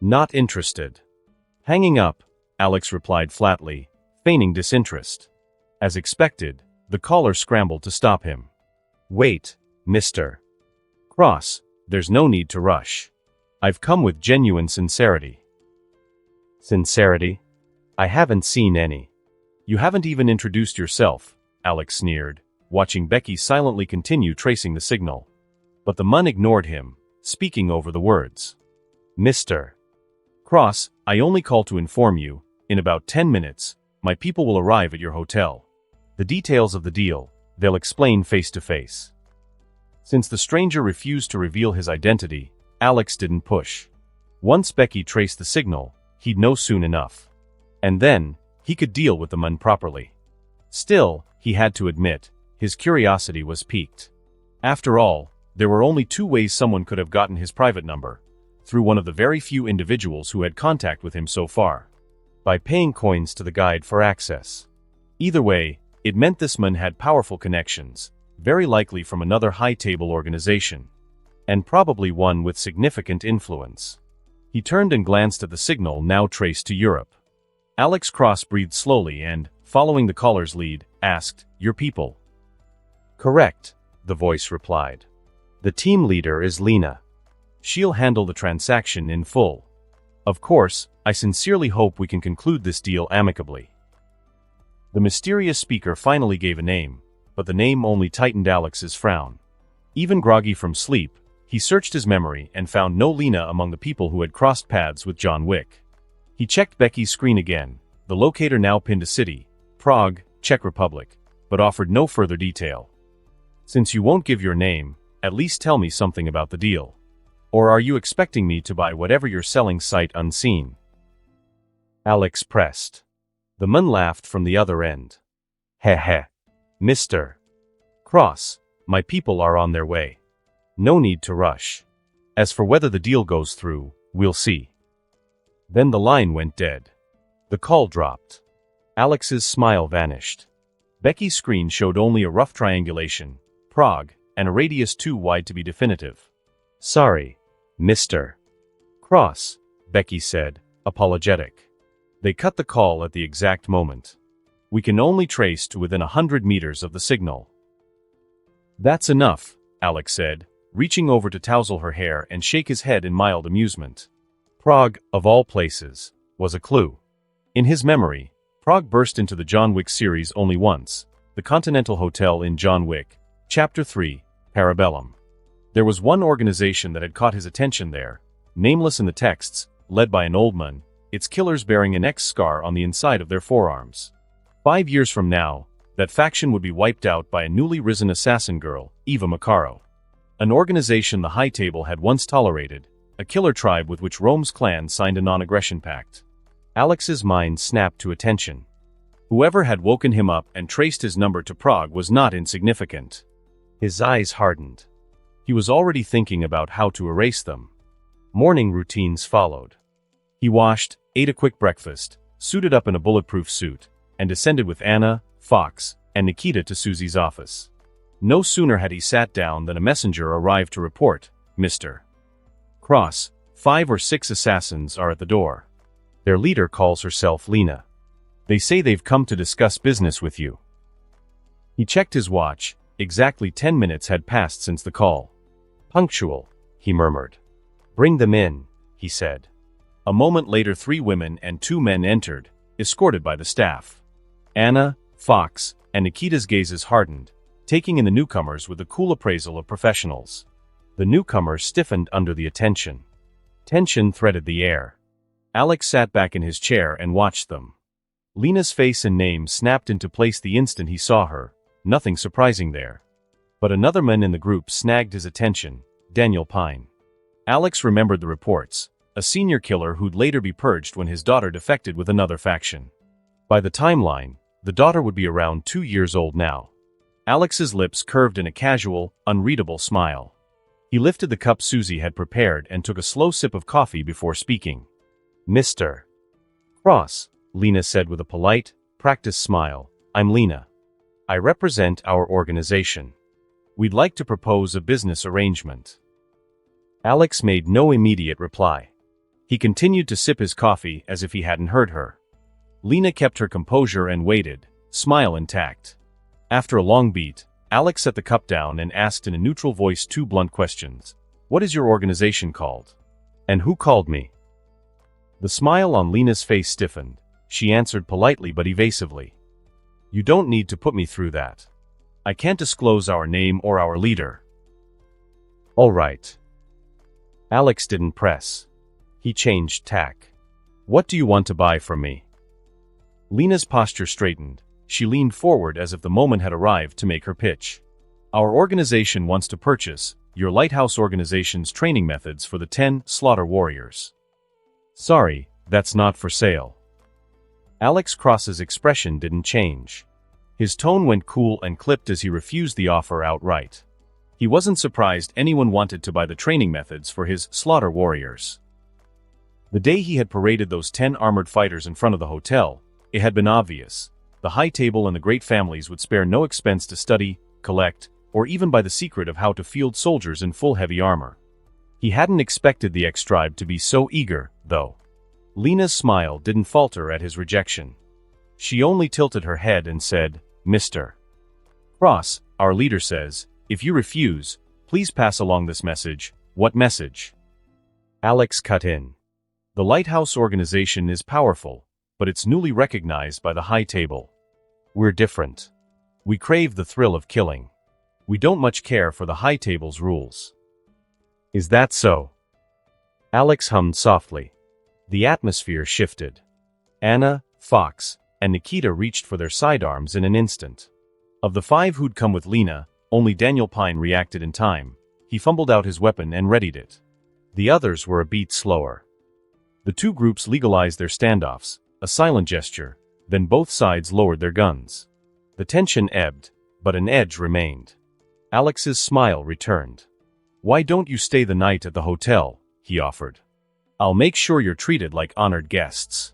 Not interested. Hanging up, Alex replied flatly, feigning disinterest. As expected, the caller scrambled to stop him. Wait, Mr. Cross, there's no need to rush. I've come with genuine sincerity. Sincerity? I haven't seen any. You haven't even introduced yourself, Alex sneered, watching Becky silently continue tracing the signal. But the man ignored him, speaking over the words. Mr. Cross, I only call to inform you, in about 10 minutes, my people will arrive at your hotel. The details of the deal, they'll explain face to face. Since the stranger refused to reveal his identity, Alex didn't push. Once Becky traced the signal, he'd know soon enough. And then, he could deal with the man properly. Still, he had to admit, his curiosity was piqued. After all, there were only 2 ways someone could have gotten his private number: through one of the very few individuals who had contact with him so far, by paying coins to the guide for access. Either way, it meant this man had powerful connections, very likely from another high-table organization, and probably one with significant influence. He turned and glanced at the signal now traced to Europe. Alex Cross breathed slowly and, following the caller's lead, asked, Your people? Correct, the voice replied. The team leader is Lena. She'll handle the transaction in full. Of course, I sincerely hope we can conclude this deal amicably. The mysterious speaker finally gave a name, but the name only tightened Alex's frown. Even groggy from sleep, he searched his memory and found no Lena among the people who had crossed paths with John Wick. He checked Becky's screen again, the locator now pinned a city, Prague, Czech Republic, but offered no further detail. Since you won't give your name, at least tell me something about the deal. Or are you expecting me to buy whatever you're selling sight unseen? Alex pressed. The man laughed from the other end. Heh heh. Mr. Cross, my people are on their way. No need to rush. As for whether the deal goes through, we'll see. Then the line went dead. The call dropped. Alex's smile vanished. Becky's screen showed only a rough triangulation, Prague, and a radius too wide to be definitive. Sorry, Mr. Cross, Becky said, apologetic. They cut the call at the exact moment. We can only trace to within 100 meters of the signal. That's enough, Alex said, reaching over to tousle her hair and shake his head in mild amusement. Prague, of all places, was a clue. In his memory, Prague burst into the John Wick series only once, the Continental Hotel in John Wick, Chapter 3, Parabellum. There was one organization that had caught his attention there, nameless in the texts, led by an old man, its killers bearing an X scar on the inside of their forearms. 5 years from now, that faction would be wiped out by a newly risen assassin girl, Eva Macaro. An organization the High Table had once tolerated, a killer tribe with which Rome's clan signed a non-aggression pact. Alex's mind snapped to attention. Whoever had woken him up and traced his number to Prague was not insignificant. His eyes hardened. He was already thinking about how to erase them. Morning routines followed. He washed, ate a quick breakfast, suited up in a bulletproof suit, and descended with Anna, Fox, and Nikita to Susie's office. No sooner had he sat down than a messenger arrived to report, Mr. Cross, 5 or 6 assassins are at the door. Their leader calls herself Lena. They say they've come to discuss business with you. He checked his watch. Exactly 10 minutes had passed since the call. Punctual, he murmured. Bring them in, he said. A moment later 3 women and 2 men entered, escorted by the staff. Anna, Fox, and Nikita's gazes hardened, taking in the newcomers with the cool appraisal of professionals. The newcomers stiffened under the attention. Tension threaded the air. Alex sat back in his chair and watched them. Lena's face and name snapped into place the instant he saw her, nothing surprising there. But another man in the group snagged his attention, Daniel Pine. Alex remembered the reports, a senior killer who'd later be purged when his daughter defected with another faction. By the timeline, the daughter would be around 2 years old now. Alex's lips curved in a casual, unreadable smile. He lifted the cup Susie had prepared and took a slow sip of coffee before speaking. Mr. Cross, Lena said with a polite, practiced smile, I'm Lena. I represent our organization. We'd like to propose a business arrangement. Alex made no immediate reply. He continued to sip his coffee as if he hadn't heard her. Lena kept her composure and waited, smile intact. After a long beat, Alex set the cup down and asked in a neutral voice 2 blunt questions. What is your organization called? And who called me? The smile on Lena's face stiffened. She answered politely but evasively. You don't need to put me through that. I can't disclose our name or our leader. All right. Alex didn't press. He changed tack. What do you want to buy from me? Lena's posture straightened. She leaned forward as if the moment had arrived to make her pitch. Our organization wants to purchase your Lighthouse organization's training methods for the 10 slaughter warriors. Sorry, that's not for sale. Alex Cross's expression didn't change. His tone went cool and clipped as he refused the offer outright. He wasn't surprised anyone wanted to buy the training methods for his slaughter warriors. The day he had paraded those 10 armored fighters in front of the hotel, it had been obvious. The High Table and the great families would spare no expense to study, collect, or even buy the secret of how to field soldiers in full heavy armor. He hadn't expected the X-Tribe to be so eager, though. Lena's smile didn't falter at his rejection. She only tilted her head and said, Mr. Cross, our leader says, if you refuse, please pass along this message. What message? Alex cut in. The Lighthouse organization is powerful, but it's newly recognized by the High Table. We're different. We crave the thrill of killing. We don't much care for the High Table's rules. Is that so? Alex hummed softly. The atmosphere shifted. Anna, Fox, and Nikita reached for their sidearms in an instant. Of the 5 who'd come with Lena, only Daniel Pine reacted in time. He fumbled out his weapon and readied it. The others were a beat slower. The 2 groups legalized their standoffs, a silent gesture, then both sides lowered their guns. The tension ebbed, but an edge remained. Alex's smile returned. "Why don't you stay the night at the hotel?" he offered. "I'll make sure you're treated like honored guests.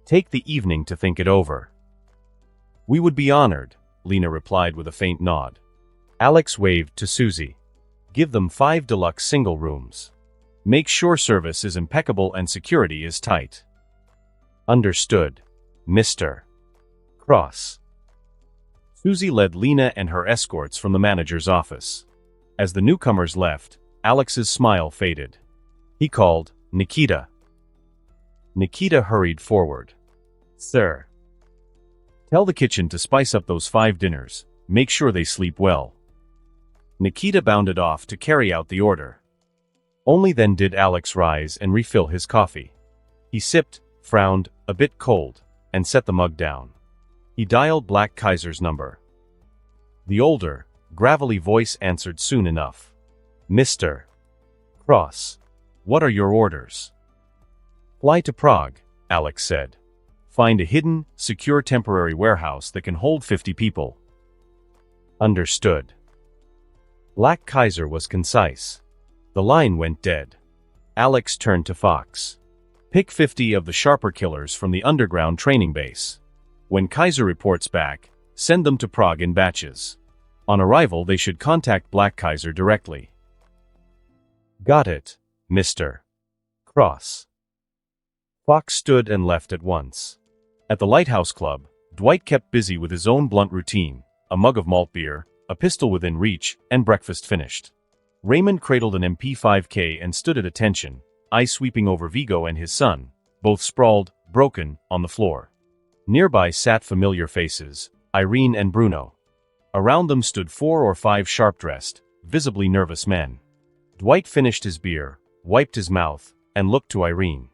Take the evening to think it over." "We would be honored," Lena replied with a faint nod. Alex waved to Susie. "Give them 5 deluxe single rooms. Make sure service is impeccable and security is tight." "Understood, Mr. Cross." Susie led Lena and her escorts from the manager's office. As the newcomers left, Alex's smile faded. He called Nikita. Nikita hurried forward. "Sir, tell the kitchen to spice up those 5 dinners. Make sure they sleep well." Nikita bounded off to carry out the order. Only then did Alex rise and refill his coffee. He sipped, frowned, a bit cold, and set the mug down. He dialed Black Kaiser's number. The older, gravelly voice answered soon enough. "Mr. Cross, what are your orders?" "Fly to Prague," Alex said. "Find a hidden, secure temporary warehouse that can hold 50 people." "Understood." Black Kaiser was concise. The line went dead. Alex turned to Fox. "Pick 50 of the sharper killers from the underground training base. When Kaiser reports back, send them to Prague in batches. On arrival, they should contact Black Kaiser directly." "Got it, Mr. Cross." Fox stood and left at once. At the Lighthouse Club, Dwight kept busy with his own blunt routine, a mug of malt beer, a pistol within reach, and breakfast finished. Raymond cradled an MP5K and stood at attention, eyes sweeping over Vigo and his son, both sprawled, broken, on the floor. Nearby sat familiar faces, Irene and Bruno. Around them stood 4 or 5 sharp-dressed, visibly nervous men. Dwight finished his beer, wiped his mouth, and looked to Irene.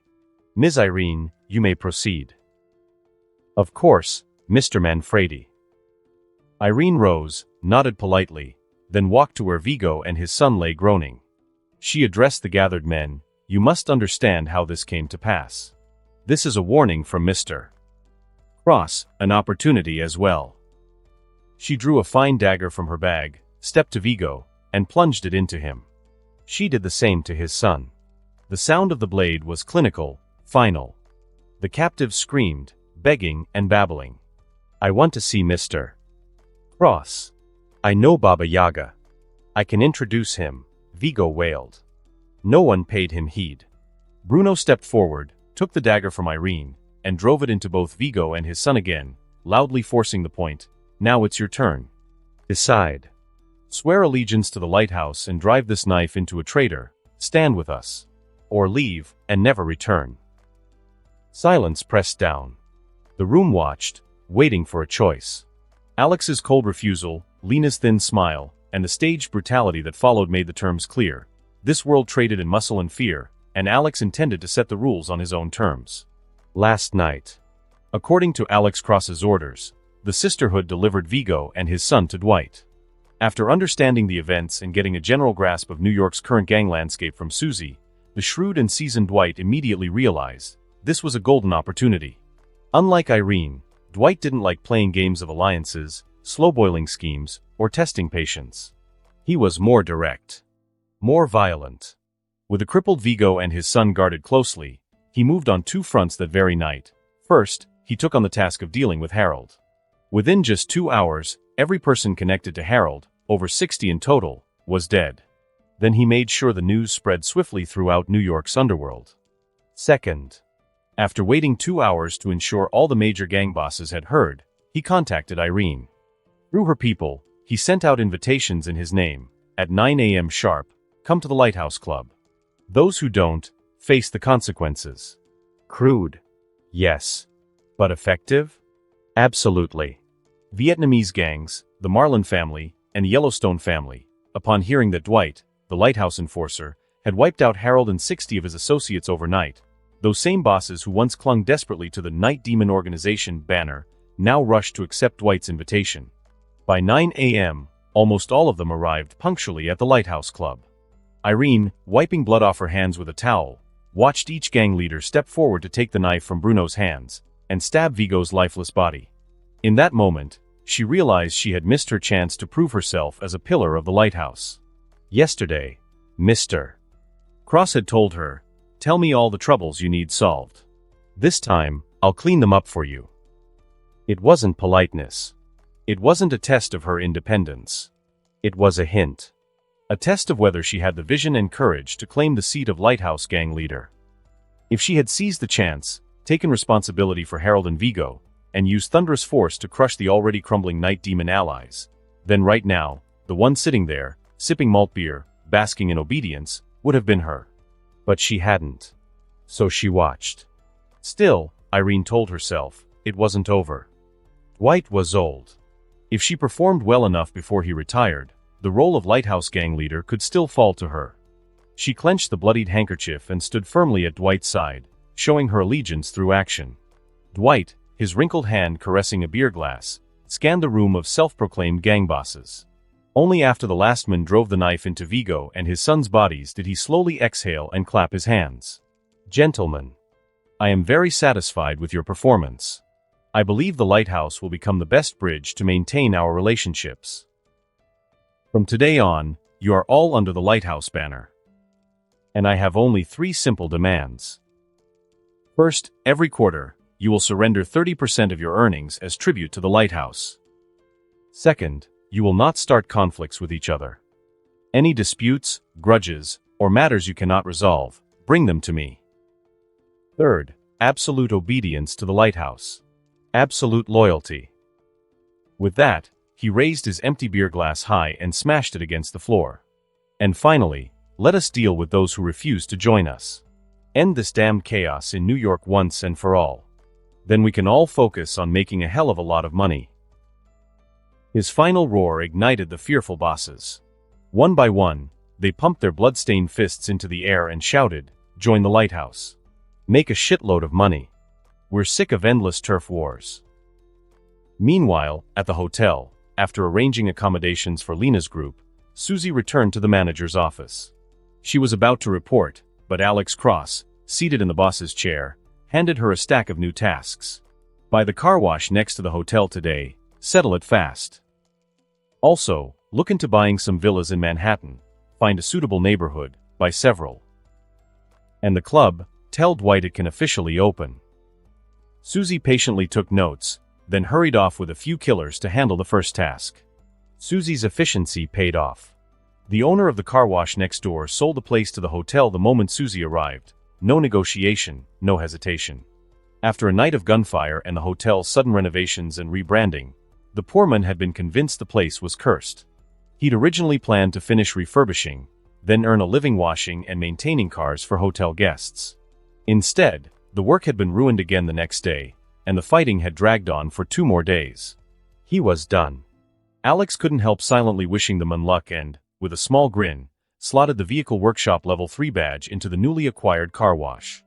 "Ms. Irene, you may proceed." "Of course, Mr. Manfredi." Irene rose, nodded politely, then walked to where Vigo and his son lay groaning. She addressed the gathered men. "You must understand how this came to pass. This is a warning from Mr. Cross, an opportunity as well." She drew a fine dagger from her bag, stepped to Vigo, and plunged it into him. She did the same to his son. The sound of the blade was clinical, final. The captive screamed, begging and babbling. "I want to see Mr. Cross. I know Baba Yaga. I can introduce him," Vigo wailed. No one paid him heed. Bruno stepped forward, took the dagger from Irene, and drove it into both Vigo and his son again, loudly forcing the point. "Now it's your turn. Decide. Swear allegiance to the lighthouse and drive this knife into a traitor, stand with us. Or leave, and never return." Silence pressed down. The room watched, waiting for a choice. Alex's cold refusal, Lena's thin smile, and the staged brutality that followed made the terms clear. This world traded in muscle and fear, and Alex intended to set the rules on his own terms. Last night. According to Alex Cross's orders, the sisterhood delivered Vigo and his son to Dwight. After understanding the events and getting a general grasp of New York's current gang landscape from Susie, the shrewd and seasoned Dwight immediately realized this was a golden opportunity. Unlike Irene, Dwight didn't like playing games of alliances, slow-boiling schemes, or testing patience. He was more direct. More violent. With a crippled Vigo and his son guarded closely, he moved on 2 fronts that very night. First, he took on the task of dealing with Harold. Within just 2 hours, every person connected to Harold, over 60 in total, was dead. Then he made sure the news spread swiftly throughout New York's underworld. Second, after waiting 2 hours to ensure all the major gang bosses had heard, he contacted Irene. Through her people, he sent out invitations in his name. At 9 a.m. sharp, come to the Lighthouse Club. Those who don't, face the consequences. Crude. Yes. But effective? Absolutely. Vietnamese gangs, the Marlin family, and the Yellowstone family, upon hearing that Dwight, the lighthouse enforcer, had wiped out Harold and 60 of his associates overnight, those same bosses who once clung desperately to the Night Demon Organization banner, now rushed to accept Dwight's invitation. By 9 a.m., almost all of them arrived punctually at the Lighthouse Club. Irene, wiping blood off her hands with a towel, watched each gang leader step forward to take the knife from Bruno's hands and stab Vigo's lifeless body. In that moment, She realized she had missed her chance to prove herself as a pillar of the lighthouse. Yesterday, Mr. Cross had told her, "Tell me all the troubles you need solved. This time, I'll clean them up for you." It wasn't politeness. It wasn't a test of her independence. It was a hint. A test of whether she had the vision and courage to claim the seat of lighthouse gang leader. If she had seized the chance, taken responsibility for Harold and Vigo, and used thunderous force to crush the already crumbling Night Demon allies, then right now, the one sitting there, sipping malt beer, basking in obedience, would have been her. But she hadn't. So she watched. Still, Irene told herself, it wasn't over. Dwight was old. If she performed well enough before he retired, the role of lighthouse gang leader could still fall to her. She clenched the bloodied handkerchief and stood firmly at Dwight's side, showing her allegiance through action. Dwight, his wrinkled hand caressing a beer glass, scanned the room of self-proclaimed gang bosses. Only after the last man drove the knife into Vigo and his son's bodies did he slowly exhale and clap his hands. "Gentlemen, I am very satisfied with your performance. I believe the lighthouse will become the best bridge to maintain our relationships. From today on, you are all under the lighthouse banner. And I have only 3 simple demands. First, every quarter, you will surrender 30% of your earnings as tribute to the lighthouse. Second, you will not start conflicts with each other. Any disputes, grudges, or matters you cannot resolve, bring them to me. Third, absolute obedience to the lighthouse. Absolute loyalty." With that, he raised his empty beer glass high and smashed it against the floor. "And finally, let us deal with those who refuse to join us. End this damned chaos in New York once and for all. Then we can all focus on making a hell of a lot of money." His final roar ignited the fearful bosses. One by one, they pumped their blood-stained fists into the air and shouted, "Join the lighthouse. Make a shitload of money. We're sick of endless turf wars." Meanwhile, at the hotel, after arranging accommodations for Lena's group, Susie returned to the manager's office. She was about to report, but Alex Cross, seated in the boss's chair, handed her a stack of new tasks. "Buy the car wash next to the hotel today, settle it fast. Also, look into buying some villas in Manhattan, find a suitable neighborhood, buy several. And the club, tell Dwight it can officially open." Susie patiently took notes, then hurried off with a few killers to handle the first task. Susie's efficiency paid off. The owner of the car wash next door sold the place to the hotel the moment Susie arrived. No negotiation, no hesitation. After a night of gunfire and the hotel's sudden renovations and rebranding, the poor man had been convinced the place was cursed. He'd originally planned to finish refurbishing, then earn a living washing and maintaining cars for hotel guests. Instead, the work had been ruined again the next day, and the fighting had dragged on for 2 more days. He was done. Alex couldn't help silently wishing them unluck and, with a small grin, slotted the Vehicle Workshop Level 3 badge into the newly acquired car wash.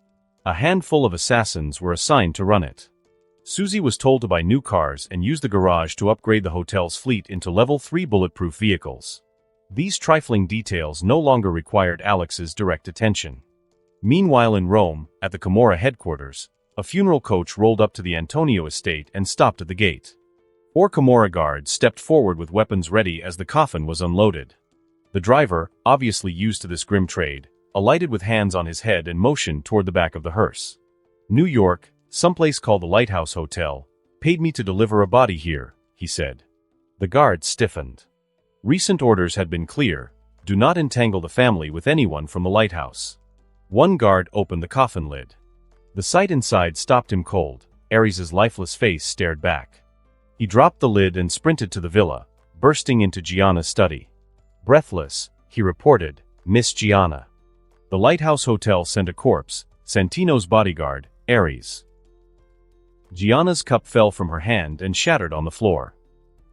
A handful of assassins were assigned to run it. Susie was told to buy new cars and use the garage to upgrade the hotel's fleet into Level 3 bulletproof vehicles. These trifling details no longer required Alex's direct attention. Meanwhile in Rome, at the Camorra headquarters, a funeral coach rolled up to the Antonio estate and stopped at the gate. 4 Camorra guards stepped forward with weapons ready as the coffin was unloaded. The driver, obviously used to this grim trade, alighted with hands on his head and motioned toward the back of the hearse. "New York, someplace called the Lighthouse Hotel, paid me to deliver a body here," he said. The guard stiffened. Recent orders had been clear: do not entangle the family with anyone from the lighthouse. One guard opened the coffin lid. The sight inside stopped him cold. Ares's lifeless face stared back. He dropped the lid and sprinted to the villa, bursting into Gianna's study. Breathless, he reported, "Miss Gianna. The Lighthouse Hotel sent a corpse, Santino's bodyguard, Ares." Gianna's cup fell from her hand and shattered on the floor.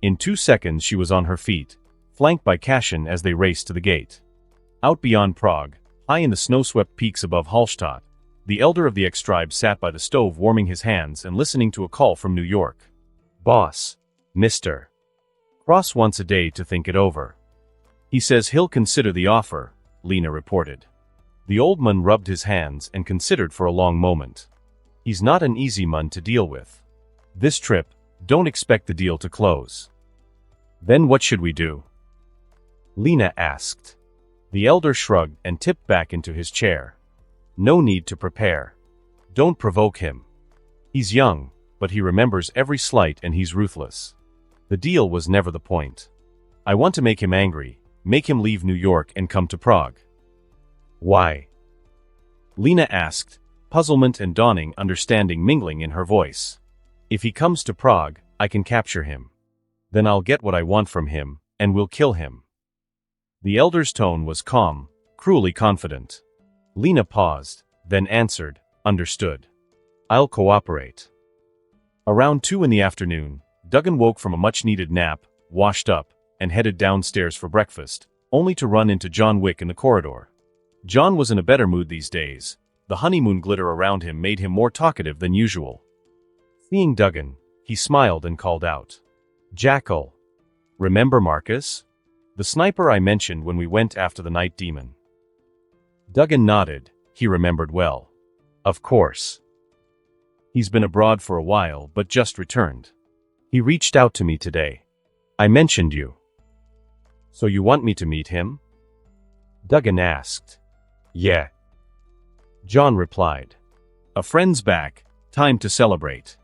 In 2 seconds she was on her feet, flanked by Cashin as they raced to the gate. Out beyond Prague, high in the snow-swept peaks above Hallstatt, the elder of the ex-tribe sat by the stove warming his hands and listening to a call from New York. "Boss, Mr. Cross wants a day to think it over. He says he'll consider the offer," Lena reported. The old man rubbed his hands and considered for a long moment. He's not an easy man to deal with. This trip, Don't expect the deal to close. Then what should we do? Lena asked. The elder shrugged and tipped back into his chair. No need to prepare. Don't provoke him. He's young, but he remembers every slight and he's ruthless. The deal was never the point. I want to make him angry, make him leave New York and come to Prague. Why? Lena asked, puzzlement and dawning understanding mingling in her voice. If he comes to Prague, I can capture him. Then I'll get what I want from him, and we'll kill him. The elder's tone was calm, cruelly confident. Lena paused, then answered, understood. I'll cooperate. Around 2 in the afternoon, Duggan woke from a much-needed nap, washed up, and headed downstairs for breakfast, only to run into John Wick in the corridor. John was in a better mood these days. The honeymoon glitter around him made him more talkative than usual. Seeing Duggan, he smiled and called out. Jackal. Remember Marcus? The sniper I mentioned when we went after the night demon. Duggan nodded. He remembered well. Of course. He's been abroad for a while but just returned. He reached out to me today. I mentioned you. So you want me to meet him? Duggan asked. Yeah. John replied. A friend's back, time to celebrate.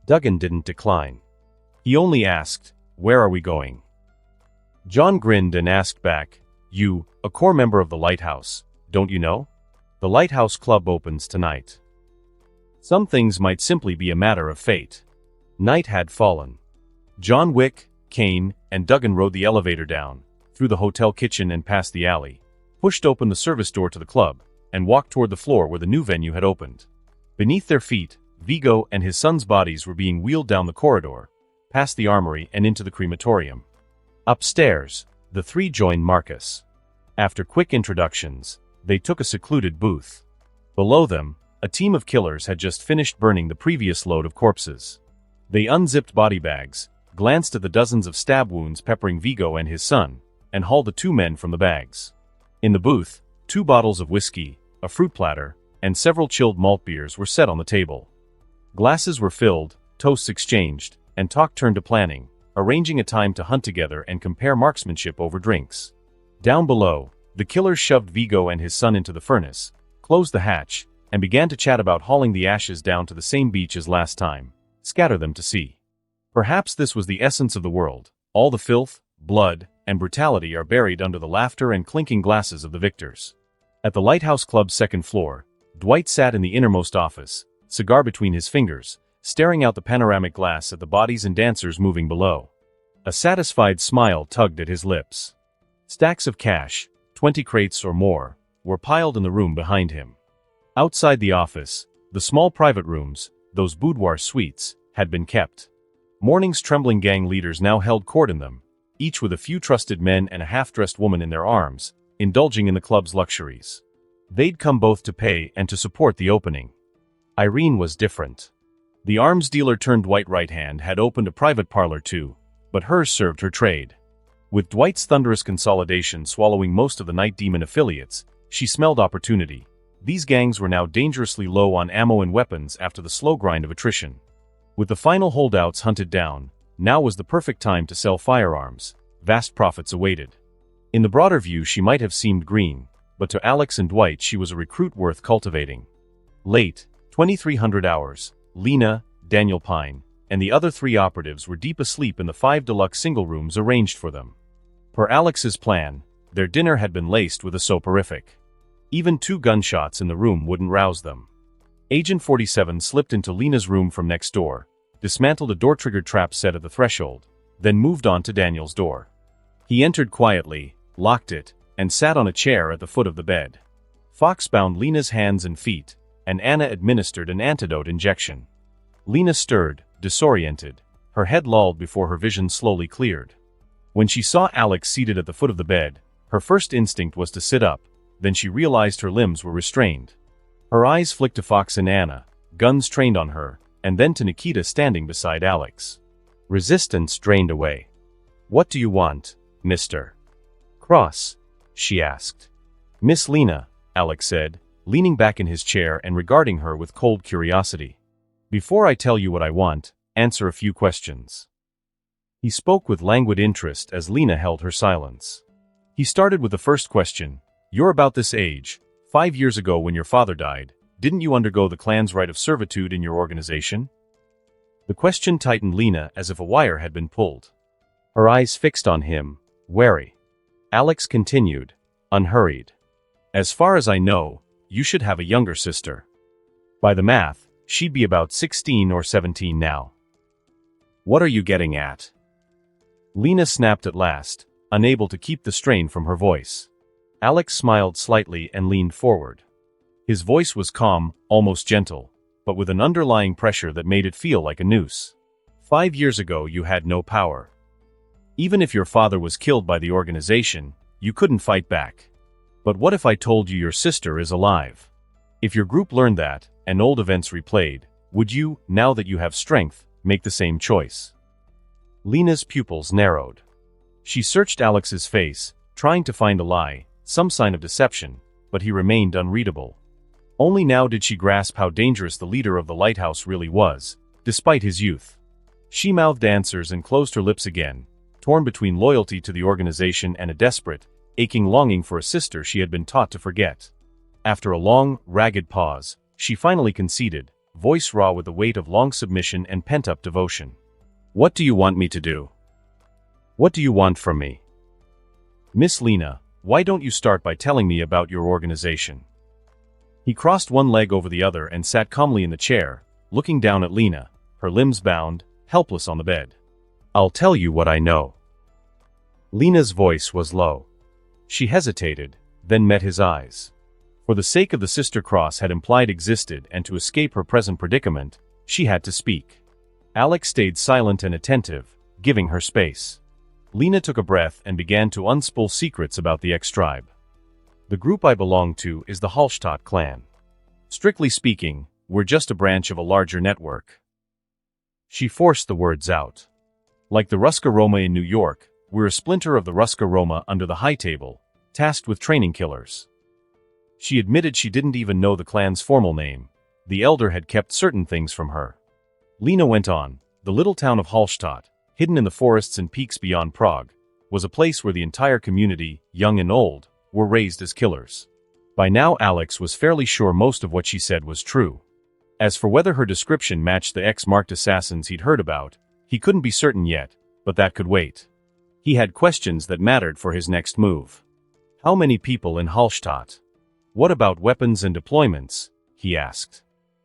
Duggan didn't decline. He only asked, where are we going? John grinned and asked back, you, a core member of the Lighthouse, don't you know? The Lighthouse Club opens tonight. Some things might simply be a matter of fate. Night had fallen. John Wick, Kane, and Duggan rode the elevator down, through the hotel kitchen and past the alley, pushed open the service door to the club, and walked toward the floor where the new venue had opened. Beneath their feet, Vigo and his son's bodies were being wheeled down the corridor, past the armory and into the crematorium. Upstairs, the three joined Marcus. After quick introductions, they took a secluded booth. Below them, a team of killers had just finished burning the previous load of corpses. They unzipped body bags, glanced at the dozens of stab wounds peppering Vigo and his son, and hauled the 2 men from the bags. In the booth, 2 bottles of whiskey, a fruit platter, and several chilled malt beers were set on the table. Glasses were filled, toasts exchanged, and talk turned to planning, arranging a time to hunt together and compare marksmanship over drinks. Down below, the killers shoved Vigo and his son into the furnace, closed the hatch, and began to chat about hauling the ashes down to the same beach as last time, scatter them to sea. Perhaps this was the essence of the world. All the filth, blood, and brutality are buried under the laughter and clinking glasses of the victors. At the Lighthouse Club's 2nd floor, Dwight sat in the innermost office, cigar between his fingers, staring out the panoramic glass at the bodies and dancers moving below. A satisfied smile tugged at his lips. Stacks of cash, 20 crates or more, were piled in the room behind him. Outside the office, the small private rooms, those boudoir suites, had been kept. Morning's trembling gang leaders now held court in them, each with a few trusted men and a half-dressed woman in their arms, indulging in the club's luxuries. They'd come both to pay and to support the opening. Irene was different. The arms dealer turned Dwight right hand had opened a private parlor too, but hers served her trade. With Dwight's thunderous consolidation swallowing most of the Night Demon affiliates, she smelled opportunity. These gangs were now dangerously low on ammo and weapons after the slow grind of attrition. With the final holdouts hunted down, now was the perfect time to sell firearms. Vast profits awaited. In the broader view she might have seemed green, but to Alex and Dwight she was a recruit worth cultivating. Late, 2300 hours, Lena, Daniel Pine, and the other 3 operatives were deep asleep in the 5 deluxe single rooms arranged for them. Per Alex's plan, their dinner had been laced with a soporific. Even 2 gunshots in the room wouldn't rouse them. Agent 47 slipped into Lena's room from next door, dismantled a door-triggered trap set at the threshold, then moved on to Daniel's door. He entered quietly, locked it, and sat on a chair at the foot of the bed. Fox bound Lena's hands and feet, and Anna administered an antidote injection. Lena stirred, disoriented, her head lolled before her vision slowly cleared. When she saw Alex seated at the foot of the bed, her first instinct was to sit up, then she realized her limbs were restrained. Her eyes flicked to Fox and Anna, guns trained on her, and then to Nikita standing beside Alex. Resistance drained away. "What do you want, Mr. Cross?" she asked. "Miss Lena," Alex said, leaning back in his chair and regarding her with cold curiosity. "Before I tell you what I want, answer a few questions. He spoke with languid interest as Lena held her silence. He started with the first question. You're about this age. 5 years ago when your father died, didn't you undergo the clan's right of servitude in your organization? The question tightened Lena as if a wire had been pulled. Her eyes fixed on him, wary. Alex continued, unhurried. As far as I know, you should have a younger sister. By the math, she'd be about 16 or 17 now. What are you getting at? Lena snapped at last, unable to keep the strain from her voice. Alex smiled slightly and leaned forward. His voice was calm, almost gentle, but with an underlying pressure that made it feel like a noose. 5 years ago you had no power. Even if your father was killed by the organization, you couldn't fight back. But what if I told you your sister is alive? If your group learned that, and old events replayed, would you, now that you have strength, make the same choice? Lena's pupils narrowed. She searched Alex's face, trying to find a lie, some sign of deception, but he remained unreadable. Only now did she grasp how dangerous the leader of the lighthouse really was, despite his youth. She mouthed answers and closed her lips again, torn between loyalty to the organization and a desperate, aching longing for a sister she had been taught to forget. After a long, ragged pause, she finally conceded, voice raw with the weight of long submission and pent-up devotion. What do you want me to do? What do you want from me? Miss Lena, why don't you start by telling me about your organization? He crossed one leg over the other and sat calmly in the chair, looking down at Lena, her limbs bound, helpless on the bed. I'll tell you what I know. Lena's voice was low. She hesitated, then met his eyes. For the sake of the sister Cross had implied existed and to escape her present predicament, she had to speak. Alex stayed silent and attentive, giving her space. Lena took a breath and began to unspool secrets about the X-tribe. The group I belong to is the Hallstatt clan. Strictly speaking, we're just a branch of a larger network. She forced the words out. Like the Ruska Roma in New York, we're a splinter of the Ruska Roma under the High Table, tasked with training killers. She admitted she didn't even know the clan's formal name. The elder had kept certain things from her. Lena went on. The little town of Hallstatt, hidden in the forests and peaks beyond Prague, was a place where the entire community, young and old, were raised as killers. By now Alex was fairly sure most of what she said was true. As for whether her description matched the X-marked assassins he'd heard about, he couldn't be certain yet, but that could wait. He had questions that mattered for his next move. How many people in Hallstatt? What about weapons and deployments? He asked.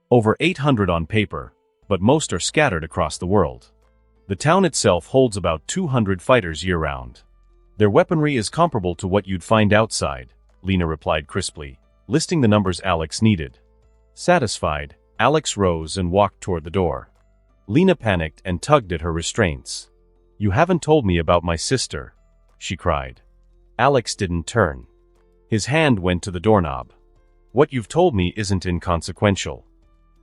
Over 800 on paper, but most are scattered across the world. The town itself holds about 200 fighters year-round. Their weaponry is comparable to what you'd find outside, Lena replied crisply, listing the numbers Alex needed. Satisfied, Alex rose and walked toward the door. Lena panicked and tugged at her restraints. You haven't told me about my sister, she cried. Alex didn't turn. His hand went to the doorknob. What you've told me isn't inconsequential.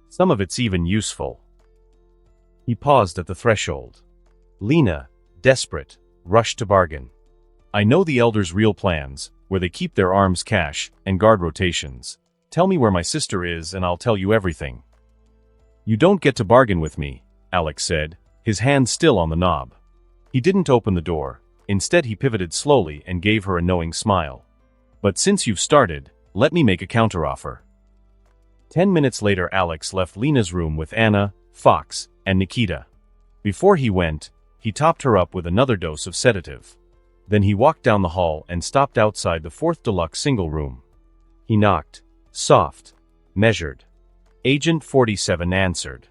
Some of it's even useful. He paused at the threshold. Lena, desperate, rushed to bargain. I know the elders' real plans, where they keep their arms cache and guard rotations. Tell me where my sister is and I'll tell you everything. You don't get to bargain with me, Alex said, his hand still on the knob. He didn't open the door. Instead he pivoted slowly and gave her a knowing smile. But since you've started, let me make a counteroffer. 10 minutes later Alex left Lena's room with Anna, Fox, and Nikita. Before he went, he topped her up with another dose of sedative. Then he walked down the hall and stopped outside the 4th deluxe single room. He knocked. Soft. Measured. Agent 47 answered.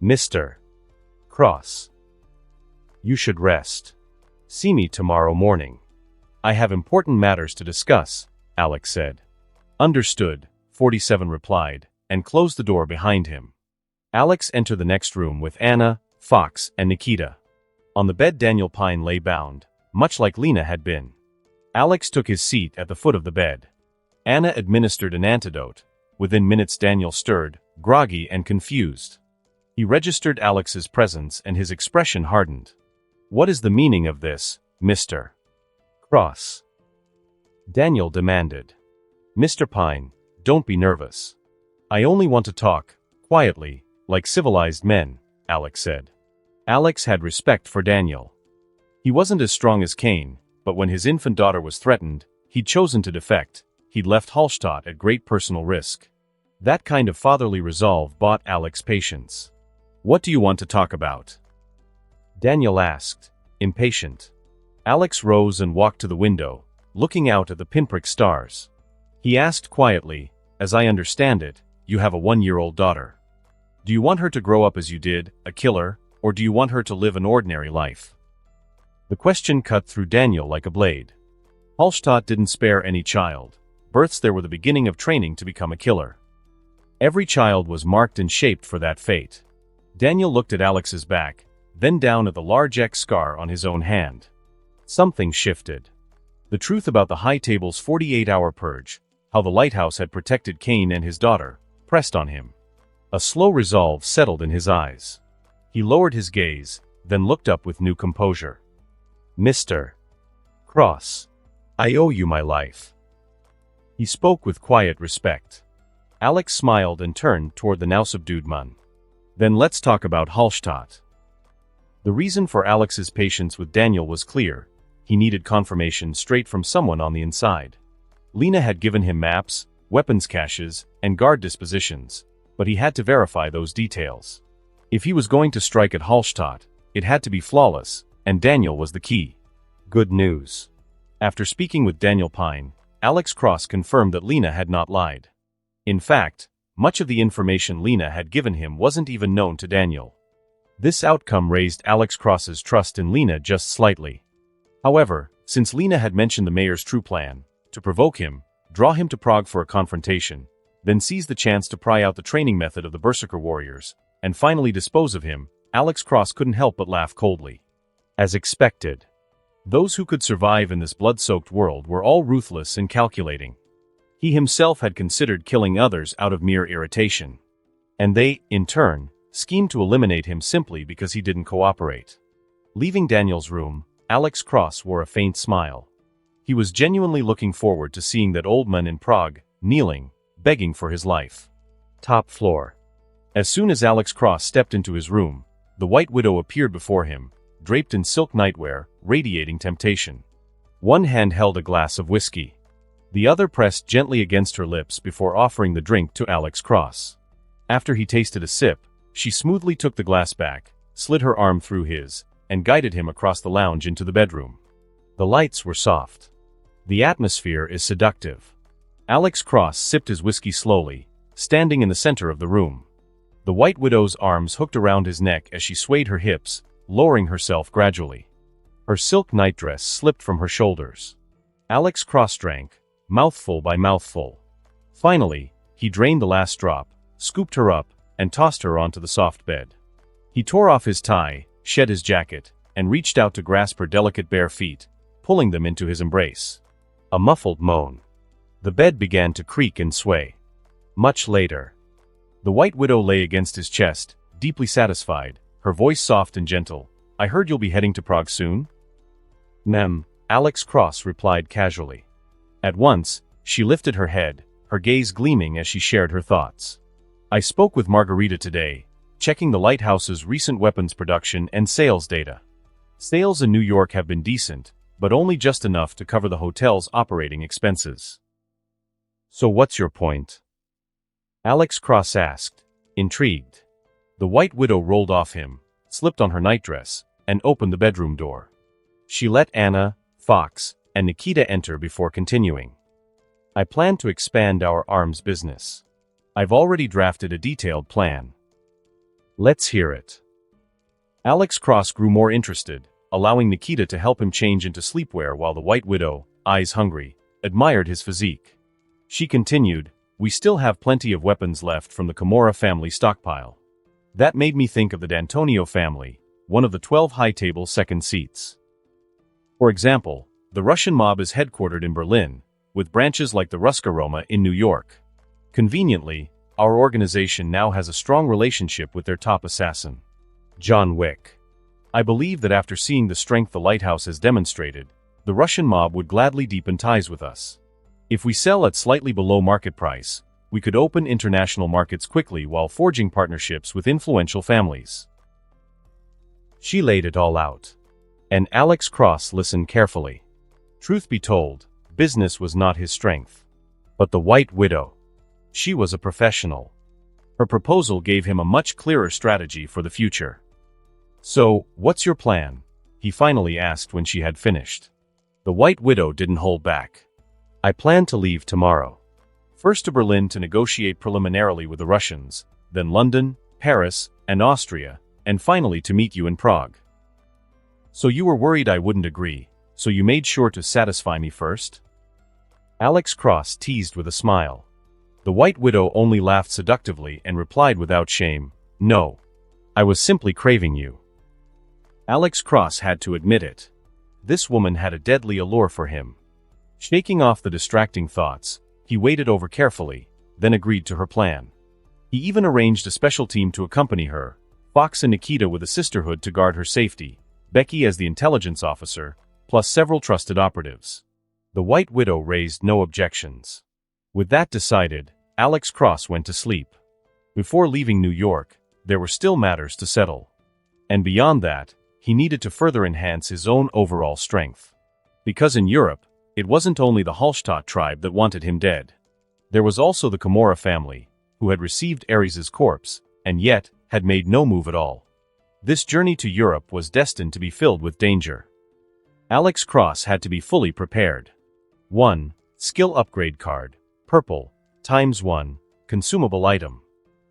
Mr. Cross. You should rest. See me tomorrow morning. I have important matters to discuss, Alex said. Understood, 47 replied, and closed the door behind him. Alex entered the next room with Anna, Fox, and Nikita. On the bed Daniel Pine lay bound, much like Lena had been. Alex took his seat at the foot of the bed. Anna administered an antidote. Within minutes Daniel stirred, groggy and confused. He registered Alex's presence and his expression hardened. What is the meaning of this, Mr. Cross? Daniel demanded. Mr. Pine, don't be nervous. I only want to talk, quietly, like civilized men, Alex said. Alex had respect for Daniel. He wasn't as strong as Kane, but when his infant daughter was threatened, he'd chosen to defect. He'd left Hallstatt at great personal risk. That kind of fatherly resolve bought Alex patience. "What do you want to talk about?" Daniel asked, impatient. Alex rose and walked to the window, looking out at the pinprick stars. He asked quietly, "As I understand it, you have a 1-year-old daughter. Do you want her to grow up as you did, a killer, or do you want her to live an ordinary life?" The question cut through Daniel like a blade. Hallstatt didn't spare any child. Births there were the beginning of training to become a killer. Every child was marked and shaped for that fate. Daniel looked at Alex's back, then down at the large X scar on his own hand. Something shifted. The truth about the High Table's 48-hour purge, how the lighthouse had protected Kane and his daughter, pressed on him. A slow resolve settled in his eyes. He lowered his gaze, then looked up with new composure. "Mr. Cross, I owe you my life." He spoke with quiet respect. Alex smiled and turned toward the now subdued man. "Then let's talk about Hallstatt." The reason for Alex's patience with Daniel was clear. He needed confirmation straight from someone on the inside. Lena had given him maps, weapons caches, and guard dispositions, but he had to verify those details. If he was going to strike at Hallstatt, it had to be flawless, and Daniel was the key. Good news. After speaking with Daniel Pine, Alex Cross confirmed that Lena had not lied. In fact, much of the information Lena had given him wasn't even known to Daniel. This outcome raised Alex Cross's trust in Lena just slightly. However, since Lena had mentioned the mayor's true plan, to provoke him, draw him to Prague for a confrontation, then seize the chance to pry out the training method of the Berserker warriors, and finally dispose of him, Alex Cross couldn't help but laugh coldly. As expected. Those who could survive in this blood-soaked world were all ruthless and calculating. He himself had considered killing others out of mere irritation. And they, in turn, schemed to eliminate him simply because he didn't cooperate. Leaving Daniel's room, Alex Cross wore a faint smile. He was genuinely looking forward to seeing that old man in Prague, kneeling, begging for his life. Top floor. As soon as Alex Cross stepped into his room, the White Widow appeared before him, draped in silk nightwear, radiating temptation. One hand held a glass of whiskey. The other pressed gently against her lips before offering the drink to Alex Cross. After he tasted a sip, she smoothly took the glass back, slid her arm through his, and guided him across the lounge into the bedroom. The lights were soft. The atmosphere is seductive. Alex Cross sipped his whiskey slowly, standing in the center of the room. The White Widow's arms hooked around his neck as she swayed her hips, lowering herself gradually. Her silk nightdress slipped from her shoulders. Alex Cross drank, mouthful by mouthful. Finally, he drained the last drop, scooped her up, and tossed her onto the soft bed. He tore off his tie, shed his jacket, and reached out to grasp her delicate bare feet, pulling them into his embrace. A muffled moan. The bed began to creak and sway. Much later, the White Widow lay against his chest, deeply satisfied, her voice soft and gentle. "I heard you'll be heading to Prague soon?" "Mem," Alex Cross replied casually. At once, she lifted her head, her gaze gleaming as she shared her thoughts. "I spoke with Margarita today, checking the lighthouse's recent weapons production and sales data. Sales in New York have been decent, but only just enough to cover the hotel's operating expenses." "So what's your point?" Alex Cross asked, intrigued. The White Widow rolled off him, slipped on her nightdress, and opened the bedroom door. She let Anna, Fox, and Nikita enter before continuing. "I plan to expand our arms business. I've already drafted a detailed plan." "Let's hear it." Alex Cross grew more interested, allowing Nikita to help him change into sleepwear while the White Widow, eyes hungry, admired his physique. She continued, "We still have plenty of weapons left from the Camorra family stockpile. That made me think of the D'Antonio family, one of the 12 high-table second seats. For example, the Russian mob is headquartered in Berlin, with branches like the Ruska Roma in New York. Conveniently, our organization now has a strong relationship with their top assassin, John Wick. I believe that after seeing the strength the lighthouse has demonstrated, the Russian mob would gladly deepen ties with us. If we sell at slightly below market price, we could open international markets quickly while forging partnerships with influential families." She laid it all out. And Alex Cross listened carefully. Truth be told, business was not his strength. But the White Widow. She was a professional. Her proposal gave him a much clearer strategy for the future. "So, what's your plan?" he finally asked when she had finished. The White Widow didn't hold back. "I plan to leave tomorrow. First to Berlin to negotiate preliminarily with the Russians, then London, Paris, and Austria, and finally to meet you in Prague. So you were worried I wouldn't agree, so you made sure to satisfy me first?" Alex Cross teased with a smile. The White Widow only laughed seductively and replied without shame, "No. I was simply craving you." Alex Cross had to admit it. This woman had a deadly allure for him. Shaking off the distracting thoughts, he weighed it over carefully, then agreed to her plan. He even arranged a special team to accompany her, Fox and Nikita with a sisterhood to guard her safety, Becky as the intelligence officer, plus several trusted operatives. The White Widow raised no objections. With that decided, Alex Cross went to sleep. Before leaving New York, there were still matters to settle. And beyond that, he needed to further enhance his own overall strength. Because in Europe, it wasn't only the Hallstatt tribe that wanted him dead. There was also the Camorra family, who had received Ares's corpse, and yet had made no move at all. This journey to Europe was destined to be filled with danger. Alex Cross had to be fully prepared. 1. Skill upgrade card, purple, ×1, consumable item.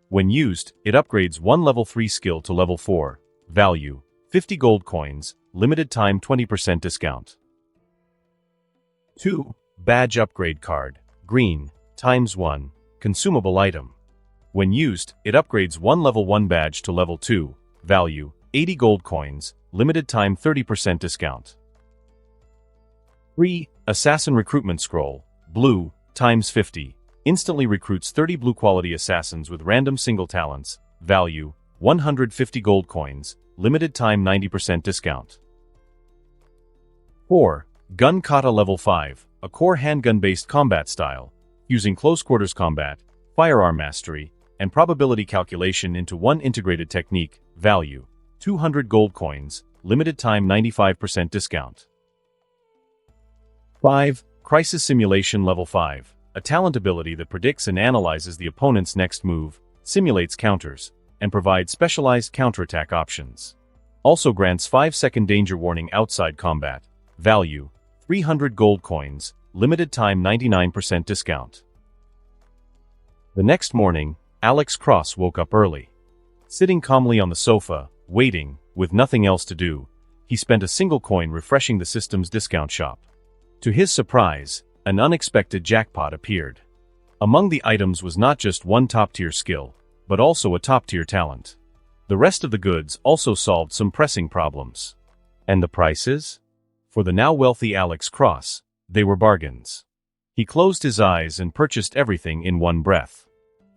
When used, it upgrades one level 3 skill to level 4, value, 50 gold coins, limited time 20% discount. 2. Badge upgrade card, green, ×1, consumable item. When used, it upgrades one level 1 badge to level 2, value, 80 gold coins, limited time 30% discount. 3. Assassin recruitment scroll, blue, ×50, instantly recruits 30 blue quality assassins with random single talents, value, 150 gold coins, limited time 90% discount. 4. Gun Kata level 5, a core handgun-based combat style, using close quarters combat, firearm mastery, and probability calculation into one integrated technique, value, 200 gold coins, limited time 95% discount. 5. Crisis Simulation Level 5, a talent ability that predicts and analyzes the opponent's next move, simulates counters, and provides specialized counterattack options. Also grants 5-second danger warning outside combat, value, 300 gold coins, limited time 99% discount. The next morning, Alex Cross woke up early. Sitting calmly on the sofa, waiting, with nothing else to do, he spent a single coin refreshing the system's discount shop. To his surprise, an unexpected jackpot appeared. Among the items was not just one top-tier skill, but also a top-tier talent. The rest of the goods also solved some pressing problems. And the prices? For the now wealthy Alex Cross, they were bargains. He closed his eyes and purchased everything in one breath.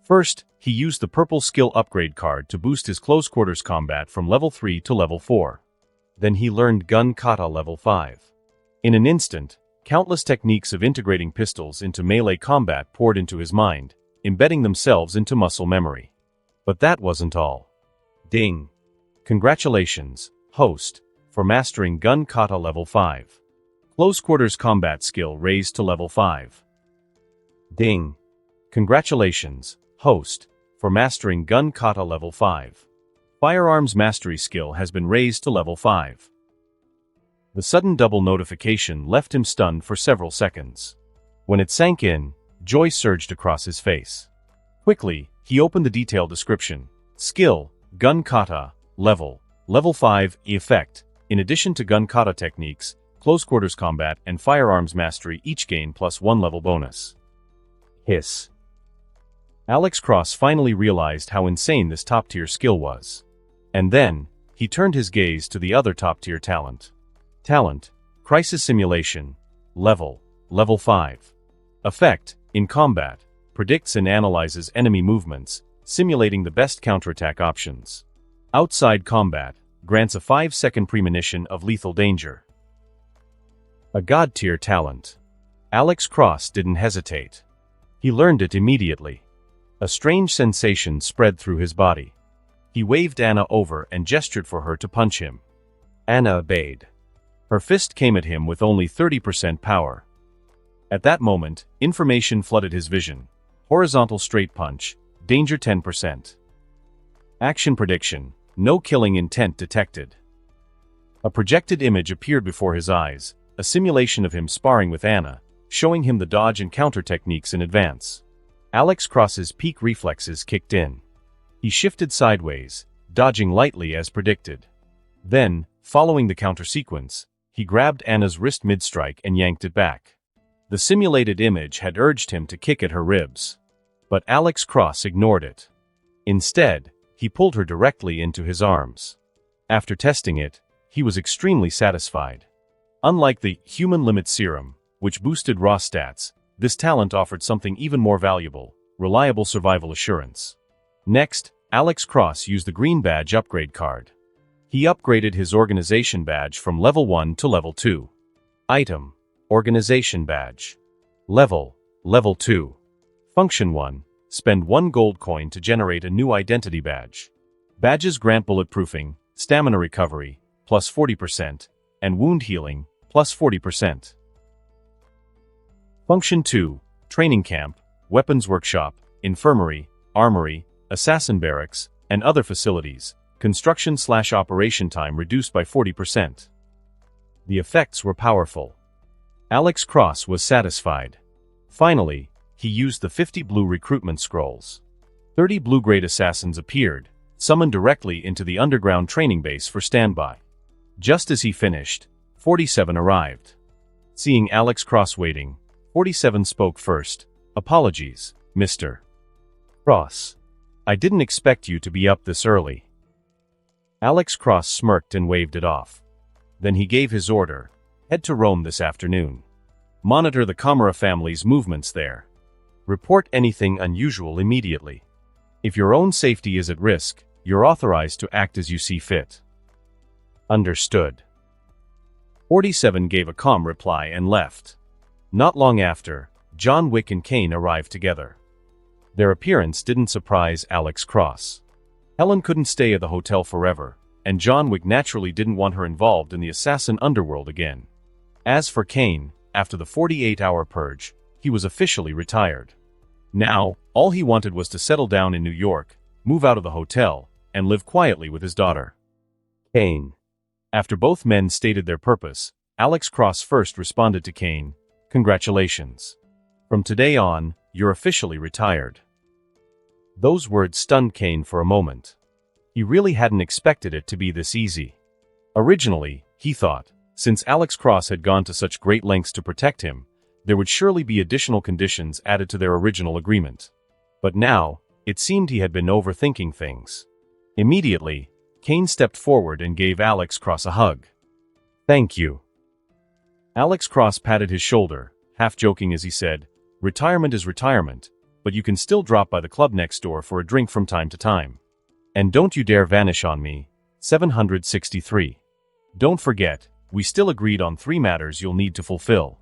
First, he used the purple skill upgrade card to boost his close quarters combat from level 3 to level 4. Then he learned Gun Kata level 5. In an instant, countless techniques of integrating pistols into melee combat poured into his mind, embedding themselves into muscle memory. But that wasn't all. Ding! Congratulations, host, for mastering Gun Kata level 5. Close quarters combat skill raised to level 5. Ding! Congratulations, host, for mastering Gun Kata level 5. Firearms mastery skill has been raised to level 5. The sudden double notification left him stunned for several seconds. When it sank in, joy surged across his face. Quickly, he opened the detailed description. Skill, Gun Kata, level 5, effect. In addition to Gun Kata techniques, close quarters combat and firearms mastery each gain +1 level bonus. Hiss. Alex Cross finally realized how insane this top-tier skill was. And then, he turned his gaze to the other top-tier talent. Talent, Crisis Simulation, level 5. Effect, in combat, predicts and analyzes enemy movements, simulating the best counterattack options. Outside combat, grants a 5-second premonition of lethal danger. A god-tier talent. Alex Cross didn't hesitate. He learned it immediately. A strange sensation spread through his body. He waved Anna over and gestured for her to punch him. Anna obeyed. Her fist came at him with only 30% power. At that moment, information flooded his vision. Horizontal straight punch, danger 10%. Action prediction, no killing intent detected. A projected image appeared before his eyes, a simulation of him sparring with Anna, showing him the dodge and counter techniques in advance. Alex Cross's peak reflexes kicked in. He shifted sideways, dodging lightly as predicted. Then, following the counter sequence, he grabbed Anna's wrist mid-strike and yanked it back. The simulated image had urged him to kick at her ribs. But Alex Cross ignored it. Instead, he pulled her directly into his arms. After testing it, he was extremely satisfied. Unlike the human limit serum, which boosted raw stats, this talent offered something even more valuable: reliable survival assurance. Next, Alex Cross used the green badge upgrade card. He upgraded his organization badge from level 1 to level 2. Item: Organization badge. Level: Level 2. Function 1. Spend 1 gold coin to generate a new identity badge. Badges grant bulletproofing, stamina recovery, plus 40%, and wound healing, plus 40%. Function 2. Training camp, weapons workshop, infirmary, armory, assassin barracks, and other facilities. Construction/operation time reduced by 40%. The effects were powerful. Alex Cross was satisfied. Finally, he used the 50 blue recruitment scrolls. 30 blue-grade assassins appeared, summoned directly into the underground training base for standby. Just as he finished, 47 arrived. Seeing Alex Cross waiting, 47 spoke first. "Apologies, Mr. Cross. I didn't expect you to be up this early." Alex Cross smirked and waved it off. Then he gave his order: head to Rome this afternoon. Monitor the Camera family's movements there. Report anything unusual immediately. If your own safety is at risk, you're authorized to act as you see fit. Understood. 47 gave a calm reply and left. Not long after, John Wick and Kane arrived together. Their appearance didn't surprise Alex Cross. Helen couldn't stay at the hotel forever, and John Wick naturally didn't want her involved in the assassin underworld again. As for Kane, after the 48-hour purge, he was officially retired. Now, all he wanted was to settle down in New York, move out of the hotel, and live quietly with his daughter. Kane. After both men stated their purpose, Alex Cross first responded to Kane: "Congratulations. From today on, you're officially retired." Those words stunned Kane for a moment. He really hadn't expected it to be this easy. Originally, he thought, since Alex Cross had gone to such great lengths to protect him, there would surely be additional conditions added to their original agreement. But now, it seemed he had been overthinking things. Immediately, Kane stepped forward and gave Alex Cross a hug. "Thank you." Alex Cross patted his shoulder, half joking as he said, "Retirement is retirement, but you can still drop by the club next door for a drink from time to time. And don't you dare vanish on me." 763. Don't forget, we still agreed on 3 matters you'll need to fulfill.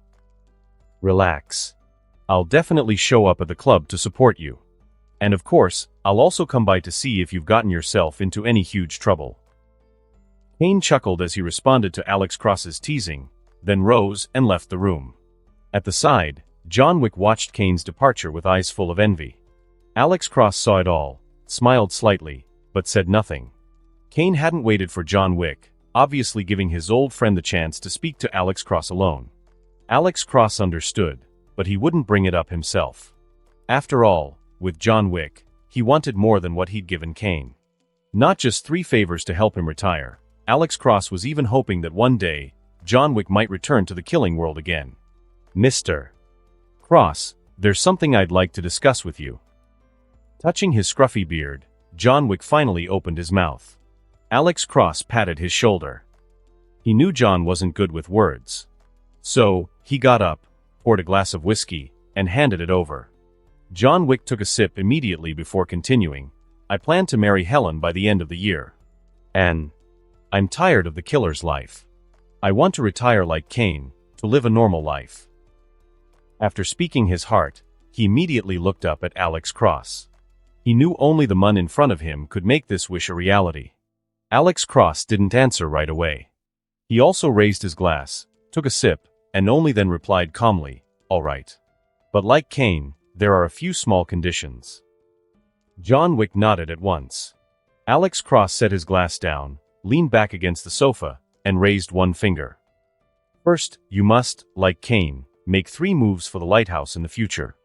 Relax. I'll definitely show up at the club to support you. And of course, I'll also come by to see if you've gotten yourself into any huge trouble. Kane chuckled as he responded to Alex Cross's teasing, then rose and left the room. At the side, John Wick watched Kane's departure with eyes full of envy. Alex Cross saw it all, smiled slightly, but said nothing. Kane hadn't waited for John Wick, obviously giving his old friend the chance to speak to Alex Cross alone. Alex Cross understood, but he wouldn't bring it up himself. After all, with John Wick, he wanted more than what he'd given Kane. Not just 3 favors to help him retire, Alex Cross was even hoping that one day, John Wick might return to the killing world again. "Mr. Cross, there's something I'd like to discuss with you." Touching his scruffy beard, John Wick finally opened his mouth. Alex Cross patted his shoulder. He knew John wasn't good with words. So, he got up, poured a glass of whiskey, and handed it over. John Wick took a sip immediately before continuing, "I plan to marry Helen by the end of the year. And I'm tired of the killer's life. I want to retire like Kane, to live a normal life." After speaking his heart, he immediately looked up at Alex Cross. He knew only the man in front of him could make this wish a reality. Alex Cross didn't answer right away. He also raised his glass, took a sip, and only then replied calmly, "All right." But like Kane, there are a few small conditions. John Wick nodded at once. Alex Cross set his glass down, leaned back against the sofa, and raised one finger. "First, you must, like Kane, make 3 moves for the lighthouse in the future."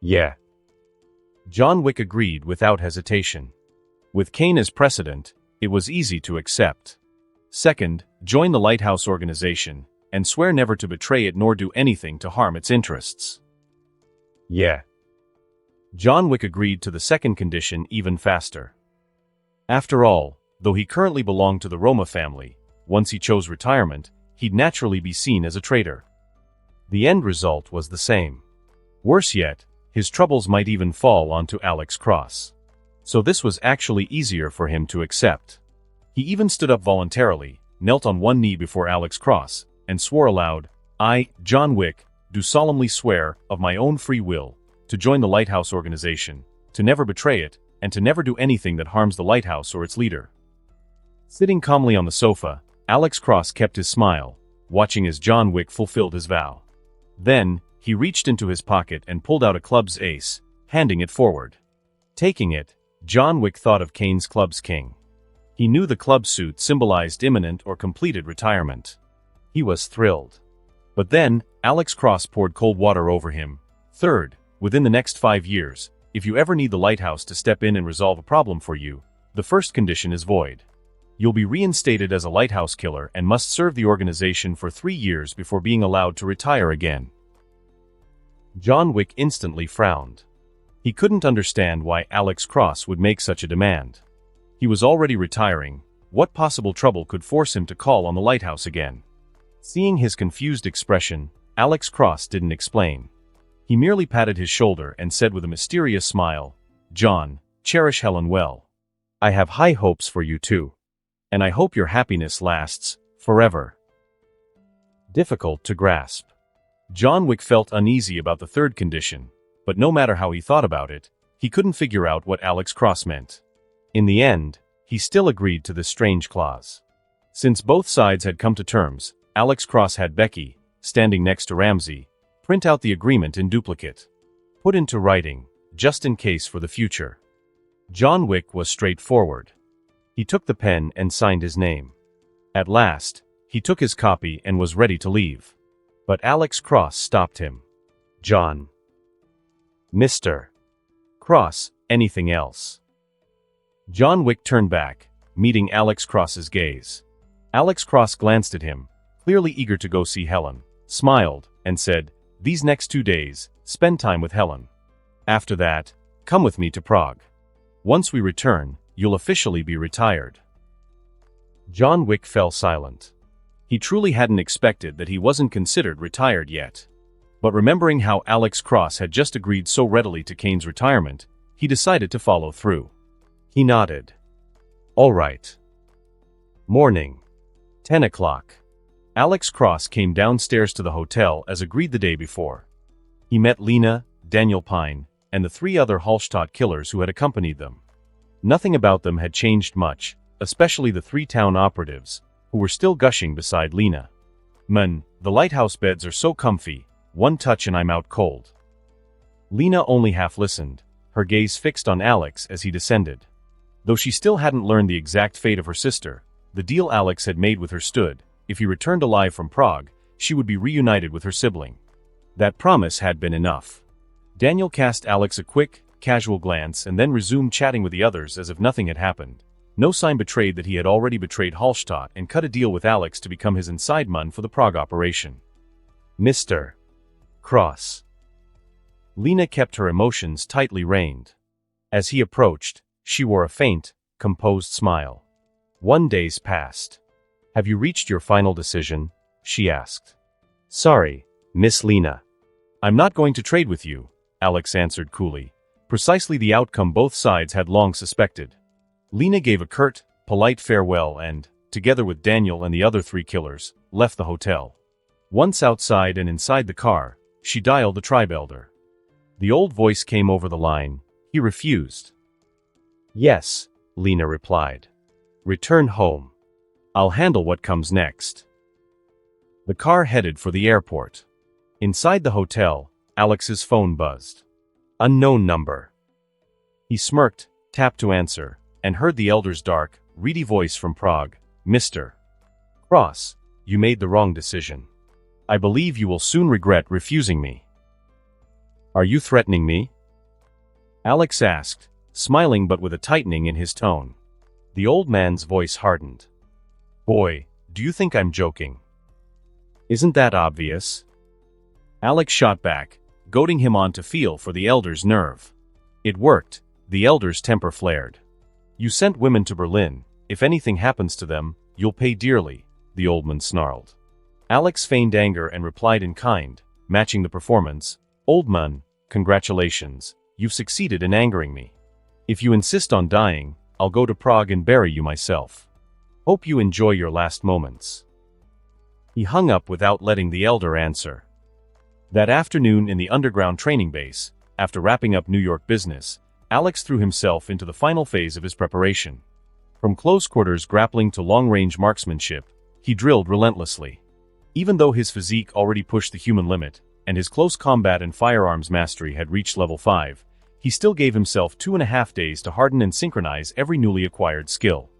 "Yeah." John Wick agreed without hesitation. With Kane as precedent, it was easy to accept. Second, join the lighthouse organization, and swear never to betray it nor do anything to harm its interests. "Yeah." John Wick agreed to the second condition even faster. After all, though he currently belonged to the Roma family, once he chose retirement, he'd naturally be seen as a traitor. The end result was the same. Worse yet, his troubles might even fall onto Alex Cross. So this was actually easier for him to accept. He even stood up voluntarily, knelt on one knee before Alex Cross, and swore aloud, "I, John Wick, do solemnly swear, of my own free will, to join the Lighthouse organization, to never betray it, and to never do anything that harms the lighthouse or its leader." Sitting calmly on the sofa, Alex Cross kept his smile, watching as John Wick fulfilled his vow. Then, he reached into his pocket and pulled out a club's ace, handing it forward. Taking it, John Wick thought of Kane's club's king. He knew the club suit symbolized imminent or completed retirement. He was thrilled. But then, Alex Cross poured cold water over him. "Third, within the next 5 years, if you ever need the lighthouse to step in and resolve a problem for you, the first condition is void. You'll be reinstated as a lighthouse killer and must serve the organization for 3 years before being allowed to retire again." John Wick instantly frowned. He couldn't understand why Alex Cross would make such a demand. He was already retiring. What possible trouble could force him to call on the lighthouse again? Seeing his confused expression, Alex Cross didn't explain. He merely patted his shoulder and said with a mysterious smile, "John, cherish Helen well. I have high hopes for you too. And I hope your happiness lasts forever." Difficult to grasp. John Wick felt uneasy about the third condition, but no matter how he thought about it, he couldn't figure out what Alex Cross meant. In the end, he still agreed to this strange clause. Since both sides had come to terms, Alex Cross had Becky, standing next to Ramsey, print out the agreement in duplicate. Put into writing, just in case for the future. John Wick was straightforward. He took the pen and signed his name. At last, he took his copy and was ready to leave. But Alex Cross stopped him. "John. Mr. Cross, anything else?" John Wick turned back, meeting Alex Cross's gaze. Alex Cross glanced at him, clearly eager to go see Helen, smiled, and said, "These next 2 days, spend time with Helen. After that, come with me to Prague. Once we return, you'll officially be retired." John Wick fell silent. He truly hadn't expected that he wasn't considered retired yet. But remembering how Alex Cross had just agreed so readily to Kane's retirement, he decided to follow through. He nodded. "All right." Morning. 10 o'clock. Alex Cross came downstairs to the hotel as agreed the day before. He met Lena, Daniel Pine, and the 3 other Hallstatt killers who had accompanied them. Nothing about them had changed much, especially the 3 town operatives, who were still gushing beside Lena. "Man, the lighthouse beds are so comfy, one touch and I'm out cold." Lena only half listened, her gaze fixed on Alex as he descended. Though she still hadn't learned the exact fate of her sister, the deal Alex had made with her stood: if he returned alive from Prague, she would be reunited with her sibling. That promise had been enough. Daniel cast Alex a quick, casual glance and then resumed chatting with the others as if nothing had happened. No sign betrayed that he had already betrayed Hallstatt and cut a deal with Alex to become his inside man for the Prague operation. "Mr. Cross." Lena kept her emotions tightly reined. As he approached, she wore a faint, composed smile. 1 day passed. "Have you reached your final decision?" she asked. "Sorry, Miss Lena. I'm not going to trade with you," Alex answered coolly, precisely the outcome both sides had long suspected. Lena gave a curt, polite farewell and, together with Daniel and the other 3 killers, left the hotel. Once outside and inside the car, she dialed the tribe-elder. The old voice came over the line. He refused. "Yes," Lena replied. "Return home." I'll handle what comes next. The car headed for the airport. Inside the hotel, Alex's phone buzzed. Unknown number. He smirked, tapped to answer, and heard the elder's dark, reedy voice from Prague. Mr. Cross, you made the wrong decision. I believe you will soon regret refusing me. Are you threatening me? Alex asked, smiling but with a tightening in his tone. The old man's voice hardened. Boy, do you think I'm joking? Isn't that obvious? Alex shot back, goading him on to feel for the elder's nerve. It worked. The elder's temper flared. You sent women to Berlin. If anything happens to them, you'll pay dearly, the old man snarled. Alex feigned anger and replied in kind, matching the performance. Old man, congratulations, you've succeeded in angering me. If you insist on dying, I'll go to Prague and bury you myself. Hope you enjoy your last moments. He hung up without letting the elder answer. That afternoon in the underground training base, after wrapping up New York business, Alex threw himself into the final phase of his preparation. From close quarters grappling to long-range marksmanship, he drilled relentlessly. Even though his physique already pushed the human limit, and his close combat and firearms mastery had reached level 5, he still gave himself 2.5 days to harden and synchronize every newly acquired skill.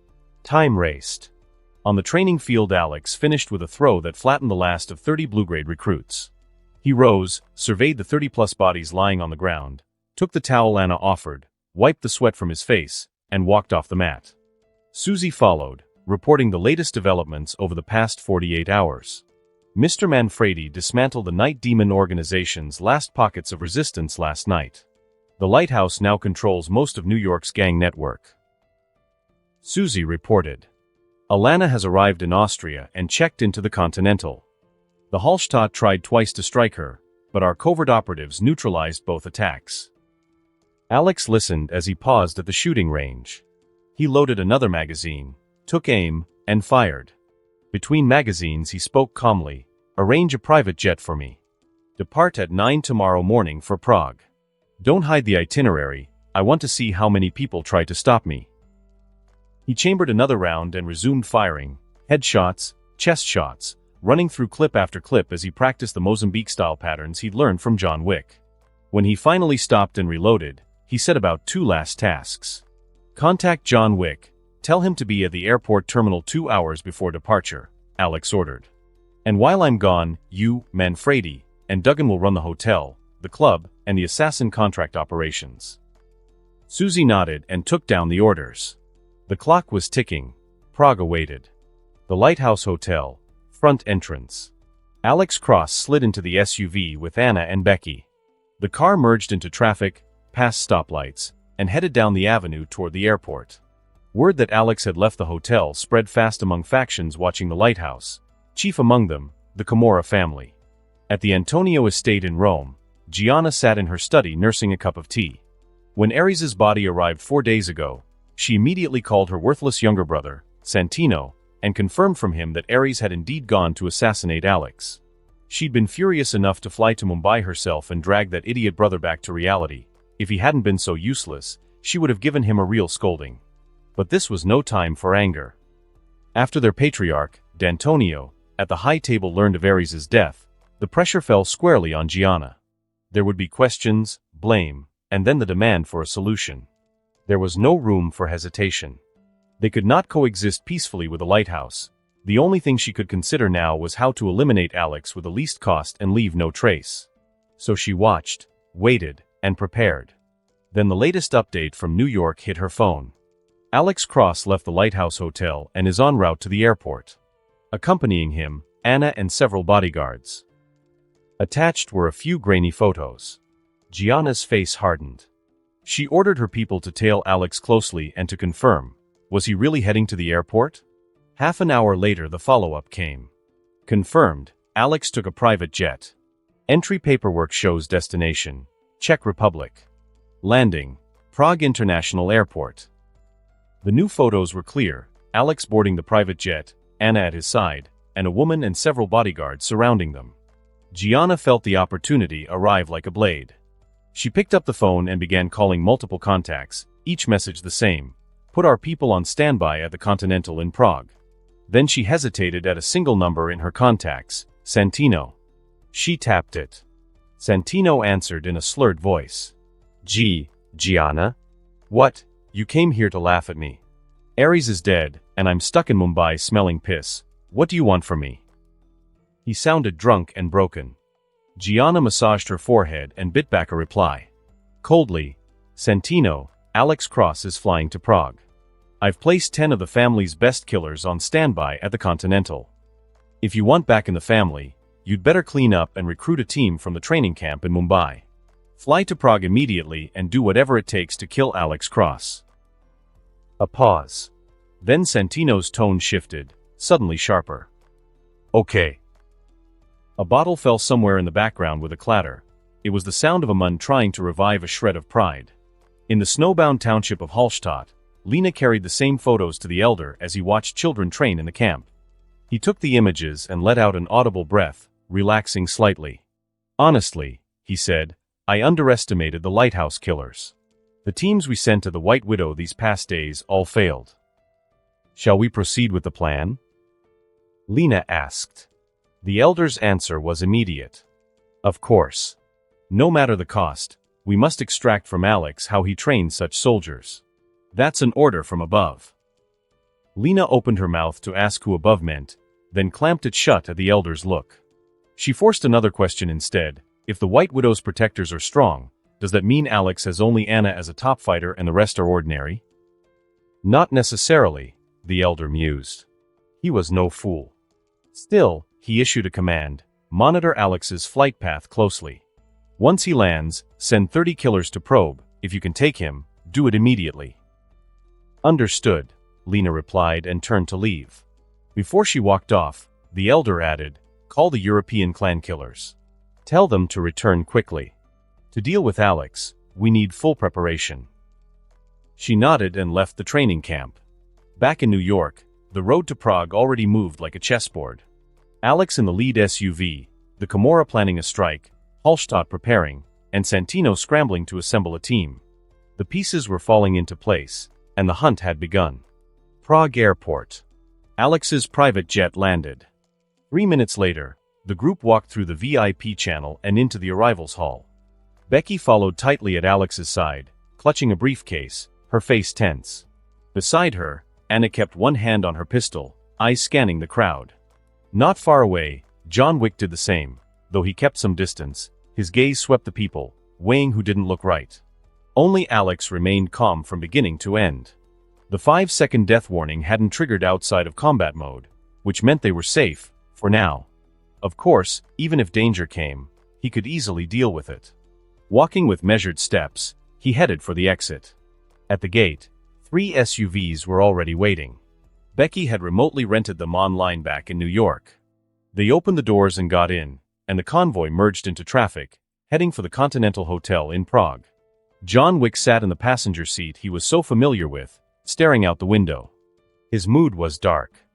Time raced. On the training field, Alex finished with a throw that flattened the last of 30 blue-grade recruits. He rose, surveyed the 30-plus bodies lying on the ground, took the towel Anna offered, wiped the sweat from his face, and walked off the mat. Susie followed, reporting the latest developments over the past 48 hours. Mr. Manfredi dismantled the Night Demon organization's last pockets of resistance last night. The lighthouse now controls most of New York's gang network. Susie reported. Alana has arrived in Austria and checked into the Continental. The Hallstatt tried twice to strike her, but our covert operatives neutralized both attacks. Alex listened as he paused at the shooting range. He loaded another magazine, took aim, and fired. Between magazines he spoke calmly. Arrange a private jet for me. Depart at 9 tomorrow morning for Prague. Don't hide the itinerary. I want to see how many people try to stop me. He chambered another round and resumed firing, headshots, chest shots, running through clip after clip as he practiced the Mozambique-style patterns he'd learned from John Wick. When he finally stopped and reloaded, he set about 2 last tasks. Contact John Wick. Tell him to be at the airport terminal 2 hours before departure, Alex ordered. And while I'm gone, you, Manfredi, and Duggan will run the hotel, the club, and the assassin contract operations. Susie nodded and took down the orders. The clock was ticking. Prague awaited. The Lighthouse Hotel, front entrance. Alex Cross slid into the SUV with Anna and Becky. The car merged into traffic, past stoplights, and headed down the avenue toward the airport. Word that Alex had left the hotel spread fast among factions watching the lighthouse, chief among them, the Camorra family. At the Antonio estate in Rome, Gianna sat in her study nursing a cup of tea. When Ares's body arrived 4 days ago, she immediately called her worthless younger brother, Santino, and confirmed from him that Ares had indeed gone to assassinate Alex. She'd been furious enough to fly to Mumbai herself and drag that idiot brother back to reality. If he hadn't been so useless, she would have given him a real scolding. But this was no time for anger. After their patriarch, D'Antonio, at the high table learned of Ares's death, the pressure fell squarely on Gianna. There would be questions, blame, and then the demand for a solution. There was no room for hesitation. They could not coexist peacefully with the lighthouse. The only thing she could consider now was how to eliminate Alex with the least cost and leave no trace. So she watched, waited, and prepared. Then the latest update from New York hit her phone. Alex Cross left the Lighthouse Hotel and is en route to the airport. Accompanying him, Anna and several bodyguards. Attached were a few grainy photos. Gianna's face hardened. She ordered her people to tail Alex closely and to confirm. Was he really heading to the airport? Half an hour later the follow-up came. Confirmed, Alex took a private jet. Entry paperwork shows destination, Czech Republic. Landing, Prague International Airport. The new photos were clear, Alex boarding the private jet, Anna at his side, and a woman and several bodyguards surrounding them. Gianna felt the opportunity arrive like a blade. She picked up the phone and began calling multiple contacts, each message the same. Put our people on standby at the Continental in Prague. Then she hesitated at a single number in her contacts, Santino. She tapped it. Santino answered in a slurred voice. Gianna? What? You came here to laugh at me. Ares is dead, and I'm stuck in Mumbai smelling piss. What do you want from me? He sounded drunk and broken. Gianna massaged her forehead and bit back a reply. Coldly, Santino, Alex Cross is flying to Prague. I've placed 10 of the family's best killers on standby at the Continental. If you want back in the family, you'd better clean up and recruit a team from the training camp in Mumbai. Fly to Prague immediately and do whatever it takes to kill Alex Cross. A pause. Then Santino's tone shifted, suddenly sharper. Okay. A bottle fell somewhere in the background with a clatter. It was the sound of a man trying to revive a shred of pride. In the snowbound township of Hallstatt, Lena carried the same photos to the elder as he watched children train in the camp. He took the images and let out an audible breath, relaxing slightly. Honestly, he said, I underestimated the lighthouse killers. The teams we sent to the White Widow these past days all failed. Shall we proceed with the plan? Lena asked. The elder's answer was immediate. Of course. No matter the cost, we must extract from Alex how he trained such soldiers. That's an order from above. Lena opened her mouth to ask who above meant, then clamped it shut at the elder's look. She forced another question instead. If the White Widow's protectors are strong, does that mean Alex has only Anna as a top fighter and the rest are ordinary? Not necessarily, the elder mused. He was no fool. Still, he issued a command, monitor Alex's flight path closely. Once he lands, send 30 killers to probe. If you can take him, do it immediately. Understood, Lena replied and turned to leave. Before she walked off, the elder added, call the European clan killers. Tell them to return quickly. To deal with Alex, we need full preparation. She nodded and left the training camp. Back in New York, the road to Prague already moved like a chessboard. Alex in the lead SUV, the Camorra planning a strike, Hallstatt preparing, and Santino scrambling to assemble a team. The pieces were falling into place, and the hunt had begun. Prague Airport. Alex's private jet landed. 3 minutes later, the group walked through the VIP channel and into the arrivals hall. Becky followed tightly at Alex's side, clutching a briefcase, her face tense. Beside her, Anna kept one hand on her pistol, eyes scanning the crowd. Not far away, John Wick did the same, though he kept some distance. His gaze swept the people, weighing who didn't look right. Only Alex remained calm from beginning to end. The 5-second death warning hadn't triggered outside of combat mode, which meant they were safe, for now. Of course, even if danger came, he could easily deal with it. Walking with measured steps, he headed for the exit. At the gate, 3 SUVs were already waiting. Becky had remotely rented them online back in New York. They opened the doors and got in, and the convoy merged into traffic, heading for the Continental Hotel in Prague. John Wick sat in the passenger seat he was so familiar with, staring out the window. His mood was dark.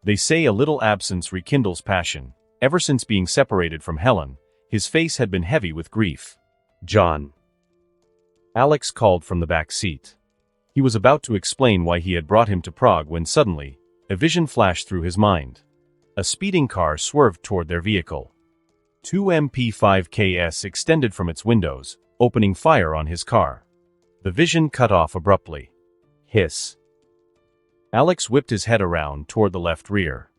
They say a little absence rekindles passion. Ever since being separated from Helen, his face had been heavy with grief. John. Alex called from the back seat. He was about to explain why he had brought him to Prague when suddenly, a vision flashed through his mind. A speeding car swerved toward their vehicle. 2 MP5KS extended from its windows, opening fire on his car. The vision cut off abruptly. Hiss. Alex whipped his head around toward the left rear.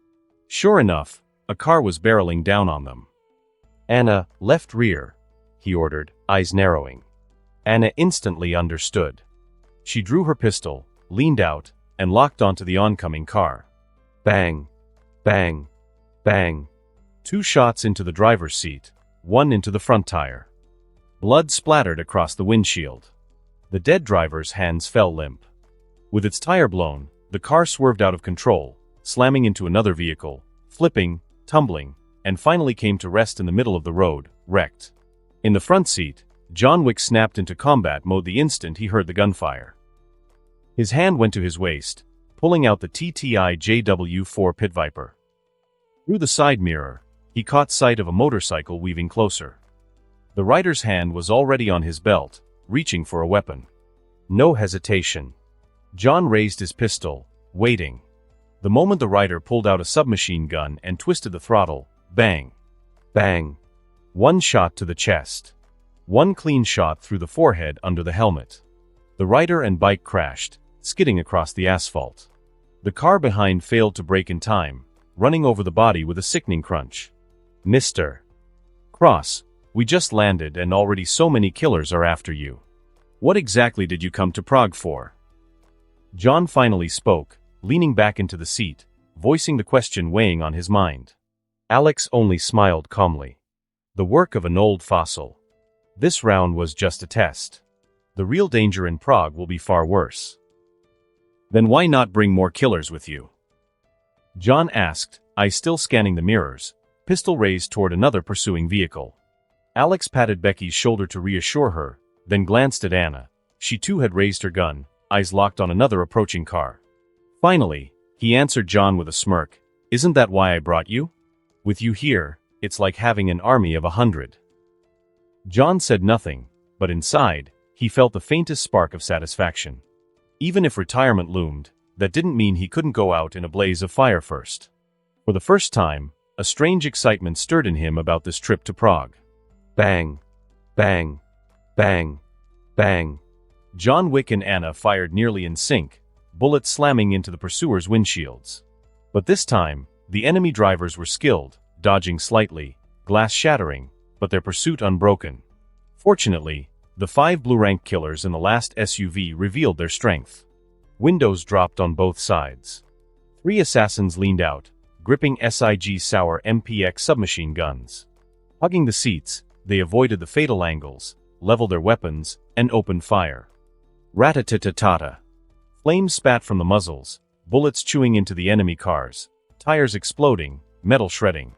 Sure enough, a car was barreling down on them. Anna, left rear, he ordered, eyes narrowing. Anna instantly understood. She drew her pistol, leaned out, and locked onto the oncoming car. Bang, bang, bang. 2 shots into the driver's seat, 1 into the front tire. Blood splattered across the windshield. The dead driver's hands fell limp. With its tire blown, the car swerved out of control, slamming into another vehicle, flipping, tumbling, and finally came to rest in the middle of the road, wrecked. In the front seat, John Wick snapped into combat mode the instant he heard the gunfire. His hand went to his waist, pulling out the TTI JW4 Pit Viper. Through the side mirror, he caught sight of a motorcycle weaving closer. The rider's hand was already on his belt, reaching for a weapon. No hesitation. John raised his pistol, waiting. The moment the rider pulled out a submachine gun and twisted the throttle, bang, bang. One shot to the chest. One clean shot through the forehead under the helmet. The rider and bike crashed, skidding across the asphalt. The car behind failed to brake in time, running over the body with a sickening crunch. Mr. Cross, we just landed and already so many killers are after you. What exactly did you come to Prague for? John finally spoke, leaning back into the seat, voicing the question weighing on his mind. Alex only smiled calmly. The work of an old fossil. This round was just a test. The real danger in Prague will be far worse. Then why not bring more killers with you? John asked, eyes still scanning the mirrors, pistol raised toward another pursuing vehicle. Alex patted Becky's shoulder to reassure her, then glanced at Anna. She too had raised her gun, eyes locked on another approaching car. Finally, he answered John with a smirk. Isn't that why I brought you? With you here, it's like having an army of 100. John said nothing, but inside, he felt the faintest spark of satisfaction. Even if retirement loomed, that didn't mean he couldn't go out in a blaze of fire first. For the first time, a strange excitement stirred in him about this trip to Prague. Bang, bang, bang, bang. John Wick and Anna fired nearly in sync, bullets slamming into the pursuers' windshields. But this time, the enemy drivers were skilled, dodging slightly, glass shattering, but their pursuit unbroken. Fortunately, the 5 blue-rank killers in the last SUV revealed their strength. Windows dropped on both sides. 3 assassins leaned out, gripping SIG Sauer MPX submachine guns. Hugging the seats, they avoided the fatal angles, leveled their weapons, and opened fire. Rat-a-tat-ta-ta. Flames spat from the muzzles, bullets chewing into the enemy cars, tires exploding, metal shredding.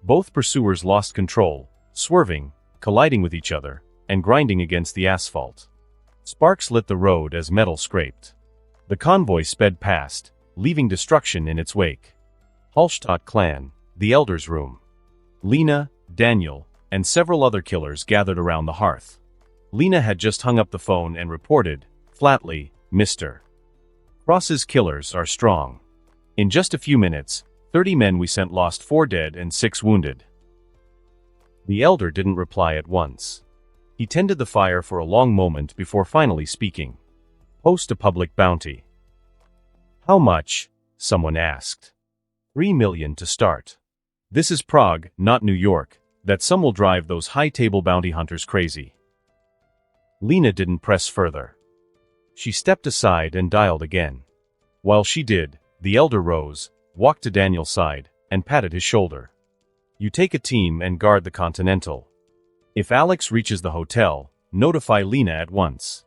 Both pursuers lost control, swerving, colliding with each other, and grinding against the asphalt. Sparks lit the road as metal scraped. The convoy sped past, leaving destruction in its wake. Hallstatt clan, the Elder's room. Lena, Daniel, and several other killers gathered around the hearth. Lena had just hung up the phone and reported, flatly, Mr. Cross's killers are strong. In just a few minutes, 30 men we sent lost 4 dead and 6 wounded. The Elder didn't reply at once. He tended the fire for a long moment before finally speaking. Post a public bounty. How much? Someone asked. 3 million to start. This is Prague, not New York. That sum will drive those high-table bounty hunters crazy. Lena didn't press further. She stepped aside and dialed again. While she did, the Elder rose, walked to Daniel's side, and patted his shoulder. You take a team and guard the Continental. If Alex reaches the hotel, notify Lena at once.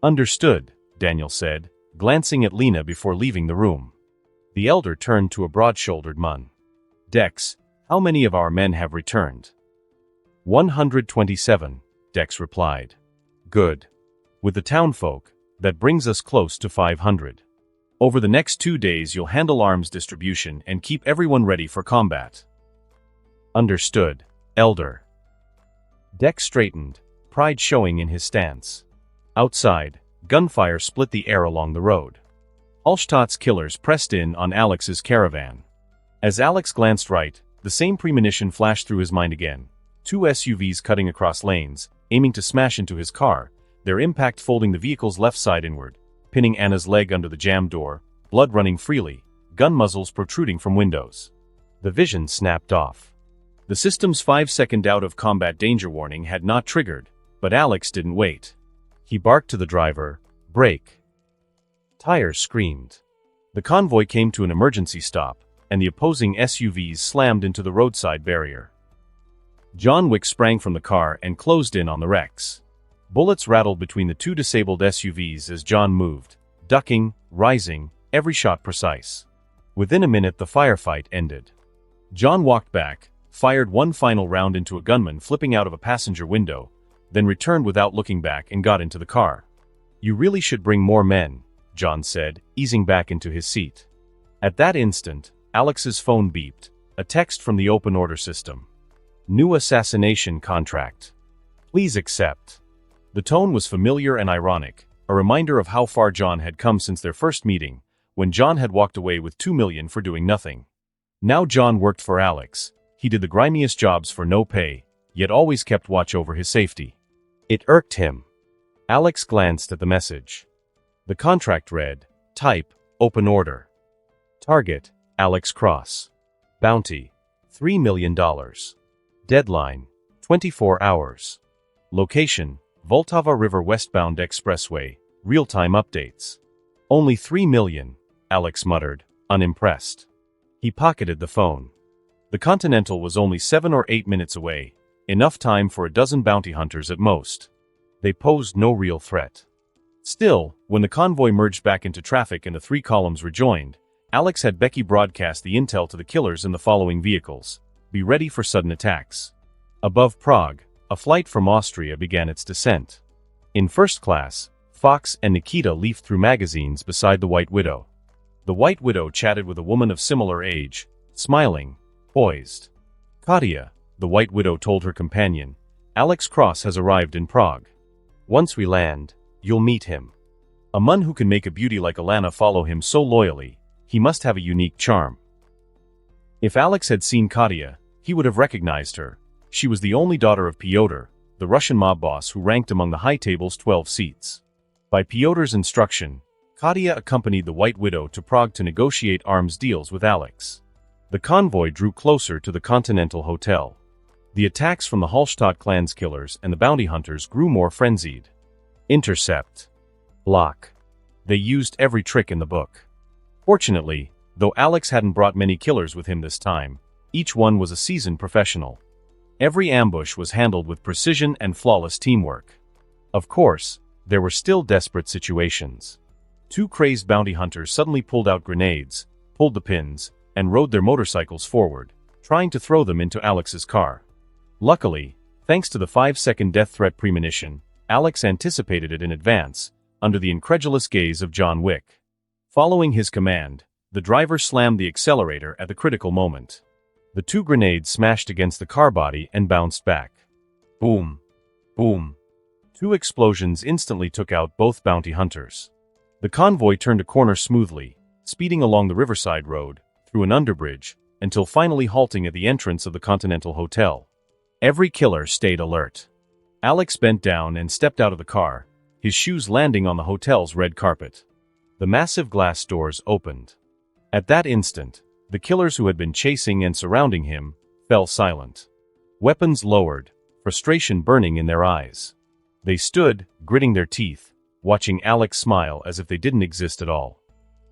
Understood, Daniel said, glancing at Lena before leaving the room. The Elder turned to a broad-shouldered Mun. Dex, how many of our men have returned? 127, Dex replied. Good. With the townfolk, that brings us close to 500. Over the next 2 days you'll handle arms distribution and keep everyone ready for combat. Understood, Elder. Dex straightened, pride showing in his stance. Outside, gunfire split the air along the road. Hallstatt's killers pressed in on Alex's caravan. As Alex glanced right, the same premonition flashed through his mind again. 2 SUVs cutting across lanes, aiming to smash into his car, their impact folding the vehicle's left side inward, pinning Anna's leg under the jammed door, blood running freely, gun muzzles protruding from windows. The vision snapped off. The system's 5-second out-of-combat danger warning had not triggered, but Alex didn't wait. He barked to the driver, brake. Tires screamed. The convoy came to an emergency stop, and the opposing SUVs slammed into the roadside barrier. John Wick sprang from the car and closed in on the wrecks. Bullets rattled between the 2 disabled SUVs as John moved, ducking, rising, every shot precise. Within a minute the firefight ended. John walked back, fired one final round into a gunman flipping out of a passenger window, then returned without looking back and got into the car. You really should bring more men, John said, easing back into his seat. At that instant, Alex's phone beeped, a text from the open order system. New assassination contract. Please accept. The tone was familiar and ironic, a reminder of how far John had come since their first meeting, when John had walked away with $2 million for doing nothing. Now John worked for Alex. He did the grimiest jobs for no pay, yet always kept watch over his safety. It irked him. Alex glanced at the message. The contract read, Type, Open Order. Target, Alex Cross. Bounty, $3 million. Deadline, 24 hours. Location, Vltava River westbound expressway, real-time updates. Only $3 million, Alex muttered, unimpressed. He pocketed the phone. The Continental was only 7 or 8 minutes away, enough time for a dozen bounty hunters at most. They posed no real threat. Still, when the convoy merged back into traffic and the 3 columns rejoined, Alex had Becky broadcast the intel to the killers in the following vehicles. Be ready for sudden attacks. Above Prague, a flight from Austria began its descent. In first class, Fox and Nikita leafed through magazines beside the White Widow. The White Widow chatted with a woman of similar age, smiling, poised. Katya, the White Widow told her companion, Alex Cross has arrived in Prague. Once we land, you'll meet him. A man who can make a beauty like Alana follow him so loyally, he must have a unique charm. If Alex had seen Katya, he would have recognized her. She was the only daughter of Pyotr, the Russian mob boss who ranked among the high table's 12 seats. By Pyotr's instruction, Katya accompanied the White Widow to Prague to negotiate arms deals with Alex. The convoy drew closer to the Continental Hotel. The attacks from the Hallstatt clan's killers and the bounty hunters grew more frenzied. Intercept. Block. They used every trick in the book. Fortunately, though Alex hadn't brought many killers with him this time, each one was a seasoned professional. Every ambush was handled with precision and flawless teamwork. Of course, there were still desperate situations. 2 crazed bounty hunters suddenly pulled out grenades, pulled the pins, and rode their motorcycles forward, trying to throw them into Alex's car. Luckily, thanks to the 5-second death threat premonition, Alex anticipated it in advance, under the incredulous gaze of John Wick. Following his command, the driver slammed the accelerator at the critical moment. The 2 grenades smashed against the car body and bounced back. Boom. Boom. 2 explosions instantly took out both bounty hunters. The convoy turned a corner smoothly, speeding along the Riverside Road, through an underbridge, until finally halting at the entrance of the Continental Hotel. Every killer stayed alert. Alex bent down and stepped out of the car, his shoes landing on the hotel's red carpet. The massive glass doors opened. At that instant, the killers who had been chasing and surrounding him fell silent. Weapons lowered, frustration burning in their eyes. They stood, gritting their teeth, watching Alex smile as if they didn't exist at all.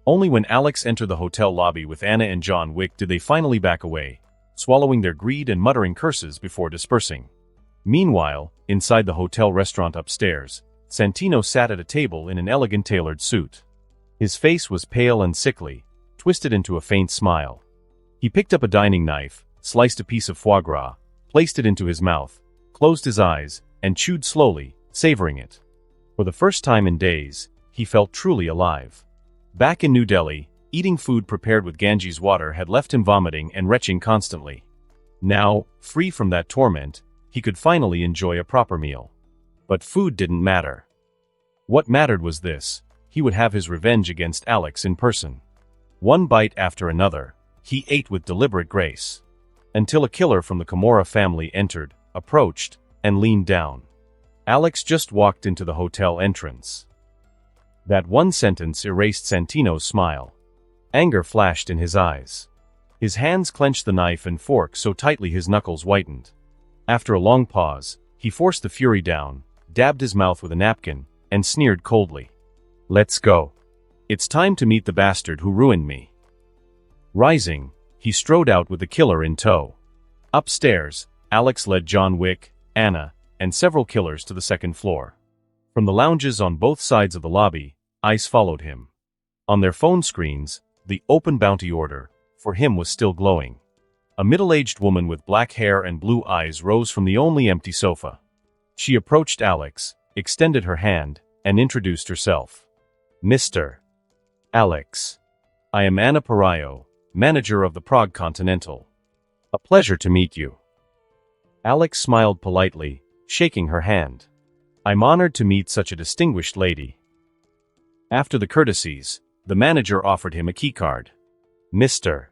Only when Alex entered the hotel lobby with Anna and John Wick did they finally back away, swallowing their greed and muttering curses before dispersing. Meanwhile, inside the hotel restaurant upstairs, Santino sat at a table in an elegant tailored suit. His face was pale and sickly, twisted into a faint smile. He picked up a dining knife, sliced a piece of foie gras, placed it into his mouth, closed his eyes, and chewed slowly, savoring it. For the first time in days, he felt truly alive. Back in New Delhi, eating food prepared with Ganges water had left him vomiting and retching constantly. Now, free from that torment, he could finally enjoy a proper meal. But food didn't matter. What mattered was this: he would have his revenge against Alex in person. One bite after another, he ate with deliberate grace. Until a killer from the Camorra family entered, approached, and leaned down. Alex just walked into the hotel entrance. That one sentence erased Santino's smile. Anger flashed in his eyes. His hands clenched the knife and fork so tightly his knuckles whitened. After a long pause, he forced the fury down, dabbed his mouth with a napkin, and sneered coldly. "Let's go. It's time to meet the bastard who ruined me." Rising, he strode out with the killer in tow. Upstairs, Alex led John Wick, Anna, and several killers to the second floor. From the lounges on both sides of the lobby, eyes followed him. On their phone screens, the open bounty order, for him, was still glowing. A middle-aged woman with black hair and blue eyes rose from the only empty sofa. She approached Alex, extended her hand, and introduced herself. "Mr. Alex. I am Anna Parayo, manager of the Prague Continental. A pleasure to meet you." Alex smiled politely, shaking her hand. "I'm honored to meet such a distinguished lady." After the courtesies, The manager offered him a keycard. "Mr.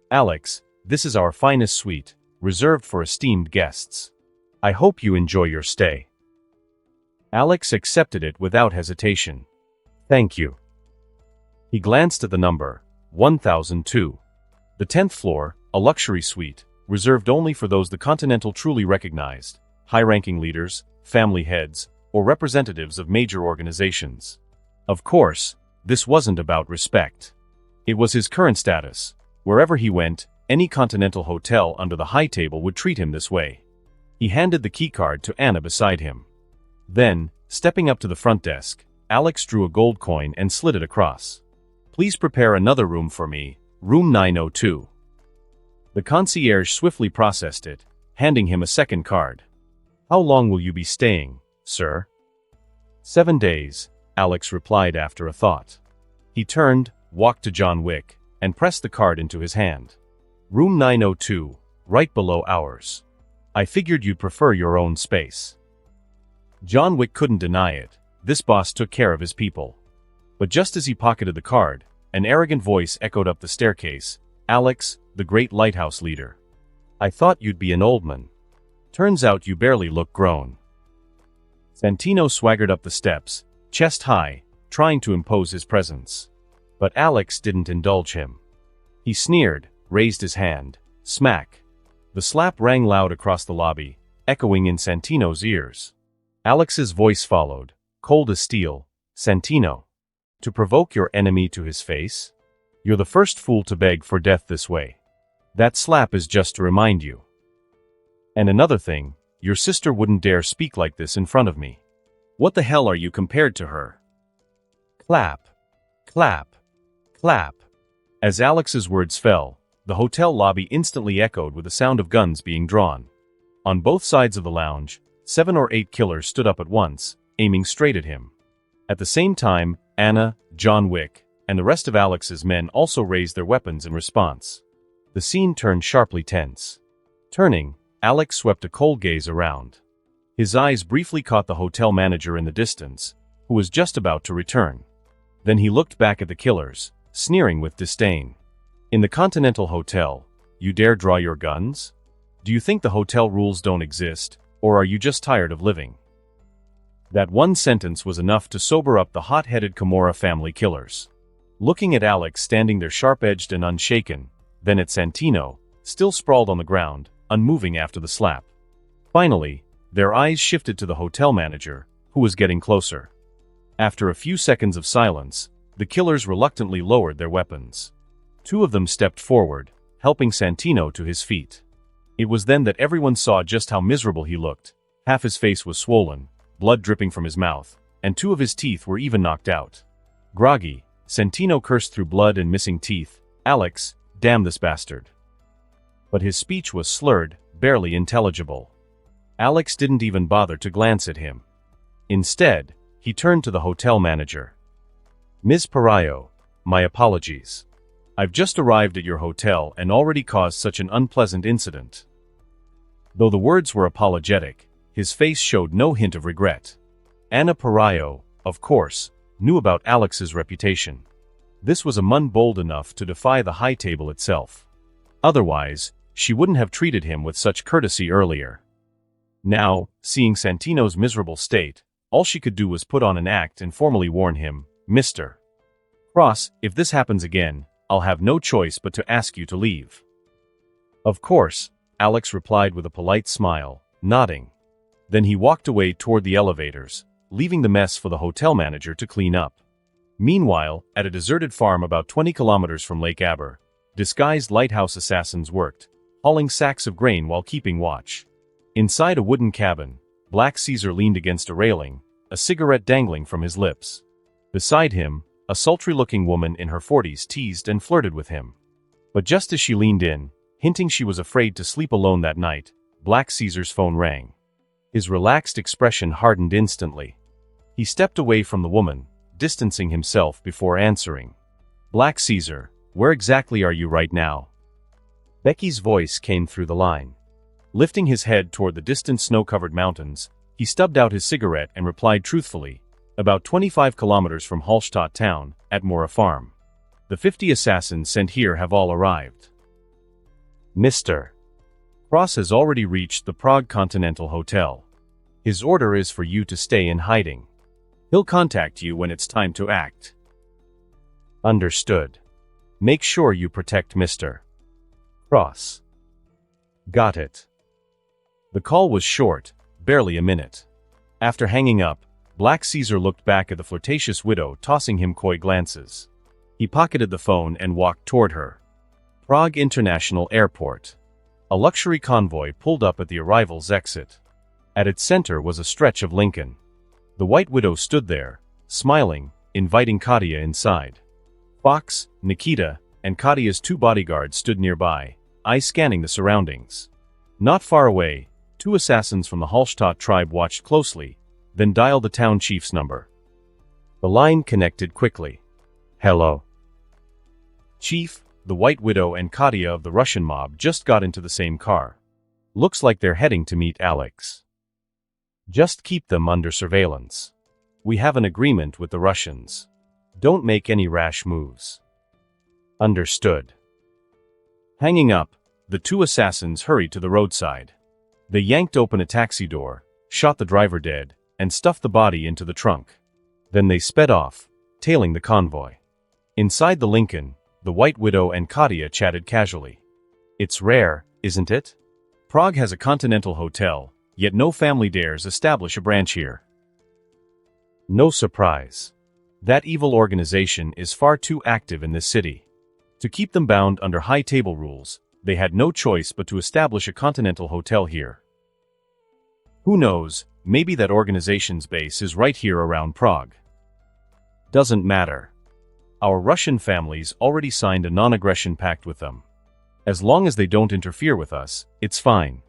Alex, this is our finest suite, reserved for esteemed guests. I hope you enjoy your stay." Alex accepted it without hesitation. "Thank you." He glanced at the number, 1002. The 10th floor, a luxury suite, reserved only for those the Continental truly recognized, high-ranking leaders, family heads, or representatives of major organizations. Of course, this wasn't about respect. It was his current status. Wherever he went, any Continental hotel under the high table would treat him this way. He handed the keycard to Anna beside him. Then, stepping up to the front desk, Alex drew a gold coin and slid it across. "Please prepare another room for me, room 902. The concierge swiftly processed it, handing him a second card. "How long will you be staying, sir?" 7 days, Alex replied after a thought. He turned, walked to John Wick, and pressed the card into his hand. "Room 902, right below ours. I figured you'd prefer your own space." John Wick couldn't deny it. This boss took care of his people. But just as he pocketed the card, an arrogant voice echoed up the staircase. "Alex, the great lighthouse leader. I thought you'd be an old man. Turns out you barely look grown." Santino swaggered up the steps, chest high, trying to impose his presence. But Alex didn't indulge him. He sneered, raised his hand. Smack. The slap rang loud across the lobby, echoing in Santino's ears. Alex's voice followed, cold as steel. "Santino. To provoke your enemy to his face? You're the first fool to beg for death this way. That slap is just to remind you. And another thing, your sister wouldn't dare speak like this in front of me. What the hell are you compared to her?" Clap. Clap. Clap. As Alex's words fell, the hotel lobby instantly echoed with the sound of guns being drawn. On both sides of the lounge, 7 or 8 killers stood up at once, aiming straight at him. At the same time, Anna, John Wick, and the rest of Alex's men also raised their weapons in response. The scene turned sharply tense. Turning, Alex swept a cold gaze around. His eyes briefly caught the hotel manager in the distance, who was just about to return. Then he looked back at the killers, sneering with disdain. "In the Continental Hotel, you dare draw your guns? Do you think the hotel rules don't exist, or are you just tired of living?" That one sentence was enough to sober up the hot-headed Camorra family killers. Looking at Alex standing there sharp-edged and unshaken, then at Santino, still sprawled on the ground, unmoving after the slap. Finally, their eyes shifted to the hotel manager, who was getting closer. After a few seconds of silence, the killers reluctantly lowered their weapons. 2 of them stepped forward, helping Santino to his feet. It was then that everyone saw just how miserable he looked. Half his face was swollen, blood dripping from his mouth, and 2 of his teeth were even knocked out. Groggy, Santino cursed through blood and missing teeth. "Alex, damn this bastard." But his speech was slurred, barely intelligible. Alex didn't even bother to glance at him. Instead, he turned to the hotel manager. "Ms. Pariaho, my apologies. I've just arrived at your hotel and already caused such an unpleasant incident." Though the words were apologetic, his face showed no hint of regret. Anna Pariaho, of course, knew about Alex's reputation. This was a man bold enough to defy the high table itself. Otherwise, she wouldn't have treated him with such courtesy earlier. Now, seeing Santino's miserable state, all she could do was put on an act and formally warn him, "Mr. Cross, if this happens again, I'll have no choice but to ask you to leave." "Of course," Alex replied with a polite smile, nodding. Then he walked away toward the elevators, leaving the mess for the hotel manager to clean up. Meanwhile, at a deserted farm about 20 kilometers from Lake Aber, disguised lighthouse assassins worked, hauling sacks of grain while keeping watch. Inside a wooden cabin, Black Caesar leaned against a railing, a cigarette dangling from his lips. Beside him, a sultry-looking woman in her 40s teased and flirted with him. But just as she leaned in, hinting she was afraid to sleep alone that night, Black Caesar's phone rang. His relaxed expression hardened instantly. He stepped away from the woman, distancing himself before answering. "Black Caesar, where exactly are you right now?" Becky's voice came through the line. Lifting his head toward the distant snow-covered mountains, he stubbed out his cigarette and replied truthfully, about 25 kilometers from Hallstatt town, at Mora Farm. The 50 assassins sent here have all arrived. Mr. Cross has already reached the Prague Continental Hotel. His order is for you to stay in hiding. He'll contact you when it's time to act. Understood. Make sure you protect Mr. Cross. Got it. The call was short, barely a minute. After hanging up, Black Caesar looked back at the flirtatious widow, tossing him coy glances. He pocketed the phone and walked toward her. Prague International Airport. A luxury convoy pulled up at the arrival's exit. At its center was a stretch of Lincoln. The White Widow stood there, smiling, inviting Katia inside. Fox, Nikita, and Katia's 2 bodyguards stood nearby, eyes scanning the surroundings. Not far away, 2 assassins from the Hallstatt tribe watched closely, then dialed the town chief's number. The line connected quickly. Hello. Chief, the White Widow and Katia of the Russian mob just got into the same car. Looks like they're heading to meet Alex. Just keep them under surveillance. We have an agreement with the Russians. Don't make any rash moves. Understood. Hanging up, the 2 assassins hurried to the roadside. They yanked open a taxi door, shot the driver dead, and stuffed the body into the trunk. Then they sped off, tailing the convoy. Inside the Lincoln, the White Widow and Katia chatted casually. It's rare, isn't it? Prague has a continental hotel, yet no family dares establish a branch here. No surprise. That evil organization is far too active in this city. To keep them bound under high table rules, they had no choice but to establish a continental hotel here. Who knows, maybe that organization's base is right here around Prague. Doesn't matter. Our Russian families already signed a non-aggression pact with them. As long as they don't interfere with us, it's fine.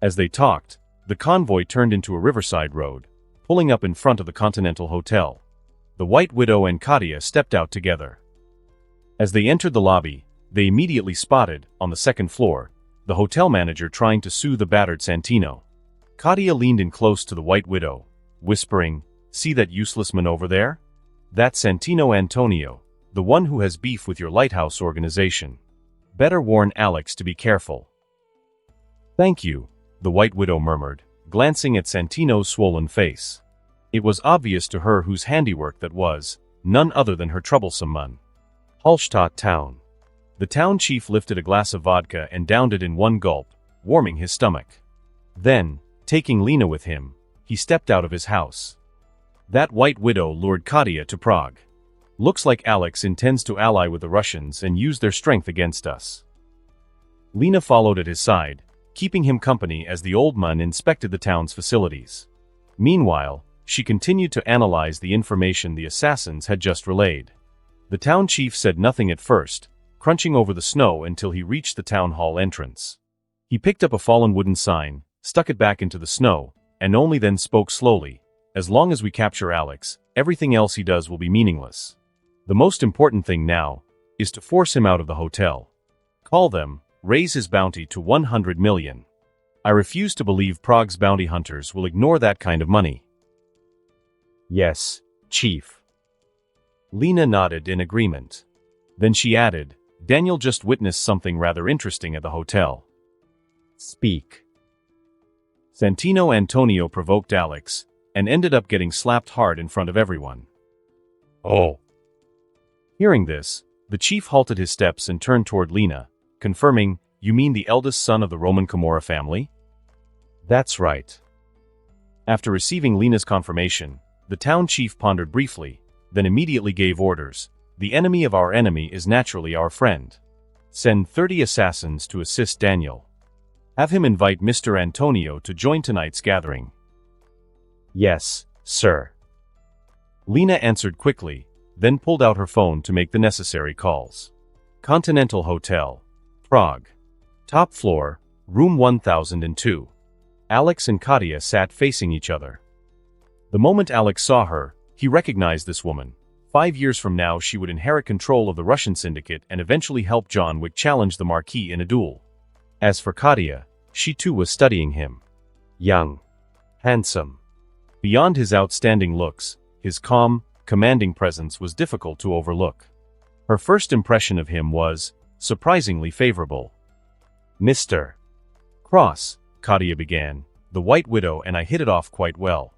As they talked, the convoy turned into a riverside road, pulling up in front of the Continental Hotel. The White Widow and Katia stepped out together. As they entered the lobby, they immediately spotted, on the second floor, the hotel manager trying to soothe the battered Santino. Katia leaned in close to the White Widow, whispering, "See that useless man over there? That's Santino Antonio, the one who has beef with your lighthouse organization. Better warn Alex to be careful." "Thank you," the White Widow murmured, glancing at Santino's swollen face. It was obvious to her whose handiwork that was, none other than her troublesome man. Hallstatt town. The town chief lifted a glass of vodka and downed it in one gulp, warming his stomach. Then, taking Lena with him, he stepped out of his house. That White Widow lured Katia to Prague. Looks like Alex intends to ally with the Russians and use their strength against us. Lena followed at his side, keeping him company as the old man inspected the town's facilities. Meanwhile, she continued to analyze the information the assassins had just relayed. The town chief said nothing at first, crunching over the snow until he reached the town hall entrance. He picked up a fallen wooden sign, stuck it back into the snow, and only then spoke slowly. "As long as we capture Alex, everything else he does will be meaningless. The most important thing now is to force him out of the hotel. Call them, raise his bounty to 100 million. I refuse to believe Prague's bounty hunters will ignore that kind of money." "Yes, Chief." Lena nodded in agreement. Then she added, "Daniel just witnessed something rather interesting at the hotel." "Speak." Santino Antonio provoked Alex, and ended up getting slapped hard in front of everyone. "Oh." Hearing this, the chief halted his steps and turned toward Lena, confirming, "You mean the eldest son of the Roman Camorra family?" "That's right." After receiving Lena's confirmation, the town chief pondered briefly, then immediately gave orders. "The enemy of our enemy is naturally our friend. Send 30 assassins to assist Daniel. Have him invite Mr. Antonio to join tonight's gathering." "Yes, sir." Lena answered quickly, then pulled out her phone to make the necessary calls. Continental Hotel, Prague. Top floor, room 1002. Alex and Katia sat facing each other. The moment Alex saw her, he recognized this woman. 5 years from now she would inherit control of the Russian syndicate and eventually help John Wick challenge the Marquis in a duel. As for Katia, she too was studying him. Young. Handsome. Beyond his outstanding looks, His calm, commanding presence was difficult to overlook. Her first impression of him was surprisingly favorable. "Mr. Cross," Katia began, "the White Widow and I hit it off quite well.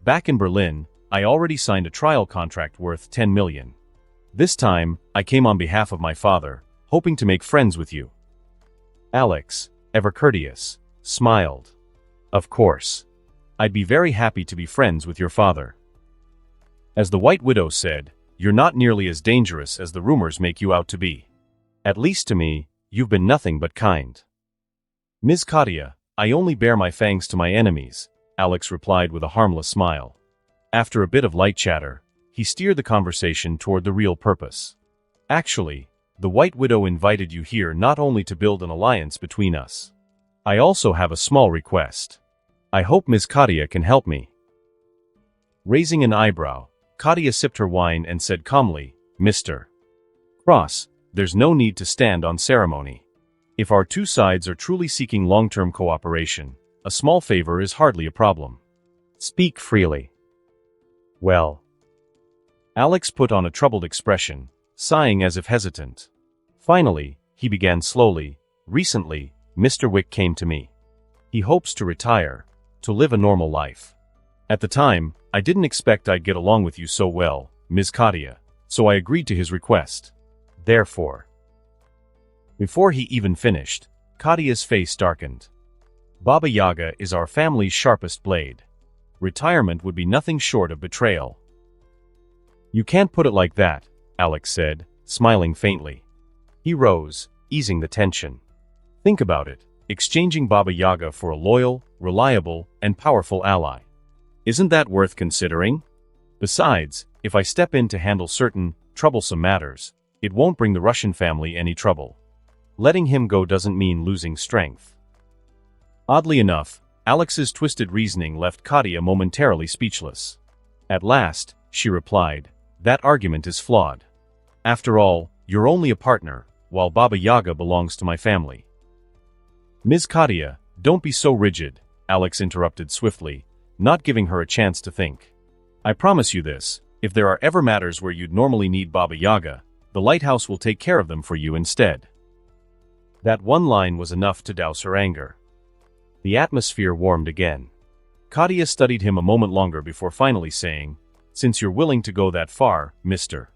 Back in Berlin, I already signed a trial contract worth 10 million. This time, I came on behalf of my father, hoping to make friends with you." Alex, ever courteous, smiled. "Of course. I'd be very happy to be friends with your father. As the White Widow said, you're not nearly as dangerous as the rumors make you out to be. At least to me, you've been nothing but kind." "Ms. Katia, I only bare my fangs to my enemies," Alex replied with a harmless smile. After a bit of light chatter, he steered the conversation toward the real purpose. "Actually, the White Widow invited you here not only to build an alliance between us. I also have a small request. I hope Ms. Katia can help me." Raising an eyebrow, Katia sipped her wine and said calmly, "Mr. Cross, there's no need to stand on ceremony. If our two sides are truly seeking long-term cooperation, a small favor is hardly a problem. Speak freely." "Well." Alex put on a troubled expression, sighing as if hesitant. Finally, he began slowly, "Recently, Mr. Wick came to me. He hopes to retire, to live a normal life. At the time, I didn't expect I'd get along with you so well, Ms. Katia, so I agreed to his request. Therefore." Before he even finished, Katia's face darkened. "Baba Yaga is our family's sharpest blade. Retirement would be nothing short of betrayal." "You can't put it like that," Alex said, smiling faintly. He rose, easing the tension. "Think about it, exchanging Baba Yaga for a loyal, reliable, and powerful ally. Isn't that worth considering? Besides, if I step in to handle certain, troublesome matters, it won't bring the Russian family any trouble. Letting him go doesn't mean losing strength." Oddly enough, Alex's twisted reasoning left Katia momentarily speechless. At last, she replied, "That argument is flawed. After all, you're only a partner, while Baba Yaga belongs to my family." "Ms. Katia, don't be so rigid," Alex interrupted swiftly, not giving her a chance to think. "I promise you this, if there are ever matters where you'd normally need Baba Yaga, the lighthouse will take care of them for you instead." That one line was enough to douse her anger. The atmosphere warmed again. Katia studied him a moment longer before finally saying, "Since you're willing to go that far, Mr.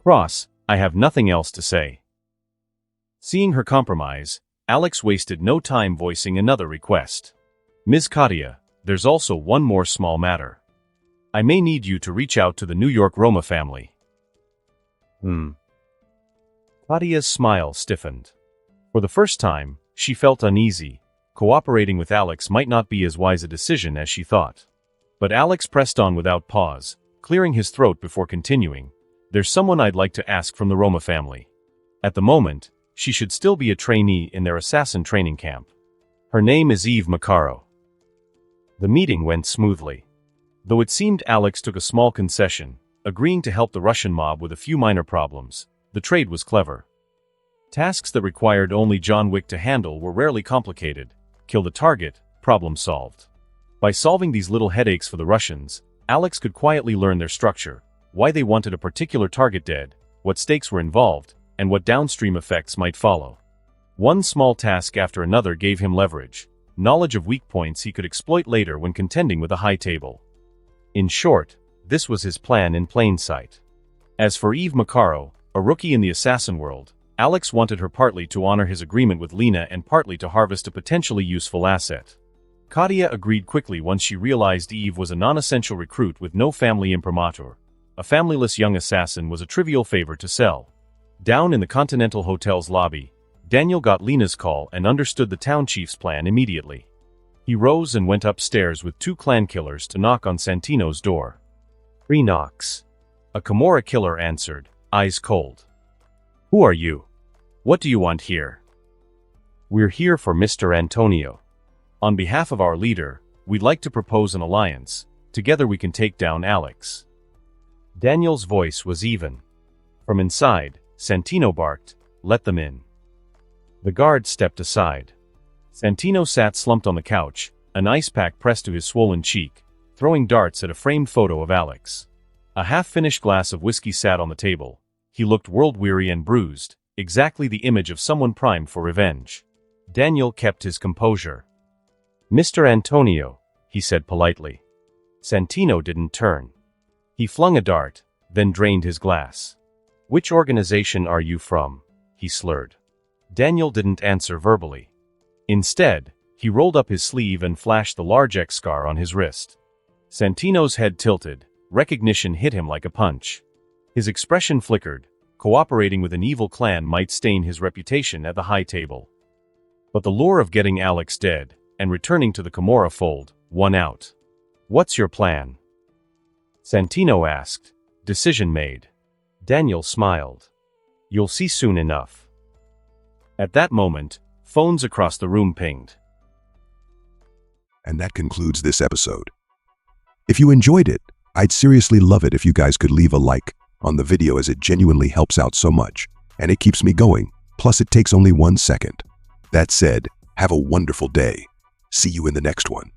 Cross, I have nothing else to say." Seeing her compromise, Alex wasted no time voicing another request. "Ms. Katia, there's also one more small matter. I may need you to reach out to the New York Roma family." Katia's smile stiffened. For the first time, she felt uneasy. Cooperating with Alex might not be as wise a decision as she thought. But Alex pressed on without pause, clearing his throat before continuing, "There's someone I'd like to ask from the Roma family. At the moment, she should still be a trainee in their assassin training camp. Her name is Eve Makarov." The meeting went smoothly. Though it seemed Alex took a small concession, agreeing to help the Russian mob with a few minor problems, the trade was clever. Tasks that required only John Wick to handle were rarely complicated. Kill the target, problem solved. By solving these little headaches for the Russians, Alex could quietly learn their structure, why they wanted a particular target dead, what stakes were involved, and what downstream effects might follow. One small task after another gave him leverage, knowledge of weak points he could exploit later when contending with a high table. In short, this was his plan in plain sight. As for Eve Makarov, a rookie in the assassin world, Alex wanted her partly to honor his agreement with Lena and partly to harvest a potentially useful asset. Katia agreed quickly once she realized Eve was a non-essential recruit with no family imprimatur. A familyless young assassin was a trivial favor to sell. Down in the Continental Hotel's lobby, Daniel got Lena's call and understood the town chief's plan immediately. He rose and went upstairs with two clan killers to knock on Santino's door. 3 knocks. A Camorra killer answered, eyes cold. "Who are you? What do you want here?" "We're here for Mr. Antonio. On behalf of our leader, we'd like to propose an alliance. Together we can take down Alex." Daniel's voice was even. From inside, Santino barked, "Let them in." The guard stepped aside. Santino sat slumped on the couch, an ice pack pressed to his swollen cheek, throwing darts at a framed photo of Alex. A half-finished glass of whiskey sat on the table. He looked world-weary and bruised, exactly the image of someone primed for revenge. Daniel kept his composure. "Mr. Antonio," he said politely. Santino didn't turn. He flung a dart, then drained his glass. "Which organization are you from?" he slurred. Daniel didn't answer verbally. Instead, he rolled up his sleeve and flashed the large X scar on his wrist. Santino's head tilted. Recognition hit him like a punch. His expression flickered. Cooperating with an evil clan might stain his reputation at the high table. But the lure of getting Alex dead and returning to the Camorra fold won out. "What's your plan?" Santino asked. Decision made. Daniel smiled. "You'll see soon enough." At that moment, phones across the room pinged. And that concludes this episode. If you enjoyed it, I'd seriously love it if you guys could leave a like on the video, as it genuinely helps out so much, and it keeps me going, plus it takes only 1 second. That said, have a wonderful day. See you in the next one.